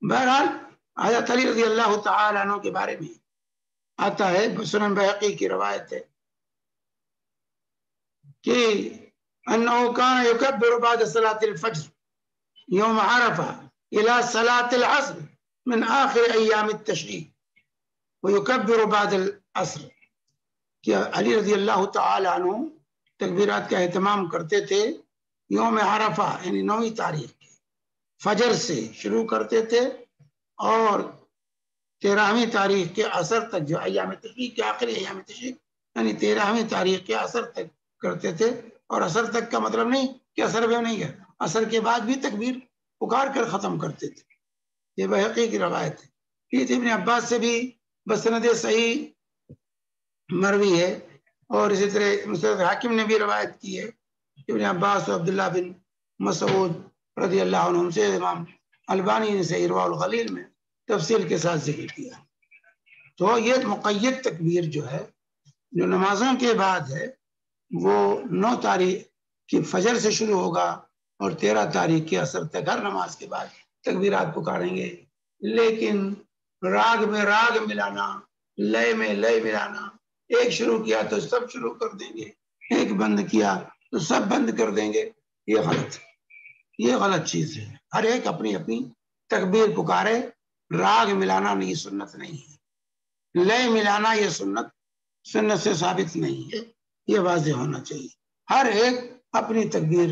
بہرحال حضرت علی رضی اللہ تعالی عنہ کے بارے میں آتا ہے، سنن بہقی کی روایت ہے کہ انه كان يكبر بعد صلاة الفجر يوم عرفة الى صلاة العصر من آخر ایام التشریق ویکبر بعد العصر، کہ علی رضی اللہ تعالی عنہ تکبیرات کا اہتمام کرتے تھے یوم عرفہ یعنی 9ویں تاریخ کے فجر سے شروع کرتے تھے اور 13ویں تاریخ کے عصر تک، جو ایام تشریق کے آخری ایام تشریق یعنی 13ویں تاریخ کے عصر تک کرتے تھے. اور عصر تک کا مطلب نہیں کہ عصر میں نہیں گیا، عصر کے بعد بھی تکبیر پکار کر ختم کرتے تھے. یہ بحقی کی روایت ہے. یہ ابن عباس سے بھی بسند صحیح مروی ہے، اور اسی طرح مستدرک حاکم نے بھی روایت کی ہے ابن عباس و عبداللہ بن مسعود رضی اللہ عنہ سے. امام البانی نے صحیح ارواء الغلیل میں تفصیل کے ساتھ ذکر کیا. تو یہ مقید تکبیر جو ہے جو نمازوں کے بعد ہے وہ 9 تاریخ کی فجر سے شروع ہوگا اور 13 تاریخ کے عصر تک ہر نماز کے بعد تکبیرات پکاریں گے. لیکن راگ میں راگ ملانا، لئے میں لئے ملانا، ایک شروع کیا تو سب شروع کر دیں گے، ایک بند کیا تو سب بند کر دیں گے، یہ غلط ہے، یہ غلط چیز ہے. ہر ایک اپنی اپنی تکبیر پکارے. راگ ملانا نہیں، سنت نہیں ہے. لئے ملانا یہ سنت سے ثابت نہیں ہے، یہ واضح ہونا چاہیے. ہر ایک اپنی تکبیر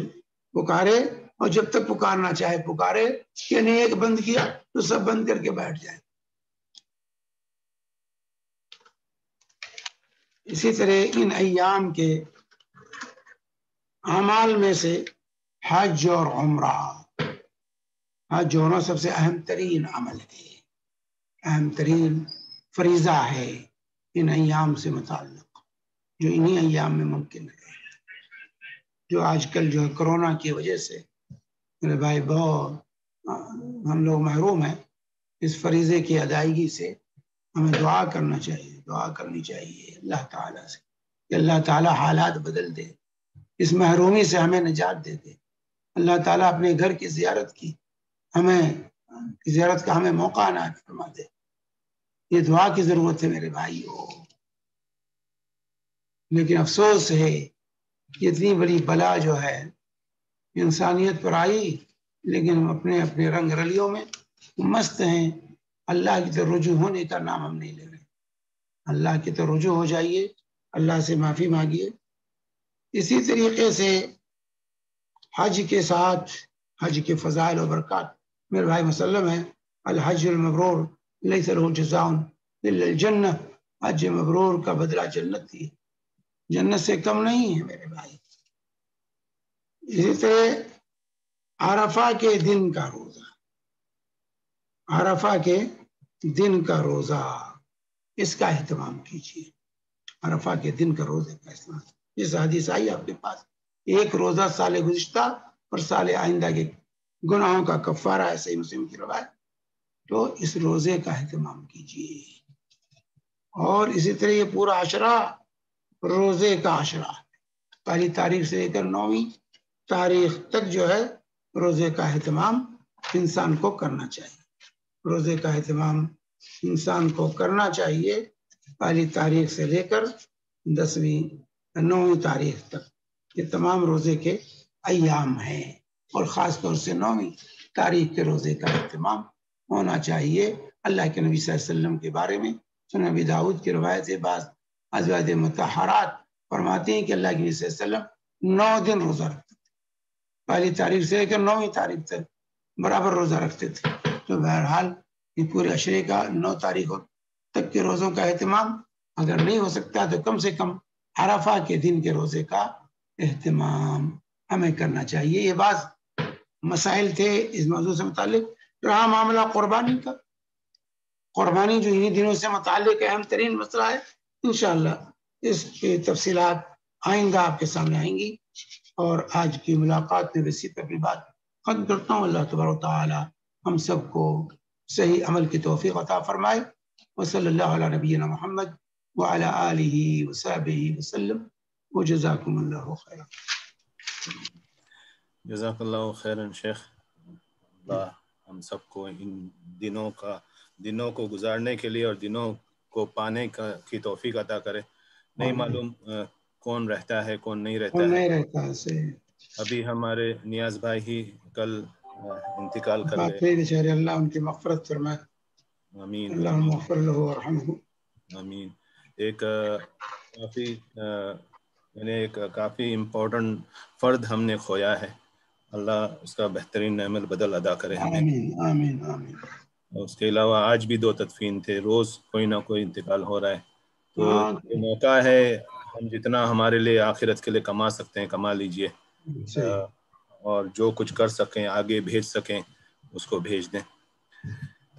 پکارے اور جب تک پکارنا چاہے پکارے، یعنی ایک بند کیا تو سب بند کر کے بیٹھ جائے. اسی طرح ان ایام کے اعمال میں سے حج اور عمرہ. حج اور عمرہ سب سے اہم ترین عمل ہے، اہم ترین فریضہ ہے ان ایام سے متعلق، جو انہی ایام میں ممکن ہے. جو آج کل جو ہے کرونا کی وجہ سے میرے بھائی بہت ہم لوگ محروم ہیں اس فریضے کی ادائیگی سے. ہمیں دعا کرنا چاہیے، دعا کرنی چاہیے اللہ تعالیٰ سے کہ اللہ تعالیٰ حالات بدل دے، اس محرومی سے ہمیں نجات دے دے. اللہ تعالیٰ اپنے گھر کی زیارت کا ہمیں موقع عنایت فرما دے. یہ دعا کی ضرورت ہے میرے بھائیو. لیکن افسوس ہے کہ اتنی بڑی بلا جو ہے انسانیت پر آئی، لیکن اپنے اپنے رنگ رلیوں میں مست ہیں. اللہ کی طرف رجوع ہونے کا نام ہم نہیں لے رہے. اللہ کی طرف رجوع ہو جائیے، اللہ سے معافی مانگیے. اسی طریقے سے حج کے ساتھ حج کے فضائل و برکات میرے بھائی مسلم ہے. الحج المبرور لیس له جزاء الا الجنہ. حج مبرور کا بدلہ جنت ہی، جنت سے کم نہیں ہے میرے بھائی. اسی طرح عرفہ کے دن کا روزہ، عرفہ کے دن کا روزہ اس کا اہتمام کیجیے. عرفہ کے دن کا روزے کا اہتمام. جس حدیث آئی آپ کے پاس، ایک روزہ سال گزشتہ اور سال آئندہ کے گناہوں کا کفارہ ہے، صحیح مسلم کی روایت. تو اس روزے کا اہتمام کیجیے. اور اسی طرح یہ پورا عشرہ روزے کا عشرہ، پہلی تاریخ سے لے کر 9ویں تاریخ تک جو ہے روزے کا اہتمام انسان کو کرنا چاہیے. روزے کا اہتمام انسان کو کرنا چاہیے پہلی تاریخ سے لے کر 9ویں تاریخ تک. یہ تمام روزے کے ایام ہیں اور خاص طور سے 9ویں تاریخ کے روزے کا اہتمام ہونا چاہیے. اللہ کے نبی صلی اللہ علیہ وسلم کے بارے میں سنن ابی داؤد کی روایت سے بعض ازواج مطہرات فرماتے ہیں کہ اللہ کے نبی صلی اللہ علیہ وسلم 9 دن روزہ رکھتے تھے، پہلی تاریخ سے لے کر 9ویں تاریخ تک برابر روزہ رکھتے تھے. تو بہرحال یہ پورے عشرے کا 9 تاریخوں تک کے روزوں کا اہتمام اگر نہیں ہو سکتا تو کم سے کم عرفہ کے دن کے روزے کا اہتمام ہمیں کرنا چاہیے. یہ بعض مسائل تھے اس موضوع سے متعلق. رہا معاملہ قربانی کا، قربانی جو انہی دنوں سے متعلق اہم ترین مسئلہ ہے، انشاءاللہ اس کی تفصیلات آئندہ آپ کے سامنے آئیں گی. اور آج کی ملاقات میں اسی پہ اپنی بات ختم کرتا ہوں. اللہ تبارک و تعالی ہم سب کو صحیح عمل کی توفیق عطا فرمائے. وصلی اللہ علی نبینا محمد وعلی آلہ وصحبہ وسلم وجزاکم اللہ خیرا. جزاک اللہ خیرا شیخ. اللہ ہم سب کو ان دنوں کو گزارنے کے لیے اور دنوں کو پانے کی توفیق عطا کرے. نہیں معلوم کون رہتا ہے کون نہیں رہتا ہے. ابھی ہمارے نیاز بھائی ہی کل انتقال کر گئے. بیچارے اللہ ان کی مغفرت فرمائے. آمین اللهم اغفر له وارحمه. آمین. ایک کافی امپورٹنٹ فرد ہم نے کھویا ہے. اللہ اس کا بہترین نعمت بدل ادا کرے ہمیں. آمین آمین آمین. اس کے علاوہ آج بھی 2 تدفین تھے. روز کوئی نہ کوئی انتقال ہو رہا ہے. تو یہ موقع ہے ہم جتنا ہمارے لیے آخرت کے لیے کما سکتے ہیں کما لیجئے، اور جو کچھ کر سکیں آگے بھیج سکیں اس کو بھیج دیں.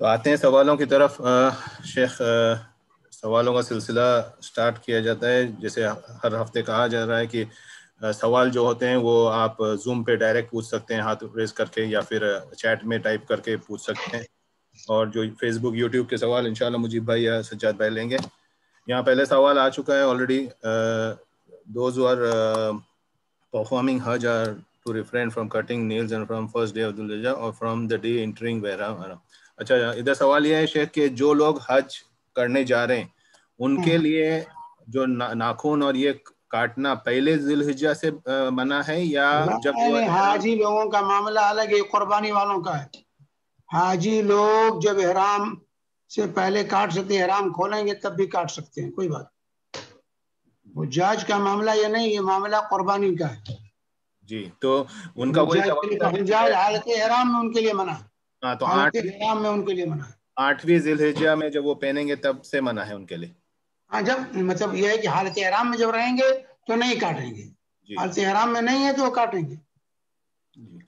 تو آتے ہیں سوالوں کی طرف. شیخ، سوالوں کا سلسلہ سٹارٹ کیا جاتا ہے. جیسے ہر ہفتے کہا جا رہا ہے کہ سوال جو ہوتے ہیں وہ آپ زوم پہ ڈائریکٹ پوچھ سکتے ہیں ہاتھ ریز کر کے، یا پھر چیٹ میں ٹائپ کر کے پوچھ سکتے ہیں. اور جو فیس بک یوٹیوب کے سوال انشاءاللہ مجیب بھائی یا سجاد بھائی لیں گے. یہاں پہلے سوال آ چکا ہے already. Those who are performing Hajj are to refrain from cutting nails and from first day of Dhul Hijjah or from the day entering Ihram. اچھا، ادھر سوال یہ ہے شیخ کہ جو لوگ حج کرنے جا رہے ہیں ان کے لیے جو ناخن اور یہ کاٹنا پہلے ذی الحجہ سے منع ہے یا جب وہ حاجی لوگوں کا معاملہ الگ ہے، قربانی والوں کا ہے. حاجی لوگ جب احرام سے پہلے کاٹ سکتے ہیں، احرام کھولیں گے تب بھی کاٹ سکتے ہیں، کوئی بات. حجاج کا معاملہ یہ نہیں، یہ معاملہ قربانی کا ہے. جی، تو ان کا وہی حجاج حالت احرام میں ان کے لیے منع ہے. ہاں، تو حالت احرام میں ان کے لیے منع ہے. 8ویں ذی الحجہ میں جب وہ پہنیں گے تب سے منع ہے ان کے لیے. ہاں، جب مطلب یہ ہے کہ حالت احرام میں جب رہیں گے تو نہیں کاٹیں گے. حالت احرام میں نہیں ہے تو وہ کاٹیں گے.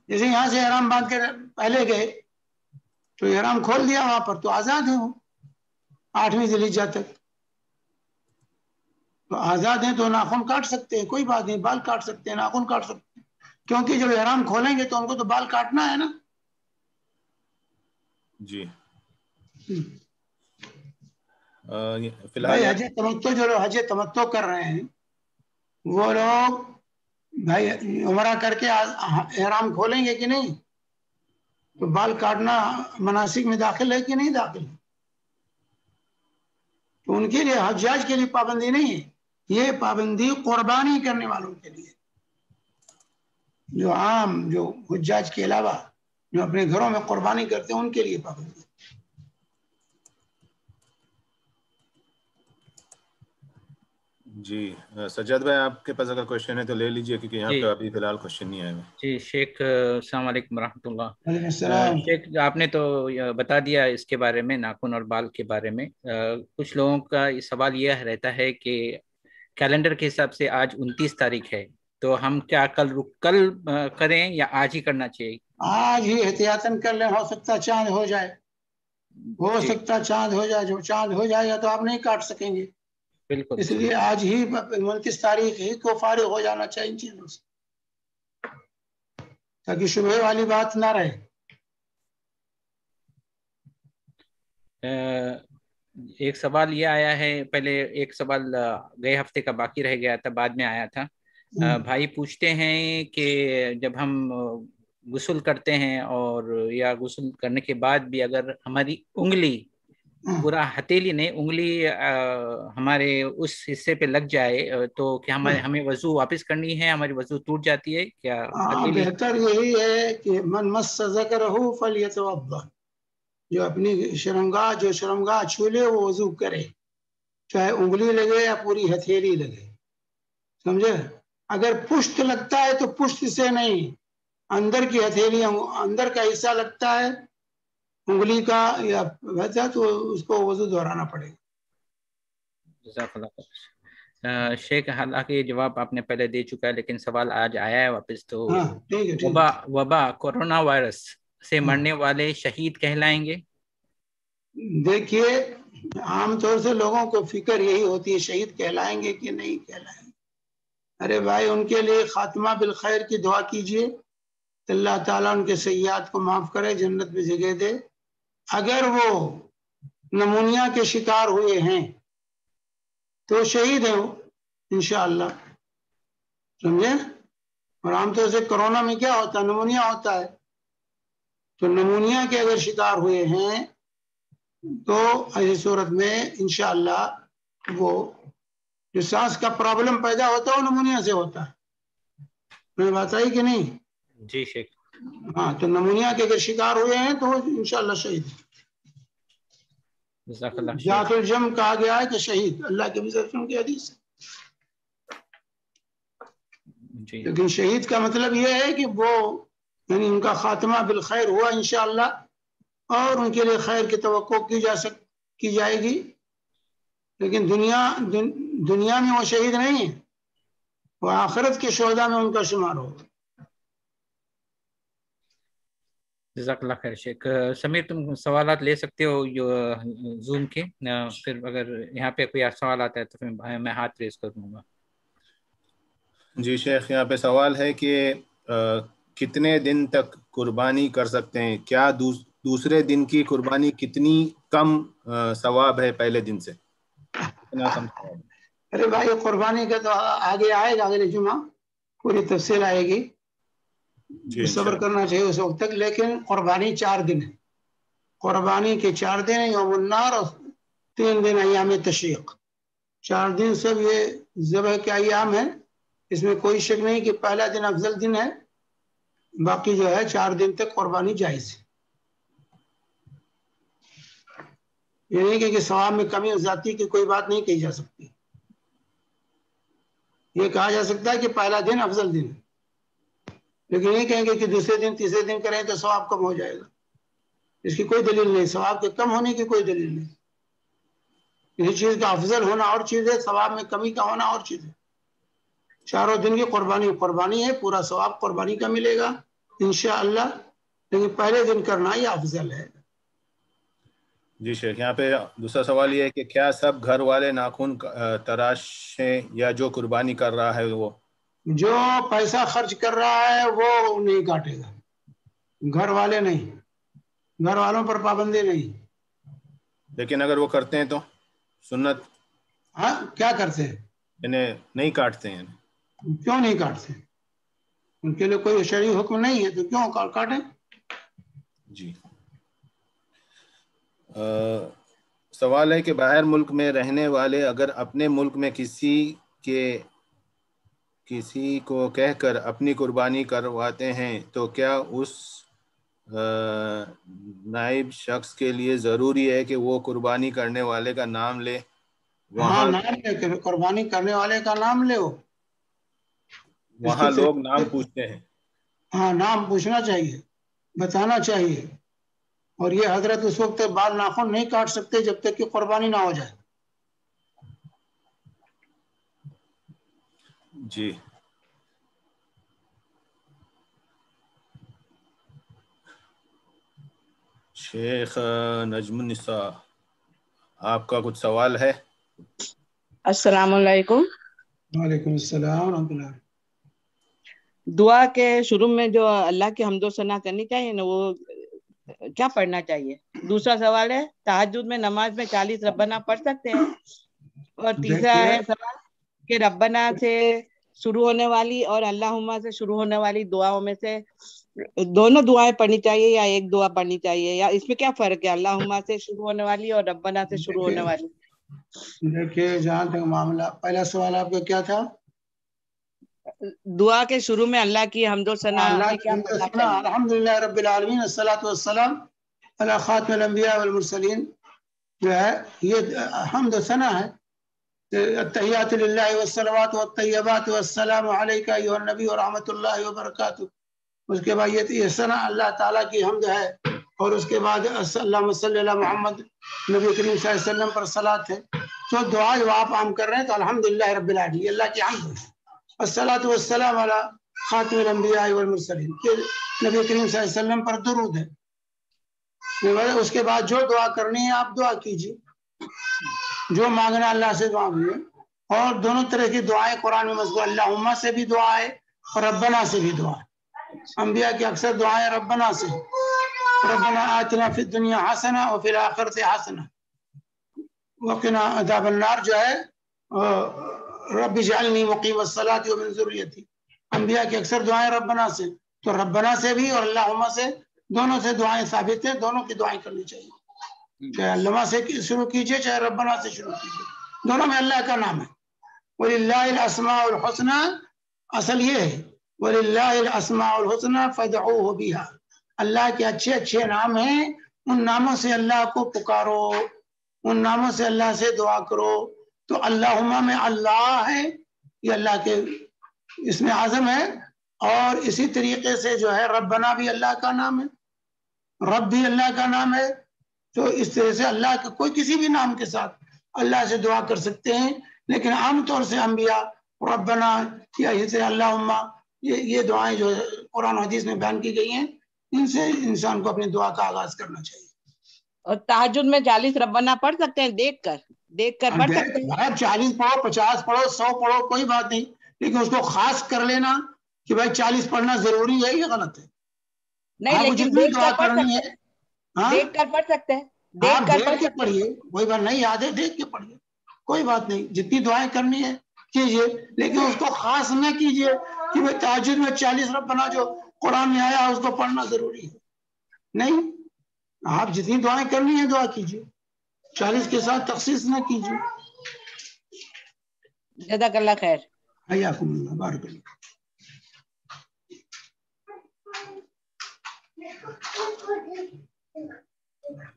جیسے یہاں سے احرام باندھ کے پہلے گئے تو احرام کھول دیا وہاں پر، تو آزاد ہیں وہ 8ویں ذی الحجہ تک. تو آزاد ہیں تو ناخن کاٹ سکتے ہیں، کوئی بات نہیں. بال کاٹ سکتے ہیں، ناخن کاٹ سکتے ہیں، کیونکہ جب احرام کھولیں گے تو ان کو تو بال کاٹنا ہے نا. جی. فی بھائی الحال حج تمتع، جو لوگ حج تمتع کر رہے ہیں وہ لوگ بھائی عمرہ کر کے احرام کھولیں گے کہ نہیں؟ تو بال کاٹنا مناسک میں داخل ہے کہ نہیں داخل ہے؟ تو ان کے لیے، حجاج کے لیے پابندی نہیں ہے. یہ پابندی قربانی کرنے والوں کے لیے، جو عام جو حجاج کے علاوہ جو اپنے گھروں میں قربانی کرتے ہیں ان کے لیے پابندی. جی، سجاد بھائی آپ کے پاس اگر کوشچن ہے تو لے لیجئے، کیونکہ یہاں پہ ابھی فی الحال کوشچن نہیں آئے ہوئے. جی شیخ، السلام علیکم ورحمۃ اللہ. وعلیکم السلام. شیخ، آپ نے تو بتا دیا اس کے بارے میں، ناخن اور بال کے بارے میں. کچھ لوگوں کا سوال یہ رہتا ہے کہ کیلنڈر کے حساب سے آج 29 تاریخ ہے، تو ہم کیا کل کریں یا آج ہی کرنا چاہیے؟ آج ہی احتیاطاً کر لیں، ہو سکتا چاند ہو جائے، ہو سکتا چاند ہو جائے. جو چاند ہو جائے گا تو آپ نہیں کاٹ سکیں گے. بالکل، اس لیے آج ہی 29 تاریخ ہی کو فارغ ہو جانا چاہیے ان چیزوں سے، تاکہ شبہ والی بات نہ رہے. ایک سوال یہ آیا ہے، پہلے ایک سوال گئے ہفتے کا باقی رہ گیا تھا، بعد میں آیا تھا. بھائی پوچھتے ہیں کہ جب ہم غسل کرتے ہیں اور یا غسل کرنے کے بعد بھی اگر ہماری انگلی، پورا ہتھیلی نہیں، انگلی ہمارے اس حصے پہ لگ جائے تو کیا ہمیں وضو واپس کرنی ہے؟ ہماری وضو ٹوٹ جاتی ہے کیا؟ بہتر یہی ہے کہ من مس ذکرہ فلیتوضا، جو اپنی شرمگاہ چھو لے وہ وضو کرے، چاہے انگلی لگے یا پوری ہتھیلی لگے. سمجھے؟ اگر پشت لگتا ہے تو پشت سے نہیں، اندر کی ہتھیلی، اندر کا حصہ لگتا ہے انگلی کا یا ویسا، تو اس کو وضو دہرانا پڑے گا. جزاک اللہ خیر. شیخ، حالانکہ یہ جواب آپ نے پہلے دے چکا ہے لیکن سوال آج آیا ہے واپس. تو وبا کورونا وائرس سے مرنے والے شہید کہلائیں گے؟ دیکھیے، عام طور سے لوگوں کو فکر یہی ہوتی ہے شہید کہلائیں گے کہ نہیں کہلائیں گے. ارے بھائی، ان کے لیے خاتمہ بالخیر کی دعا کیجئے، اللہ تعالیٰ ان کے سیئات کو معاف کرے، جنت میں جگہ دے. اگر وہ نمونیا کے شکار ہوئے ہیں تو شہید ہیں وہ انشاءاللہ. سمجھے؟ اور عام طور سے کورونا میں کیا ہوتا ہے؟ نمونیا ہوتا ہے. تو نمونیا کے اگر شکار ہوئے ہیں تو ایسی صورت میں انشاءاللہ وہ جو سانس کا پرابلم پیدا ہوتا ہے وہ نمونیا سے ہوتا ہے. میں بات آئی کہ نہیں؟ جی شیخ. ہاں، تو نمونیا کے اگر شکار ہوئے ہیں تو انشاءاللہ شہید. جزاک اللہ خیر. ذات الجم کہا گیا ہے کہ شہید، اللہ کے بھی کی حدیث ہے. جی لیکن شہید کا مطلب یہ ہے کہ وہ یعنی ان کا خاتمہ بالخیر ہوا انشاءاللہ، اور ان کے لیے خیر کی توقع کی جائے گی. لیکن دنیا میں وہ شہید نہیں ہے، وہ آخرت کے شہداء میں ان کا شمار ہوگا. جزاک اللہ خیر. شیخ سمیر تم سوالات لے سکتے ہو زوم کے، پھر اگر یہاں پہ کوئی سوال آتا ہے تو پھر میں ہاتھ ریز کر دوں گا. جی شیخ، یہاں پہ سوال ہے کہ کتنے دن تک قربانی کر سکتے ہیں؟ کیا دوسرے دن کی قربانی کتنی کم ثواب ہے پہلے دن سے؟ کتنا کم ثواب ہے؟ ارے بھائی قربانی کا تو آگے آئے گا، اگلے جمعہ پوری تفصیل آئے گی. جی صبر کرنا چاہیے اس وقت تک. لیکن قربانی 4 دن ہے. قربانی کے 4 دن یوم النار اور 3 دن ایام تشریق. 4 دن سب یہ ذبح کے ایام ہیں، اس میں کوئی شک نہیں کہ پہلا دن افضل دن ہے. باقی جو ہے 4 دن تک قربانی جائز ہے. یہ نہیں کہ ثواب میں کمی ہو جاتی کہ کوئی بات نہیں کہی جا سکتی. یہ کہا جا سکتا ہے کہ پہلا دن افضل دن ہے، لیکن یہ کہیں گے کہ دوسرے دن تیسرے دن کریں تو ثواب کم ہو جائے گا. اس کی کوئی دلیل نہیں، ثواب کے کم ہونے کی کوئی دلیل نہیں. کسی چیز کا افضل ہونا اور چیز ہے، ثواب میں کمی کا ہونا اور چیز ہے. 4 دن کی قربانی ہے، پورا ثواب قربانی کا ملے گا انشاءاللہ. لیکن پہلے دن کرنا یہ افضل ہے. جی شیخ، یہاں پہ دوسرا سوال یہ ہے کہ کیا سب گھر والے ناخن تراشیں یا جو قربانی کر رہا ہے وہ؟ جو پیسہ خرچ کر رہا ہے وہ نہیں کاٹے گا، گھر والے نہیں، گھر والوں پر پابندی نہیں. لیکن اگر وہ کرتے ہیں تو سنت؟ ہاں کیا کرتے ہیں؟ انہیں نہیں کاٹتے ہیں. کیوں نہیں کاٹتے؟ ان کے لیے کوئی شرعی حکم نہیں ہے تو کیوں کاٹیں؟ جی سوال ہے کہ باہر ملک میں رہنے والے اگر اپنے ملک میں کسی کو کہہ کر اپنی قربانی کرواتے ہیں تو کیا اس نائب شخص کے لیے ضروری ہے کہ وہ قربانی کرنے والے کا نام لے؟ ہاں نام لے، قربانی کرنے والے کا نام لے. وہاں لوگ نام پوچھتے ہیں. ہاں نام پوچھنا چاہیے، بتانا چاہیے. اور یہ حضرت اس وقت بال ناخن نہیں کاٹ سکتے جب تک کہ قربانی نہ ہو جائے. جی شیخ نجم النساء، آپ کا کچھ سوال ہے؟ السلام علیکم. وعلیکم السلام ورحمۃ اللہ. دعا کے شروع میں جو اللہ کی حمد و ثنا کرنی چاہیے نا، وہ کیا پڑھنا چاہیے؟ دوسرا سوال ہے تہجد میں نماز میں 40 ربنا پڑھ سکتے ہیں؟ اور تیسرا ہے سوال کہ ربنا سے شروع ہونے والی اور اللہم سے شروع ہونے والی دعاؤں میں سے دونوں دعائیں پڑھنی چاہیے یا ایک دعا پڑھنی چاہیے، یا اس میں کیا فرق ہے اللہم سے شروع ہونے والی اور ربنا سے شروع ہونے والی؟ دیکھیے جہاں تک معاملہ، پہلا سوال آپ کا کیا تھا؟ دعا کے شروع میں اللہ کی حمد و ثنا میں کیا پڑھنا چاہیے؟ الحمدللہ رب العالمین والصلاۃ والسلام علی خاتم الانبیاء والمرسلین، جو ہے یہ حمد و ثنا ہے. التحیات للہ والصلوات والطیبات والسلام علیک ایھا النبی ورحمۃ اللہ وبرکاتہ. اس کے بعد یہ ثنا اللہ تعالیٰ کی حمد ہے، اور اس کے بعد اللہم صلی علی محمد، نبی کریم صلی اللہ علیہ وسلم پر صلاۃ ہے. تو دعا جو آپ عام کر رہے ہیں تو الحمدللہ رب العالمین، یہ اللہ کی حمد ہے. الصلاۃ والسلام علی خاتم الانبیاء والمرسلین، پھر نبی کریم صلی اللہ علیہ وسلم پر درود ہے. اس کے بعد جو دعا کرنی ہے آپ دعا کیجیے، جو مانگنا اللہ سے دعا مانگیے. اور دونوں طرح کی دعائیں قرآن میں مذکور، اللہم سے بھی دعا ہے اور ربنا سے بھی دعا ہے. انبیاء کی اکثر دعائیں ربنا سے، ربنا آتنا فی الدنیا حسنہ وفی الآخرۃ حسنہ وقنا عذاب النار، جو ہے رب اجعلنی مقیم الصلاۃ ومن ذریتی. انبیاء کی اکثر دعائیں ربنا سے، تو ربنا سے بھی اور اللہم سے دونوں سے دعائیں ثابت ہیں، دونوں کی دعائیں کرنی چاہیے. چاہے اللہم سے شروع کیجئے چاہے ربنا سے شروع کیجئے، دونوں میں اللہ کا نام ہے. وَلِلَّهِ الْأَسْمَاءُ الْحُسْنَى، اصل یہ ہے وَلِلَّهِ الْأَسْمَاءُ الْحُسْنَى فَادْعُوهُ بِهَا. اللہ کے اچھے اچھے نام ہیں، ان ناموں سے اللہ کو پکارو، ان ناموں سے اللہ سے دعا کرو. تو اللہم میں اللہ ہے، یہ اللہ کے اسم اعظم ہے. اور اسی طریقے سے جو ہے ربنا بھی اللہ کا نام ہے، رب بھی اللہ کا نام ہے. تو اس طرح سے اللہ کے کوئی کسی بھی نام کے ساتھ اللہ سے دعا کر سکتے ہیں. لیکن عام طور سے انبیاء ربنا یا اسے اللہم، یہ دعائیں جو قرآن و حدیث میں بیان کی گئی ہیں، ان سے انسان کو اپنی دعا کا آغاز کرنا چاہیے. اور تہجد میں 40 ربنا پڑھ سکتے ہیں، دیکھ کر پڑھ سکتے ہیں. 40 پڑھو، 50 پڑھو، 100 پڑھو، کوئی بات نہیں، لیکن اس کو خاص کر لینا کہ بھائی 40 پڑھنا ضروری ہے، یہ غلط ہے. نہیں، لیکن دیکھ کر پڑھ سکتے ہیں، دیکھ کر پڑھ سکتے ہیں، دیکھ کر پڑھ سکتے ہیں. پڑھیے، کوئی بات نہیں، یاد ہے دیکھ کے پڑھیے، کوئی بات نہیں، جتنی دعائیں کرنی ہے کیجئے، لیکن اس کو خاص نہ کیجئے کہ بھائی تہجد میں 40 ربنا جو قرآن میں آیا اس کو پڑھنا ضروری ہے. نہیں، آپ جتنی دعائیں کرنی ہے دعا کیجئے، 40 کے ساتھ تخصیص نہ کیجئے. جزاک اللہ خیر. حیاکم اللہ، بارک اللہ.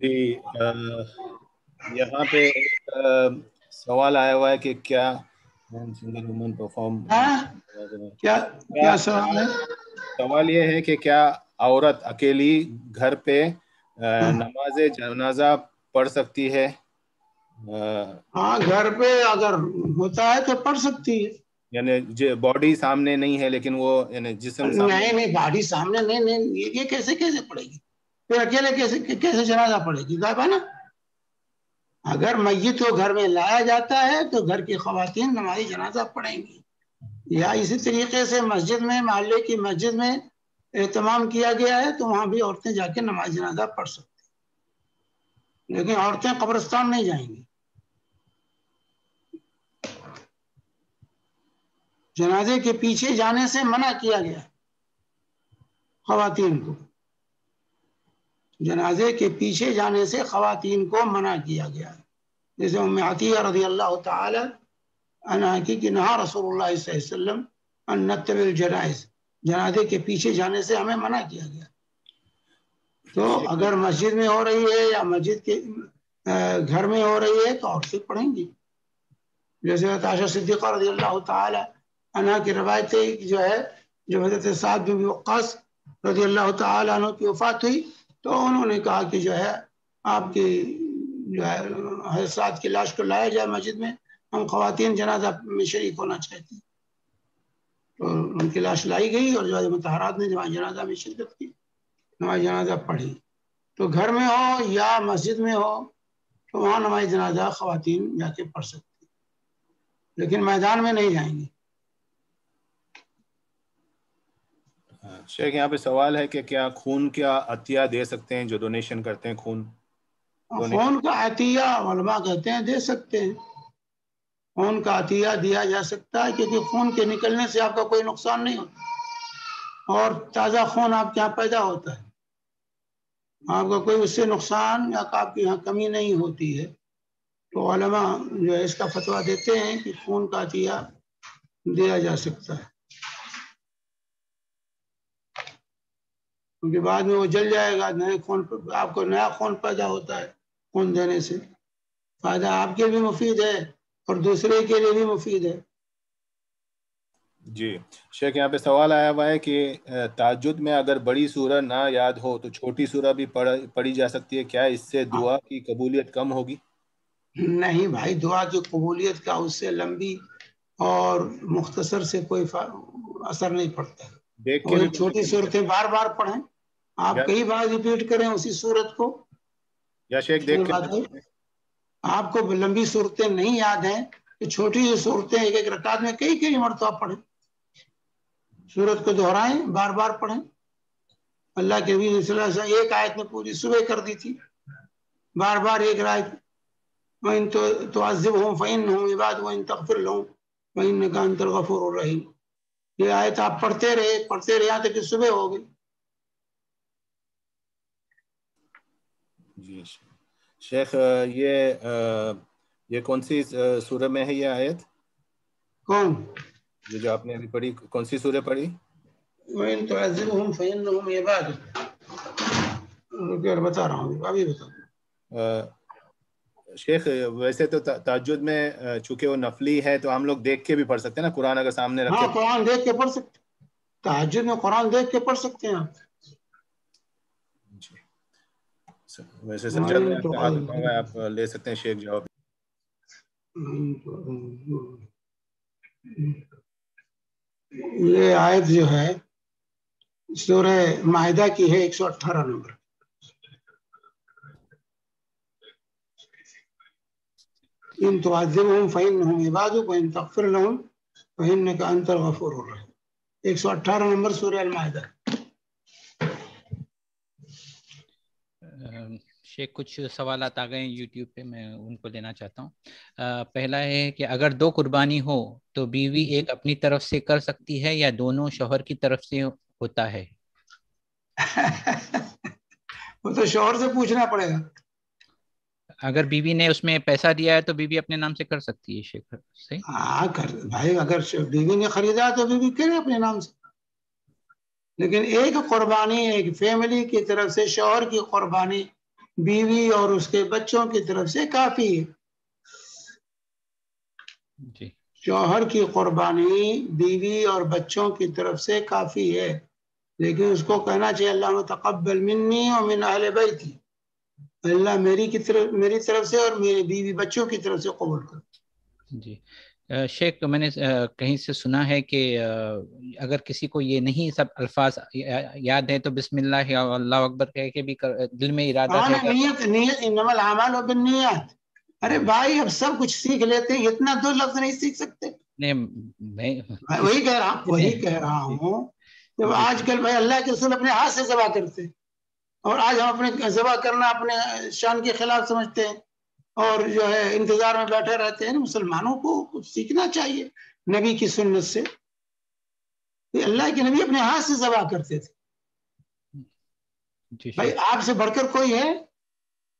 جی، یہاں پہ ایک سوال آیا ہوا ہے کہ کیا کیا سوال ہے؟ سوال یہ ہے کہ کیا عورت اکیلی گھر پہ نماز جنازہ پڑھ سکتی ہے؟ ہاں، گھر پہ اگر ہوتا ہے تو پڑھ سکتی ہے. یعنی باڈی سامنے نہیں ہے لیکن وہ یعنی جسم نہیں، باڈی سامنے نہیں، یہ کیسے پڑے گی؟ پھر اکیلے کیسے جنازہ پڑے گی؟ غائب ہے نا. اگر میت کو گھر میں لایا جاتا ہے تو گھر کی خواتین نماز جنازہ پڑھیں گی. یا اسی طریقے سے مسجد میں، محلے کی مسجد میں اہتمام کیا گیا ہے تو وہاں بھی عورتیں جا کے نماز جنازہ پڑھ سکتی ہیں، لیکن عورتیں قبرستان نہیں جائیں گی. جنازے کے پیچھے جانے سے منع کیا گیا خواتین کو، جنازے کے پیچھے جانے سے خواتین کو منع کیا گیا ہے. جیسے ام عطیہ رضی اللہ تعالی عنہا کی کہ نہا رسول اللہ صلی اللہ علیہ وسلم ان نتبع الجنائز، جنازے کے پیچھے جانے سے ہمیں منع کیا گیا. تو اگر مسجد میں ہو رہی ہے یا مسجد کے گھر میں ہو رہی ہے تو عورتیں پڑھیں گی. جیسے عائشہ صدیقہ رضی اللہ تعالی عنہ کی روایت ہے جو ہے، جو حضرت سعد بن وقاص رضی اللہ تعالی عنہ کی وفات ہوئی تو انہوں نے کہا کہ جو ہے آپ کی جو ہے حضرت سعد کی لاش کو لایا جائے مسجد میں، ہم خواتین جنازہ میں شریک ہونا چاہتے ہیں. تو ان کی لاش لائی گئی اور جو ہے مطہرات نے نماز جنازہ میں شرکت کی، نماز جنازہ پڑھی. تو گھر میں ہو یا مسجد میں ہو تو وہاں نماز جنازہ خواتین جا کے پڑھ سکتی، لیکن میدان میں نہیں جائیں گی. شیخ، یہاں پہ سوال ہے کہ کیا خون کا عطیہ دے سکتے ہیں جو ڈونیشن کرتے ہیں خون؟ خون کا عطیہ علماء کہتے ہیں دے سکتے ہیں، خون کا عطیہ دیا جا سکتا ہے کیونکہ خون کے نکلنے سے آپ کا کوئی نقصان نہیں ہوتا اور تازہ خون آپ کے یہاں پیدا ہوتا ہے، آپ کا کوئی اس سے نقصان یا آپ کے یہاں کمی نہیں ہوتی ہے. تو علماء جو ہے اس کا فتویٰ دیتے ہیں کہ خون کا عطیہ دیا جا سکتا ہے، کیونکہ بعد میں وہ جل جائے گا، نئے خون، آپ کو نیا خون پیدا ہوتا ہے. خون دینے سے فائدہ آپ کے بھی مفید ہے اور دوسرے کے لیے بھی مفید ہے. جی شیخ، یہاں پہ سوال آیا ہوا ہے کہ تہجد میں اگر بڑی سورہ نہ یاد ہو تو چھوٹی سورہ بھی پڑھی جا سکتی ہے، کیا اس سے دعا کی قبولیت کم ہوگی؟ نہیں بھائی، دعا کی قبولیت کا اس سے لمبی اور مختصر سے کوئی اثر نہیں پڑتا ہے. دیکھ کے وہی بھی چھوٹی صورتیں بار بار پڑھیں، آپ کئی بار ریپیٹ کریں اسی صورت کو. یا شیخ دیکھ کے آپ کو لمبی صورتیں نہیں یاد ہیں تو چھوٹی صورتیں ایک ایک رکعت میں کئی مرتبہ پڑھیں، سورت کو دہرائیں، بار بار پڑھیں. اللہ کے نبی صلی اللہ علیہ وسلم ایک آیت میں پوری صبح کر دی تھی، بار بار ایک آیت. وَإِن تُعَذِّبْهُمْ فَإِنَّهُمْ عِبَادُكَ وَإِن تَغْفِرْ لَهُمْ فَإِنَّكَ أَنْتَ الْغَفُورُ الرَّحِيمُ. یہ آیت آپ پڑھتے رہے یہاں تک کہ صبح ہو گئی. جی شیخ، یہ کون سی سورہ میں ہے یہ آیت؟ کون؟ یہ جو آپ نے ابھی پڑھی، کون سی سورہ پڑھی؟ وَإِن تُعَذِّبْهُمْ فَإِنَّهُمْ عِبَادُكَ. بتا رہا ہوں، ابھی بتا. شیخ ویسے تو تہجد میں چونکہ وہ نفلی ہے تو ہم لوگ دیکھ کے بھی پڑھ سکتے ہیں نا، قرآن اگر سامنے رکھے؟ ہاں قرآن دیکھ کے پڑھ سکتے، تہجد میں قرآن دیکھ کے پڑھ سکتے ہیں آپ. جی ویسے سجاد میں آپ کا ہاتھ اٹھا ہوا ہے، آپ لے سکتے ہیں شیخ جواب. یہ آیت جو ہے سورہ مائدہ کی ہے 118 نمبر. ان تعذبهم فإنهم عبادك وإن تغفر لهم فإنك أنت الغفور الرحيم. 118 نمبر سورہ المائدہ. شیخ کچھ سوالات آ گئے ہیں یوٹیوب پہ، میں ان کو لینا چاہتا ہوں. پہلا ہے کہ اگر 2 قربانی ہو تو بیوی ایک اپنی طرف سے کر سکتی ہے یا دونوں شوہر کی طرف سے ہوتا ہے؟ وہ تو شوہر سے پوچھنا پڑے گا. اگر بیوی نے اس میں پیسہ دیا ہے تو بیوی اپنے نام سے کر سکتی ہے شیخ؟ صحیح. ہاں بھائی اگر بیوی نے خریدا تو بیوی کرے اپنے نام سے، لیکن ایک قربانی ایک فیملی کی طرف سے، شوہر کی قربانی بیوی اور اس کے بچوں کی طرف سے کافی ہے. جی شوہر کی قربانی بیوی اور بچوں کی طرف سے کافی ہے، لیکن اس کو کہنا چاہیے اللہ تقبل منی ومن اہل بیتی، اللہ میری طرف سے اور میری بیوی بچوں کی طرف سے قبول کر. جی شیخ میں نے کہیں سے سنا ہے کہ اگر کسی کو یہ نہیں سب الفاظ یاد ہے تو بسم اللہ یا اللہ اکبر کہہ کے بھی دل میں ارادہ ہے. نیت انما الاعمال بالنیات. ارے بھائی اب سب کچھ سیکھ لیتے ہیں، اتنا 2 لفظ نہیں سیکھ سکتے. وہی کہہ رہا ہوں جب آج کل بھائی اللہ کے رسول اپنے ہاتھ سے ذبح کرتے اور آج ہم اپنے ذبح کرنا اپنے شان کے خلاف سمجھتے ہیں اور جو ہے انتظار میں بیٹھے رہتے ہیں. مسلمانوں کو کچھ سیکھنا چاہیے نبی کی سنت سے. اللہ کے نبی اپنے ہاتھ سے ذبح کرتے تھے. بھائی آپ سے بڑھ کر کوئی ہے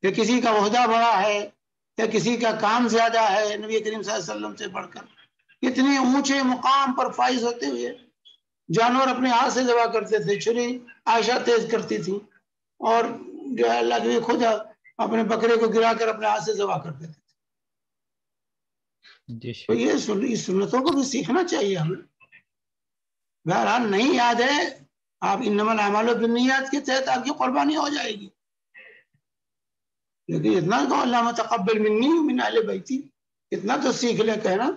یا کسی کا عہدہ بڑا ہے یا کسی کا کام زیادہ ہے نبی کریم صلی اللہ علیہ وسلم سے بڑھ کر؟ اتنے اونچے مقام پر فائز ہوتے ہوئے جانور اپنے ہاتھ سے ذبح کرتے تھے. چھری عائشہ تیز کرتی تھی اور جو ہے اللہ کے خود اپنے بکرے کو گرا کر اپنے ہاتھ سے ذبح کرتے تھے. تو یہ سنتوں کو بھی سیکھنا چاہیے ہمیں. بہرحال نہیں یاد ہے آپ انما الاعمال بالنیات کے تحت آپ کی قربانی ہو جائے گی، لیکن اتنا تو اللہ تقبل منی ومن اہل بیتی اتنا تو سیکھ لیں کہنا.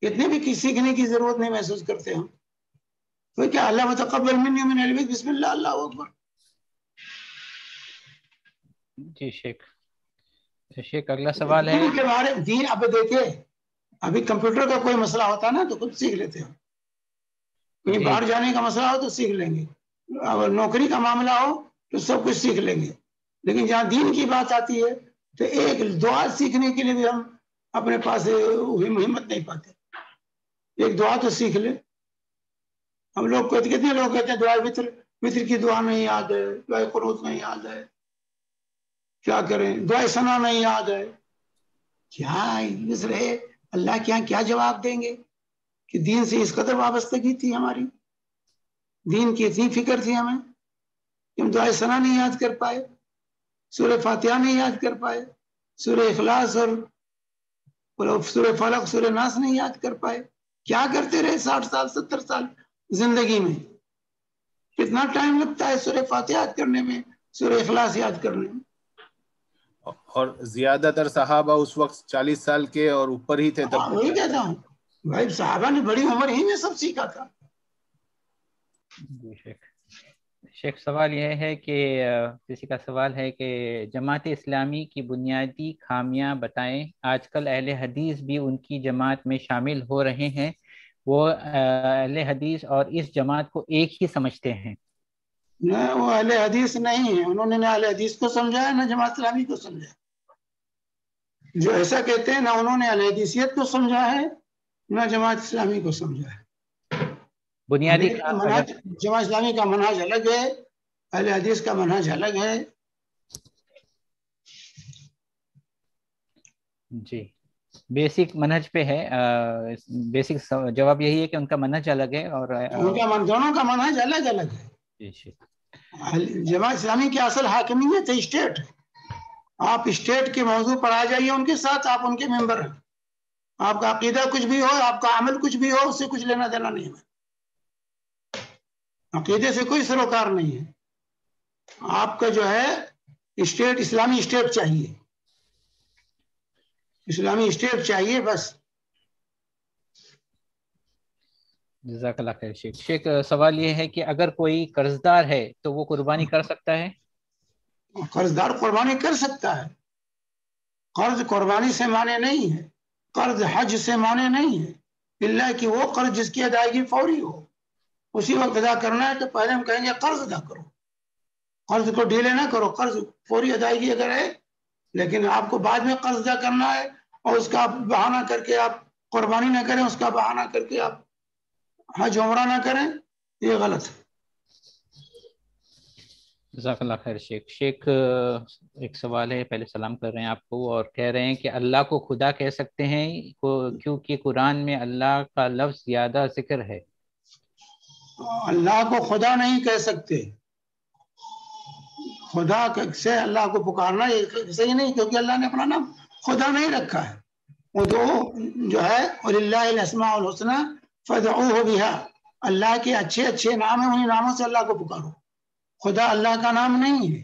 اتنے بھی سیکھنے کی ضرورت نہیں محسوس کرتے ہم. تو کیا اللہ تقبل منی ومن اہل بیت بسم اللہ اللہ اکبر. جی شیخ اگلا سوال ہے دین کے بارے میں. دین اب دیکھیں ابھی کمپیوٹر کا کوئی مسئلہ ہوتا نا تو کچھ سیکھ لیتے ہو، کہیں باہر جانے کا مسئلہ ہو تو سیکھ لیں گے، اگر نوکری کا معاملہ ہو تو سب کچھ سیکھ لیں گے. لیکن جہاں دین کی بات آتی ہے تو ایک دعا سیکھنے کے لیے بھی ہم اپنے پاس ہمت نہیں پاتے. ایک دعا تو سیکھ لیں. ہم لوگ کتنے لوگ کہتے ہیں دعا وطر کی دعا نہیں یاد ہے، دعا قنوت نہیں یاد ہے، کیا کریں؟ دعا ثنا نہیں یاد ہے. کیا رہے اللہ کے یہاں کیا جواب دیں گے کہ دین سے اس قدر وابستگی تھی ہماری، دین کی اتنی فکر تھی ہمیں کہ ہم دعا ثنا نہیں یاد کر پائے، سورہ فاتحہ نہیں یاد کر پائے، سورہ اخلاص اور سورہ فلق سورہ ناس نہیں یاد کر پائے. کیا کرتے رہے 60 سال 70 سال زندگی میں؟ کتنا ٹائم لگتا ہے سورہ فاتحہ یاد کرنے میں، سورہ اخلاص یاد کرنے میں. اور زیادہ تر صحابہ اس وقت 40 سال کے اور اوپر ہی تھے. تب وہی کہتا ہوں بھائی صحابہ نے بڑی عمر ہی میں سب سیکھا تھا. شیخ سوال یہ ہے کہ کسی کا سوال ہے کہ جماعت اسلامی کی بنیادی خامیاں بتائیں. آج کل اہل حدیث بھی ان کی جماعت میں شامل ہو رہے ہیں، وہ اہل حدیث اور اس جماعت کو ایک ہی سمجھتے ہیں. نہ وہ اہل حدیث نہیں ہے، انہوں نے نہ اہل حدیث کو سمجھا ہے نہ جماعت اسلامی کو سمجھا. جو ایسا کہتے ہیں نہ انہوں نے اہل حدیثیت کو سمجھا ہے نہ جماعت اسلامی کو سمجھا ہے. بنیادی جماعت اسلامی کا منہج الگ ہے، اہل حدیث کا منہج الگ ہے. جی بیسک منہج پہ ہے. بیسک جواب یہی ہے کہ ان کا منہج الگ ہے اور دونوں کا منہج الگ الگ ہے. جماعت اسلامی کی اصل حاکمیت ہے اسٹیٹ، آپ اسٹیٹ کے موضوع پر آ جائیے ان کے ساتھ، آپ ان کے ممبر ہیں، آپ کا عقیدہ کچھ بھی ہو، آپ کا عمل کچھ بھی ہو، اس سے کچھ لینا دینا نہیں ہے، عقیدے سے کوئی سروکار نہیں ہے. آپ کا جو ہے اسٹیٹ اسلامی اسٹیٹ چاہیے، اسلامی اسٹیٹ چاہیے بس. جزاک اللہ خیر شیخ. شیخ سوال یہ ہے کہ اگر کوئی قرض دار ہے تو وہ قربانی کر سکتا ہے؟ قرض دار قربانی کر سکتا ہے. قرض قربانی سے مانے نہیں ہے، قرض حج سے مانے نہیں ہے، اللہ کہ وہ قرض جس کی ادائیگی فوری ہو، اسی وقت ادا کرنا ہے. تو پہلے ہم کہیں گے قرض ادا کرو، قرض کو ڈیلے نہ کرو، قرض فوری ادائیگی اگر ہے. لیکن آپ کو بعد میں قرض ادا کرنا ہے اور اس کا بہانہ کر کے آپ قربانی نہ کریں، اس کا بہانہ کر کے آپ حج عمرہ نہ کریں، یہ غلط ہے. جزاک اللہ خیر شیخ. شیخ ایک سوال ہے، پہلے سلام کر رہے ہیں آپ کو اور کہہ رہے ہیں کہ اللہ کو خدا کہہ سکتے ہیں کیونکہ قرآن میں اللہ کا لفظ زیادہ ذکر ہے. اللہ کو خدا نہیں کہہ سکتے، خدا سے اللہ کو پکارنا یہ صحیح نہیں، کیونکہ اللہ نے اپنا نام خدا نہیں رکھا ہے. وہ جو ہے وَلِلَّهِ الْأَسْمَاءُ الْحُسْنَى فَادْعُوهُ بِهَا، اللہ کے اچھے اچھے نام ہیں، انہیں ناموں سے اللہ کو پکارو. خدا اللہ کا نام نہیں ہے.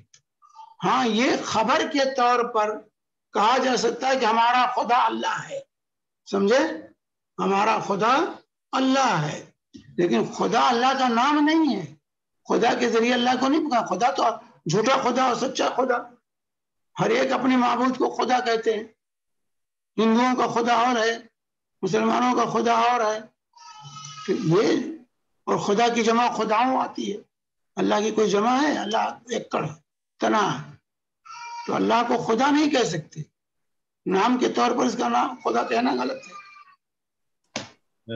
ہاں یہ خبر کے طور پر کہا جا سکتا ہے کہ ہمارا خدا اللہ ہے، سمجھے، ہمارا خدا اللہ ہے، لیکن خدا اللہ کا نام نہیں ہے. خدا کے ذریعے اللہ کو نہیں پکارا. خدا تو جھوٹا خدا اور سچا خدا، ہر ایک اپنے معبود کو خدا کہتے ہیں. ہندوؤں کا خدا اور ہے، مسلمانوں کا خدا اور ہے. یہ اور خدا کی جمع خداؤں آتی ہے، اللہ کی کوئی جمع ہے؟ اللہ ایکڑ تنا ہے. تو اللہ کو خدا نہیں کہہ سکتے، نام کے طور پر اس کا نام خدا کہنا غلط ہے.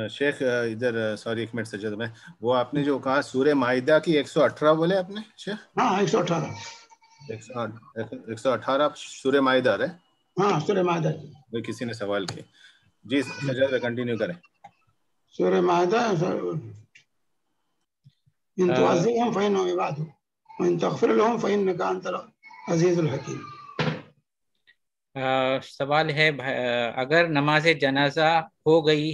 شیخ ادھر سوری ایک منٹ سجد میں، وہ آپ نے جو کہا سورہ مائدہ کی 118 بولے آپ نے شیخ؟ ہاں 118 118 سورہ مائدہ ہے. ہاں سورہ مائدہ کوئی کسی نے سوال کیا. جی سجد کنٹینیو کریں. سورہ مائدہ ان تعذبهم فإنهم عبادك وإن تغفر لهم فإنك أنت العزيز الحكيم. سوال ہے اگر نماز جنازہ ہو گئی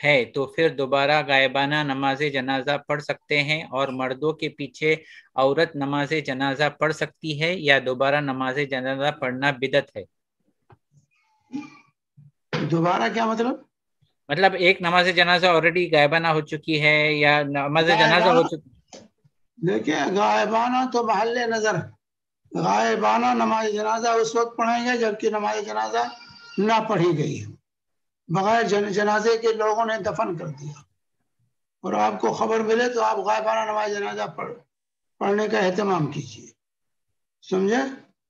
ہے تو پھر دوبارہ غائبانہ نماز جنازہ پڑھ سکتے ہیں، اور مردوں کے پیچھے عورت نماز جنازہ پڑھ سکتی ہے، یا دوبارہ نماز جنازہ پڑھنا بدعت ہے؟ دوبارہ کیا مطلب؟ مطلب ایک نماز جنازہ آلریڈی غائبانہ ہو چکی ہے یا نماز جنازہ ہو چکی؟ دیکھیں غائبانہ تو محل نظر ہے، غائبانہ نماز جنازہ اس وقت پڑھیں گے جبکہ نماز جنازہ نہ پڑھی گئی ہے، بغیر جنازے کے لوگوں نے دفن کر دیا اور آپ کو خبر ملے تو آپ غائبانہ نماز جنازہ پڑھنے کا اہتمام کیجیے، سمجھے.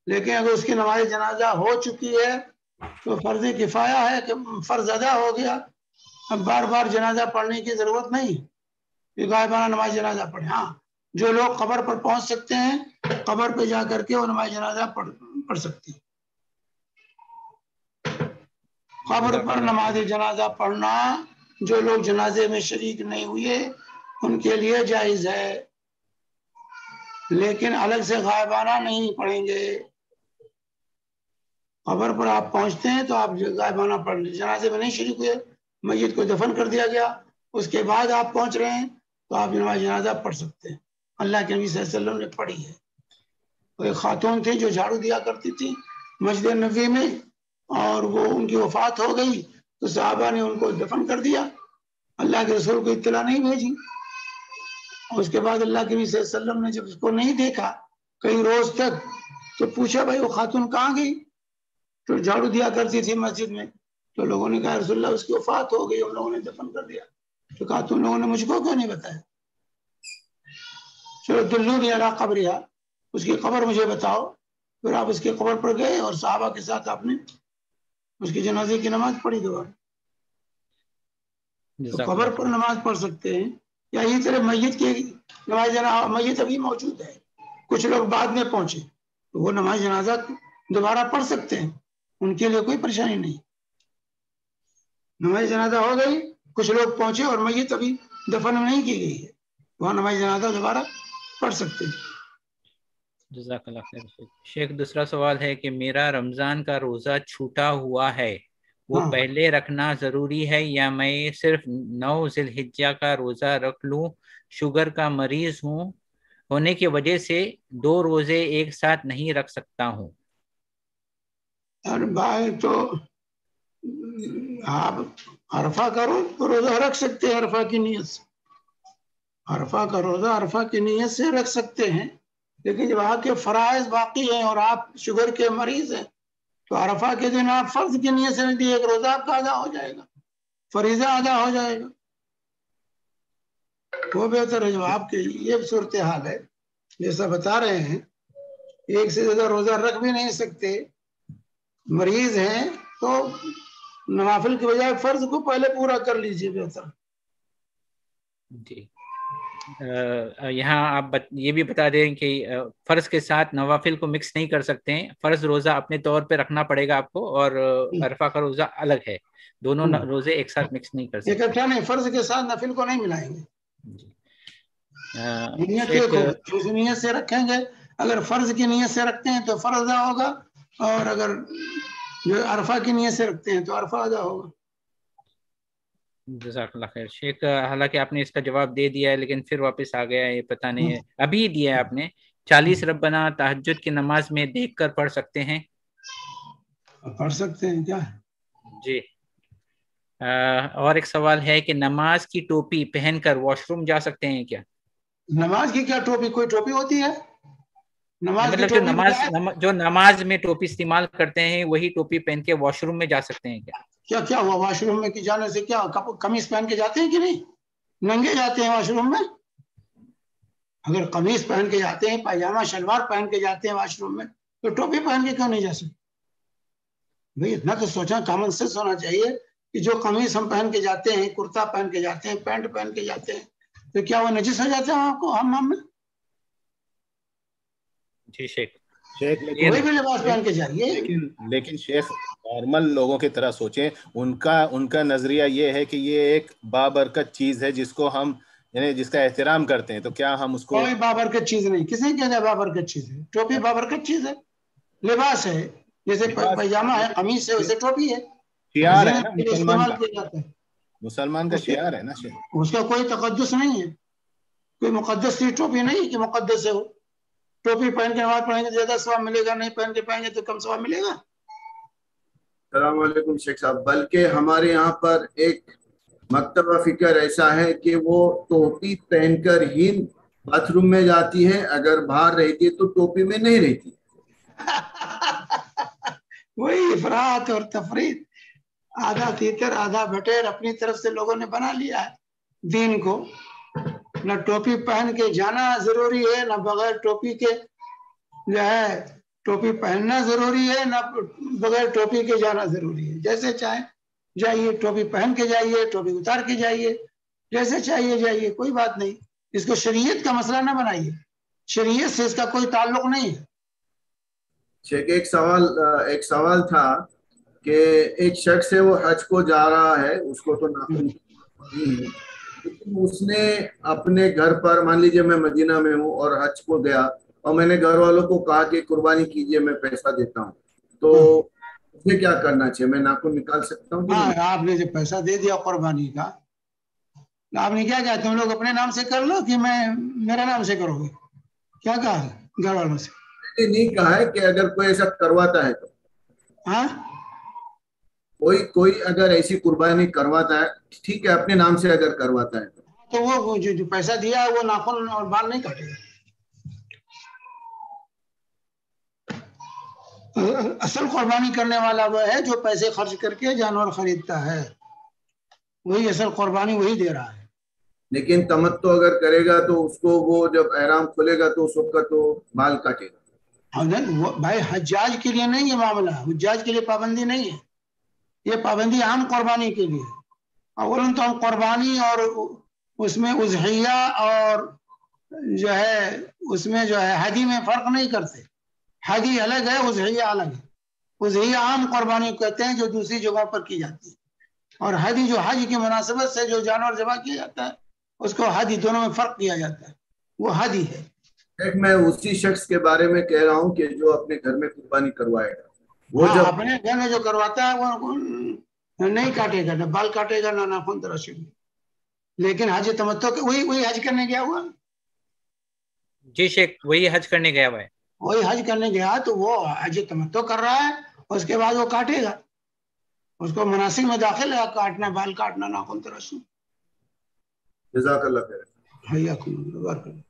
لیکن اگر اس کی نماز جنازہ ہو چکی ہے تو فرض کفایہ ہے کہ فرض ادا ہو گیا، اب بار بار جنازہ پڑھنے کی ضرورت نہیں کہ غائبانہ نماز جنازہ پڑھیں. ہاں جو لوگ قبر پر پہنچ سکتے ہیں قبر پہ جا کر کے وہ نماز جنازہ پڑھ سکتے ہیں. قبر پر نماز جنازہ پڑھنا جو لوگ جنازے میں شریک نہیں ہوئے ان کے لیے جائز ہے، لیکن الگ سے غائبانہ نہیں پڑھیں گے. قبر پر آپ پہنچتے ہیں تو آپ غائبانہ پڑھ لیں، جنازے میں نہیں شریک ہوئے، میت کو دفن کر دیا گیا، اس کے بعد آپ پہنچ رہے ہیں تو آپ نماز جنازہ پڑھ سکتے ہیں. اللہ کے نبی صلی اللہ علیہ وسلم نے پڑھی ہے. ایک خاتون تھی جو جھاڑو دیا کرتی تھی مسجد نبوی میں، اور وہ ان کی وفات ہو گئی تو صحابہ نے ان کو دفن کر دیا، اللہ کے رسول کو اطلاع نہیں بھیجی. اور اس کے بعد اللہ کے نبی صلی اللہ علیہ وسلم نے جب اس کو نہیں دیکھا کئی روز تک تو پوچھا بھائی وہ خاتون کہاں گئی؟ تو جھاڑو دیا کرتی تھی مسجد میں. تو لوگوں نے کہا رسول اللہ اس کی وفات ہو گئی، ہم لوگوں نے دفن کر دیا. تو کہا تم لوگوں نے مجھ کو کیوں نہیں بتایا؟ چلو دلونی علی قبرہا، اس کی قبر مجھے بتاؤ. پھر آپ اس کی قبر پر گئے اور صحابہ کے ساتھ آپ نے اس کی جنازے کی نماز پڑھی دوبارہ. تو قبر پر نماز پڑھ سکتے ہیں، یا یہ طرح میت کی نماز جنازہ، میت ابھی موجود ہے، کچھ لوگ بعد میں پہنچے تو وہ نماز جنازہ دوبارہ پڑھ سکتے ہیں، ان کے لیے کوئی پریشانی نہیں. نماز جنازہ ہو گئی، کچھ لوگ پہنچے اور میت ابھی دفن نہیں کی گئی ہے، وہاں نماز جنازہ دوبارہ پڑھ سکتے ہیں. جزاک اللہ خیر شیخ۔ دوسرا سوال ہے کہ میرا رمضان کا روزہ چھوٹا ہوا ہے، وہ ہاں۔ پہلے رکھنا ضروری ہے یا میں صرف 9 ذی الحجہ کا روزہ رکھ لوں؟ شوگر کا مریض ہونے کی وجہ سے 2 روزے ایک ساتھ نہیں رکھ سکتا ہوں۔ اور بھائی تو آپ عرفہ کا روزہ رکھ سکتے ہیں، عرفہ کی نیت سے، عرفہ کا روزہ عرفہ کی نیت سے رکھ سکتے ہیں، لیکن جب آپ کے فرائض باقی ہیں اور آپ شوگر کے مریض ہیں تو عرفہ کے دن آپ فرض کی نیت سے نہیں، ایک روزہ آپ کا ادا ہو جائے گا، فریضہ ادا ہو جائے گا، وہ بہتر ہے۔ جو آپ کی یہ صورتحال ہے جیسا بتا رہے ہیں، ایک سے زیادہ روزہ رکھ بھی نہیں سکتے، مریض ہیں، تو نوافل کے بجائے فرض کو پہلے پورا کر لیجیے، بہتر۔ جی یہاں آپ یہ بھی بتا دیں کہ فرض کے ساتھ نوافل کو مکس نہیں کر سکتے ہیں، فرض روزہ اپنے طور پہ رکھنا پڑے گا آپ کو، اور عرفہ کا روزہ الگ ہے، دونوں روزے ایک ساتھ مکس نہیں کر سکتے۔ اکٹھا نہیں، فرض کے ساتھ نفل کو نہیں ملائیں گے، نیت ایک ہوگی، جس نیت سے رکھیں گے، اگر فرض کی نیت سے رکھتے ہیں تو فرض ادا ہوگا، اور اگر جو عرفہ کی نیت سے رکھتے ہیں تو عرفہ ادا ہوگا۔ جزاک اللہ خیر شیخ، حالانکہ آپ نے اس کا جواب دے دیا ہے لیکن پھر واپس آ گیا ہے، یہ پتہ نہیں ہے، ابھی دیا ہے آپ نے۔ 40 ربنا تہجد کی نماز میں دیکھ کر پڑھ سکتے ہیں؟ پڑھ سکتے ہیں کیا؟ جی اور ایک سوال ہے کہ نماز کی ٹوپی پہن کر واش روم جا سکتے ہیں کیا؟ نماز کی کیا ٹوپی؟ کوئی ٹوپی ہوتی ہے نماز کی مطلب ٹوپی؟ جو نماز میں ٹوپی استعمال کرتے ہیں وہی ٹوپی پہن کے واش روم میں جا سکتے ہیں کیا؟ کیا ہوا واش روم میں جانے سے کیا؟ قمیص پہن کے جاتے ہیں کہ نہیں؟ ننگے جاتے ہیں واش روم میں؟ اگر قمیص پہن کے جاتے ہیں، پائجامہ شلوار پہن کے جاتے ہیں واش روم میں، تو ٹوپی پہن کے کیوں نہیں جا سکتے؟ بھئی اتنا تو سوچا، کامن سینس ہونا چاہیے کہ جو قمیص ہم پہن کے جاتے ہیں، کرتا پہن کے جاتے ہیں، پینٹ پہن کے جاتے ہیں، تو کیا وہ نجس ہو جاتے ہیں آپ کو حمام میں؟ جی شیخ کوئی بھی لباس پہن کے جائیے۔ لیکن شیخ نارمل لوگوں کی طرح سوچیں، ان کا نظریہ یہ ہے کہ یہ ایک بابرکت چیز ہے جس کو ہم یعنی جس کا احترام کرتے ہیں، تو کیا ہم اس کو؟ کوئی بابرکت چیز نہیں، کس نے کہا بابرکت چیز ہے؟ ٹوپی بابرکت چیز ہے، لباس ہے، جیسے پائجامہ ہے، قمیص ہے، ویسے ٹوپی ہے، شعار ہے نا استعمال کیا جاتا ہے، مسلمان کا شعار ہے نا شیخ۔ اس کا کوئی تقدس نہیں ہے، کوئی مقدس سی ٹوپی نہیں کہ مقدس ہے وہ۔ ٹوپی پہن کے نماز پڑھیں گے زیادہ ثواب ملے گا، نہیں پہن کے پائیں گے تو کم ثواب ملے گا۔ السلام علیکم شیخ صاحب، بلکہ ہمارے یہاں پر ایک مکتبہ فکر ایسا ہے کہ وہ ٹوپی پہن کر ہی باتھ روم میں جاتی ہے، اگر باہر رہتی ہے تو ٹوپی میں نہیں رہتی۔ وہی افراط اور تفریط، آدھا تیتر آدھا بٹیر اپنی طرف سے لوگوں نے بنا لیا ہے دین کو۔ نہ ٹوپی پہن کے جانا ضروری ہے، نہ بغیر ٹوپی کے جو ہے ٹوپی پہننا ضروری ہے، نہ بغیر ٹوپی کے جانا ضروری ہے۔ جیسے چاہیں جائیے، ٹوپی پہن کے جائیے، ٹوپی اتار کے جائیے، جیسے چاہیے جائیے، کوئی بات نہیں۔ اس کو شریعت کا مسئلہ نہ بنائیے، شریعت سے اس کا کوئی تعلق نہیں ہے۔ شیخ ایک سوال تھا کہ ایک شخص ہے، وہ حج کو جا رہا ہے، اس کو تو ناخن نہیں ہے، لیکن اس نے اپنے گھر پر، مان لیجئے میں مدینہ میں ہوں اور حج کو گیا، اور میں نے گھر والوں کو کہا کہ قربانی کیجئے، میں پیسہ دیتا ہوں، تو اسے کیا کرنا چاہیے؟ میں ناخن نکال سکتا ہوں کہ نہیں؟ آپ نے جو پیسہ دے دیا قربانی کا، آپ نے کیا کہا؟ تم لوگ اپنے نام سے کر لو کہ میں میرے نام سے کرو گے؟ کیا کہا گھر والوں سے؟ میں نے نہیں کہا ہے کہ اگر کوئی ایسا کرواتا ہے تو، ہاں کوئی اگر ایسی قربانی کرواتا ہے، ٹھیک ہے، اپنے نام سے اگر کرواتا ہے تو وہ جو پیسہ دیا ہے وہ ناخن اور بال نہیں کاٹے گا۔ اصل قربانی کرنے والا وہ ہے جو پیسے خرچ کر کے جانور خریدتا ہے، وہی اصل قربانی وہی دے رہا ہے۔ لیکن تمتع اگر کرے گا تو اس کو وہ جب احرام کھولے گا تو اس وقت تو بال کاٹے گا۔ بھائی حجاج کے لیے نہیں یہ معاملہ، حجاج کے لیے پابندی نہیں ہے، یہ پابندی عام قربانی کے لیے۔ اولاً تو ہم قربانی اور اس میں اضحیہ اور جو ہے اس میں جو ہے حدی میں فرق نہیں کرتے، حدی الگ ہے، اضحیہ الگ ہے۔ اضحیہ عام قربانی کہتے ہیں جو دوسری جگہوں پر کی جاتی ہے، اور حدی جو حج کی مناسبت سے جو جانور ذبح کیا جاتا ہے اس کو حدی، دونوں میں فرق کیا جاتا ہے، وہ حدی ہے۔ ایک میں اسی شخص کے بارے میں کہہ رہا ہوں کہ جو اپنے گھر میں قربانی کروائے گا، وہ ہاں جب اپنے گھر میں جو کرواتا ہے وہ نہیں کاٹے گا، نہ بال کاٹے گا نہ ناخن تراشے گا، لیکن حج تمتع وہی حج کرنے گیا ہوا، جی شیخ وہی حج کرنے گیا ہوا ہے، وہی حج کرنے گیا تو وہ حج تمتع کر رہا ہے، اس کے بعد وہ کاٹے گا، اس کو مناسک میں داخل ہے کاٹنا، بال کاٹنا، ناخن تراشنا۔ جزاک اللہ خیر۔ حیاکم اللہ، بارک اللہ۔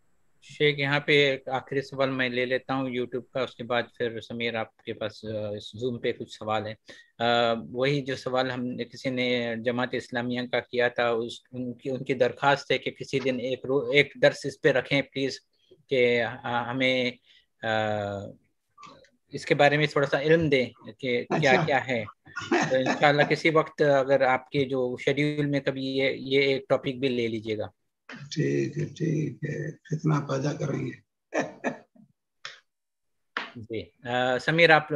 شیخ یہاں پہ ایک آخری سوال میں لے لیتا ہوں یوٹیوب کا، اس کے بعد پھر سمیر آپ کے پاس زوم پہ کچھ سوال ہے۔ وہی جو سوال ہم نے کسی نے جماعت اسلامیہ کا کیا تھا، ان کی درخواست ہے کہ کسی دن ایک درس اس پہ رکھیں پلیز، کہ ہمیں اس کے بارے میں تھوڑا سا علم دیں کہ کیا اچھا کیا ہے۔ تو انشاءاللہ کسی وقت اگر آپ کے جو شیڈیول میں کبھی یہ ایک ٹاپک بھی لے لیجیے گا۔ ٹھیک ہے، فتنہ پیدا کریں گے۔ جی سمیر آپ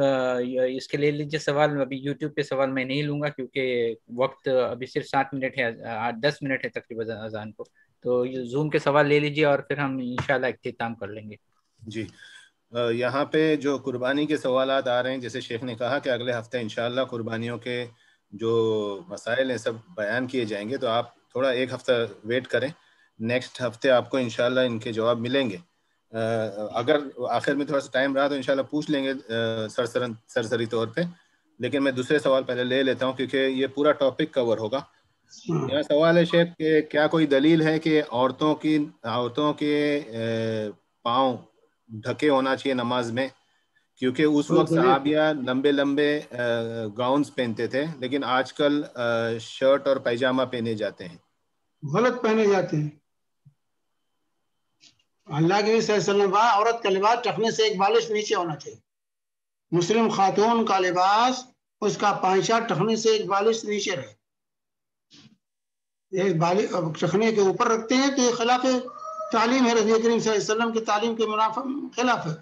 اس کے لے لیجیے سوال، ابھی یوٹیوب پہ سوال میں نہیں لوں گا کیونکہ وقت ابھی صرف 7 منٹ ہے، 10 منٹ ہے تقریباً اذان کو، تو زوم کے سوال لے لیجیے اور پھر ہم انشاءاللہ اختتام کر لیں گے۔ جی یہاں پہ جو قربانی کے سوالات آ رہے ہیں، جیسے شیخ نے کہا کہ اگلے ہفتے انشاءاللہ قربانیوں کے جو مسائل ہیں سب بیان کیے جائیں گے، تو آپ تھوڑا ایک ہفتہ ویٹ کریں، نیکسٹ ہفتے آپ کو انشاءاللہ ان کے جواب ملیں گے۔ اگر آخر میں تھوڑا سا ٹائم رہا تو انشاءاللہ پوچھ لیں گے سرسری طور پہ، لیکن میں دوسرے سوال پہلے لے لیتا ہوں کیونکہ یہ پورا ٹاپک کور ہوگا۔ یہاں سوال ہے شیخ کہ کیا کوئی دلیل ہے کہ عورتوں کے پاؤں ڈھکے ہونا چاہیے نماز میں؟ کیونکہ اس وقت صحابیہ لمبے لمبے گاؤنز پہنتے تھے، لیکن آج کل شرٹ اور پیجامہ پہنے جاتے ہیں۔ غلط پہنے جاتے ہیں۔ اللہ کے صلی اللہ علیہ وسلم، عورت کا لباس ٹخنے سے ایک بالش نیچے ہونا چاہیے۔ مسلم خاتون کا لباس، اس کا پائچہ ٹخنے سے ایک بالش نیچے رہے، ایک ٹخنے کے اوپر رکھتے ہیں تو یہ خلاف تعلیم ہے، رسول کریم صلی اللہ علیہ وسلم کی تعلیم کے خلاف ہے۔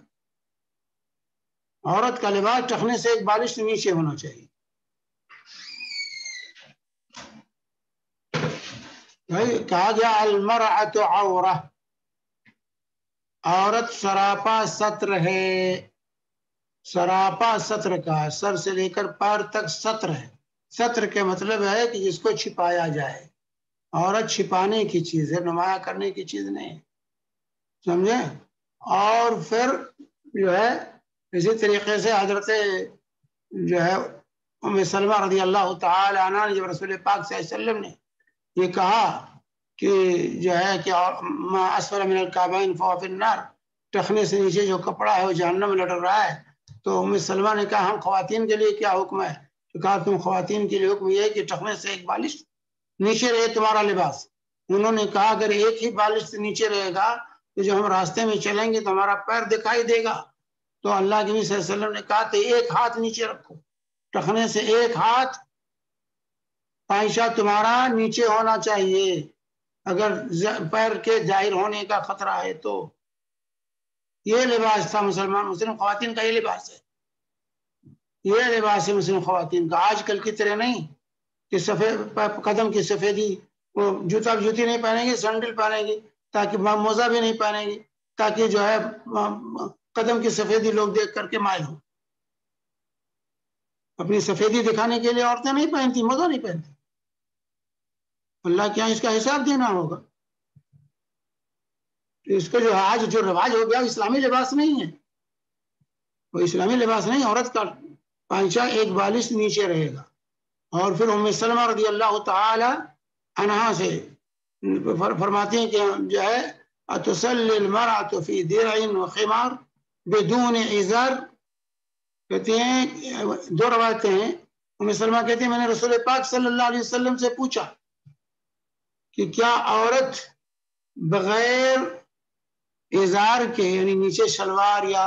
عورت کا لباس ٹخنے سے ایک بالش سے نیچے ہونا چاہیے۔ کہا گیا المرأۃ عورہ، عورت سراپا ستر ہے، سراپا ستر کا، سر سے لے کر پیر تک ستر ہے۔ ستر کے مطلب ہے کہ جس کو چھپایا جائے، عورت چھپانے کی چیز ہے، نمایاں کرنے کی چیز نہیں، سمجھے؟ اور پھر جو ہے اسی طریقے سے حضرت جو ہے ام سلمہ رضی اللہ تعالی عنہ نے جب رسول پاک صلی اللہ علیہ وسلم نے یہ کہا کہ جو ہے کہ ما اسفل من الکعبین فهو فی النار، ٹخنے سے نیچے جو کپڑا ہے وہ جہنم میں لٹک رہا ہے، تو ام سلمہ نے کہا ہم خواتین کے لیے کیا حکم ہے؟ تو کہا تم خواتین کے لیے حکم یہ ہے کہ ٹخنے سے ایک بالش نیچے رہے تمہارا لباس۔ انہوں نے کہا اگر ایک ہی بالش سے نیچے رہے گا تو جو ہم راستے میں چلیں گے تو ہمارا پیر دکھائی دے گا، تو اللہ کے نبی صلی اللہ علیہ وسلم نے کہا تو ایک ہاتھ نیچے رکھو، ٹخنے سے ایک ہاتھ پائشہ تمہارا نیچے ہونا چاہیے، اگر پیر کے ظاہر ہونے کا خطرہ ہے تو۔ یہ لباس تھا مسلم خواتین کا، یہ لباس ہے، یہ لباس ہے مسلم خواتین کا۔ آج کل کی طرح نہیں کہ سفید قدم کی سفیدی، وہ جوتی نہیں پہنیں گی، سینڈل پہنیں گی، تاکہ موزہ بھی نہیں پہنیں گی تاکہ جو ہے قدم کی سفیدی لوگ دیکھ کر کے مائل ہوں۔ اپنی سفیدی دکھانے کے لیے عورتیں نہیں پہنتی، موزہ نہیں پہنتی، اللہ کے یہاں اس کا حساب دینا ہوگا۔ اس کو جو آج جو رواج ہو گیا اسلامی لباس نہیں ہے، وہ اسلامی لباس نہیں۔ عورت کا پائچہ ایک بالش نیچے رہے گا۔ اور پھر ام سلمہ رضی اللہ تعالی عنہا سے فرماتے ہیں کہ جو ہے اتصلی المرأة فی درع وخمار بدون ازار، کہتے ہیں دو روایتیں ہیں، ام سلمہ کہتے ہیں میں نے رسول پاک صلی اللہ علیہ وسلم سے پوچھا کہ کیا عورت بغیر ازار کے، یعنی نیچے شلوار یا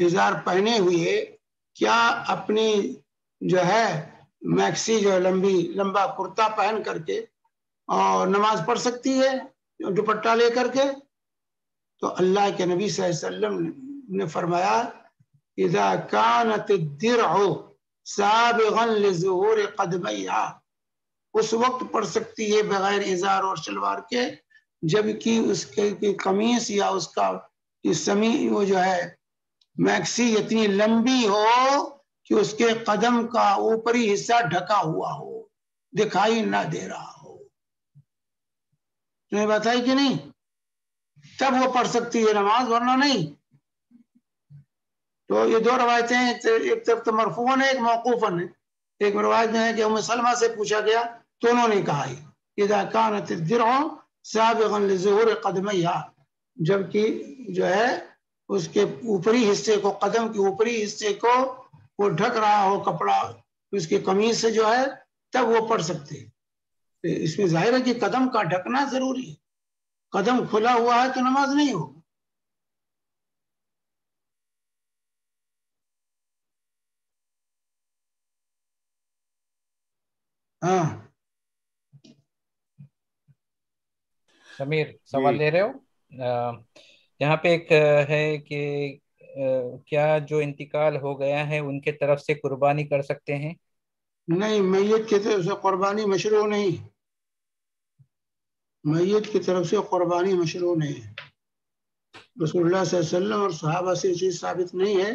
ازار پہنے ہوئے، کیا اپنی جو ہے میکسی جو لمبا کرتا پہن کر کے اور نماز پڑھ سکتی ہے دوپٹہ لے کر کے؟ تو اللہ کے نبی صلی اللہ علیہ وسلم نے فرمایا اذا كانت الدرع سابغا لظهور قدمیها، اس وقت پڑھ سکتی ہے بغیر ازار اور شلوار کے جبکہ اس کے قمیص یا اس کا سمی وہ جو ہے میکسی اتنی لمبی ہو کہ اس کے قدم کا اوپری حصہ ڈھکا ہوا ہو، دکھائی نہ دے رہا ہو. تمہیں بتائی کہ نہیں؟ تب وہ پڑھ سکتی ہے نماز، ورنہ نہیں. تو یہ دو روایتیں ہیں، ایک طرف تو مرفوعاً ہے، ایک موقوفاً ہے. ایک روایت میں ہے کہ ام سلمہ سے پوچھا گیا تو انہوں نے کہا اذا كانت الدرع سابغا لظهور قدمیہا، جبکہ جو ہے اس کے اوپری حصے کو، قدم کے اوپری حصے کو وہ ڈھک رہا ہو کپڑا اس کے قمیص سے جو ہے، تب وہ پڑھ سکتے. اس میں ظاہر ہے کہ قدم کا ڈھکنا ضروری ہے. قدم کھلا ہوا ہے تو نماز نہیں ہوگی. ہاں سمیر سوال لے رہے ہو؟ یہاں پہ ایک ہے کہ کیا جو انتقال ہو گیا ہے ان کے طرف سے قربانی کر سکتے ہیں؟ نہیں، میت کی طرف سے قربانی مشروع نہیں. میت کی طرف سے قربانی مشروع نہیں ہے. رسول اللہ صلی اللہ علیہ وسلم اور صحابہ سے یہ چیز ثابت نہیں ہے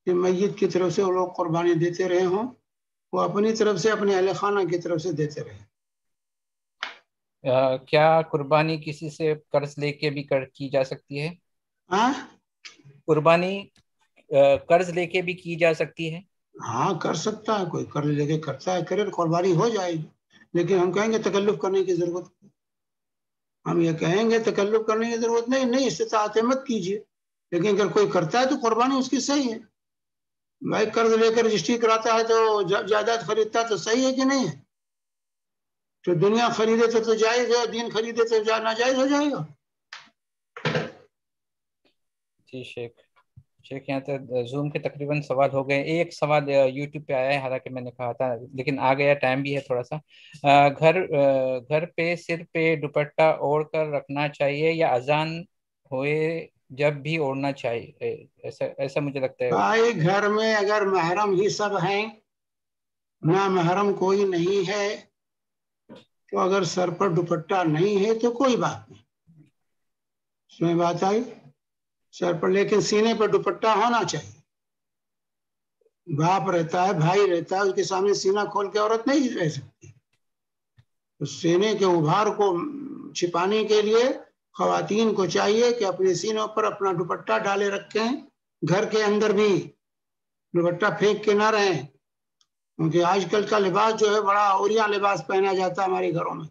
کہ میت کی طرف سے وہ لوگ قربانی دیتے رہے ہوں. وہ اپنی طرف سے، اپنے اہل خانہ کی طرف سے دیتے رہے. کیا قربانی کسی سے قرض لے کے بھی کی جا سکتی ہے؟ ہاں قربانی قرض لے کے بھی کی جا سکتی ہے؟ ہاں کر سکتا ہے، کوئی قرض لے کے کرتا ہے، کرے قربانی ہو جائے گی. لیکن ہم کہیں گے تکلف کرنے کی ضرورت، ہم یہ کہیں گے تکلف کرنے کی ضرورت نہیں، استطاعت مت کیجیے. لیکن اگر کوئی کرتا ہے تو قربانی اس کی صحیح ہے. بھائی قرض لے کر رجسٹری کراتا ہے تو جائیداد خریدتا ہے تو صحیح ہے کہ نہیں ہے؟ تو دنیا خریدے تو جائز ہے، دین خریدے تو ناجائز ہو جائے گا. جی شیخ یہاں تک زوم کے تقریباً سوال ہو گئے. ایک سوال یوٹیوب پہ آیا ہے، حالانکہ میں نے کہا تھا لیکن آ گیا، ٹائم بھی ہے تھوڑا سا. گھر پہ سر پہ دوپٹہ اوڑھ کر رکھنا چاہیے یا اذان ہوئے جب بھی اوڑھنا چاہیے؟ ایسا مجھے لگتا ہے. بھائی گھر میں اگر محرم ہی سب ہیں، نہ محرم کوئی نہیں ہے، تو اگر سر پر دوپٹہ نہیں ہے تو کوئی بات نہیں. اس میں بات آئی سر پر، لیکن سینے پر دوپٹہ ہونا چاہیے. باپ رہتا ہے، بھائی رہتا ہے، اس کے سامنے سینہ کھول کے عورت نہیں رہ سکتی. سینے کے ابھار کو چھپانے کے لیے خواتین کو چاہیے کہ اپنے سینوں پر اپنا دوپٹہ ڈالے رکھیں. گھر کے اندر بھی دوپٹہ پھینک کے نہ رہیں، کیونکہ آج کل کا لباس جو ہے بڑا عوریہ لباس پہنا جاتا ہے ہمارے گھروں میں.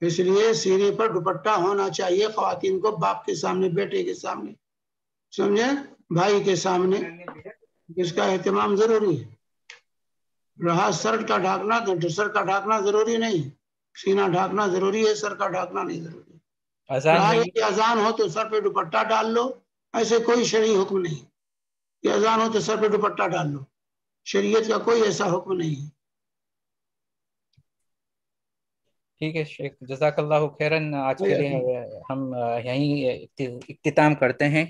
اس لیے سینے پر دوپٹہ ہونا چاہیے خواتین کو، باپ کے سامنے، بیٹے کے سامنے، سمجھے، بھائی کے سامنے. اس کا اہتمام ضروری ہے. رہا سر کا ڈھانکنا، تو سر کا ڈھانکنا ضروری نہیں، سینہ ڈھانکنا ضروری ہے، سر کا ڈھانکنا نہیں ضروری ہے. اذان رہا ہوئی یہ کہ اذان ہو تو سر پہ دوپٹہ ڈال لو، ایسے کوئی شرعی حکم نہیں کہ اذان ہو تو سر پہ دوپٹہ ڈال لو. شریعت کا کوئی ایسا حکم نہیں ہے. ٹھیک ہے شیخ، جزاک اللہ خیراً. آج کے لیے ہم یہیں اختتام کرتے ہیں.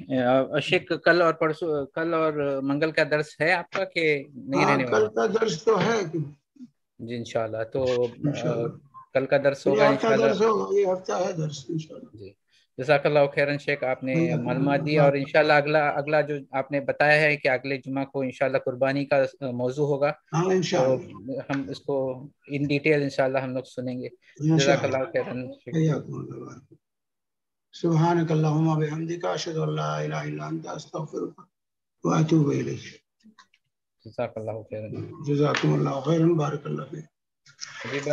شیخ کل اور پرسوں، کل اور منگل کا درس ہے آپ کا کہ نہیں ہاں رہنے کل والا؟ کا درس تو ہے جی انشاءاللہ. تو انشاءاللہ کل کا درس یہ ہوگا ہفتہ انشاءاللہ. درس ہوگا، یہ ہفتہ ہے درس انشاءاللہ. جی جزاک اللہ خیراً شیخ، آپ نے معلومات دی. اور انشاءاللہ اگلا جو آپ نے بتایا ہے کہ اگلے جمعہ کو انشاءاللہ قربانی کا موضوع ہوگا، ہاں تو انشاءاللہ ہم اس کو ان ڈیٹیل انشاءاللہ ہم لوگ سنیں گے. جزاک اللہ خیراً. سبحانک اللہم و بحمدک، اشہد ان لا الہ الا انت، استغفرک و اتوب الیک. جزاک اللہ خیراً. جزاکم اللہ خیرا، بارک اللہ فیک.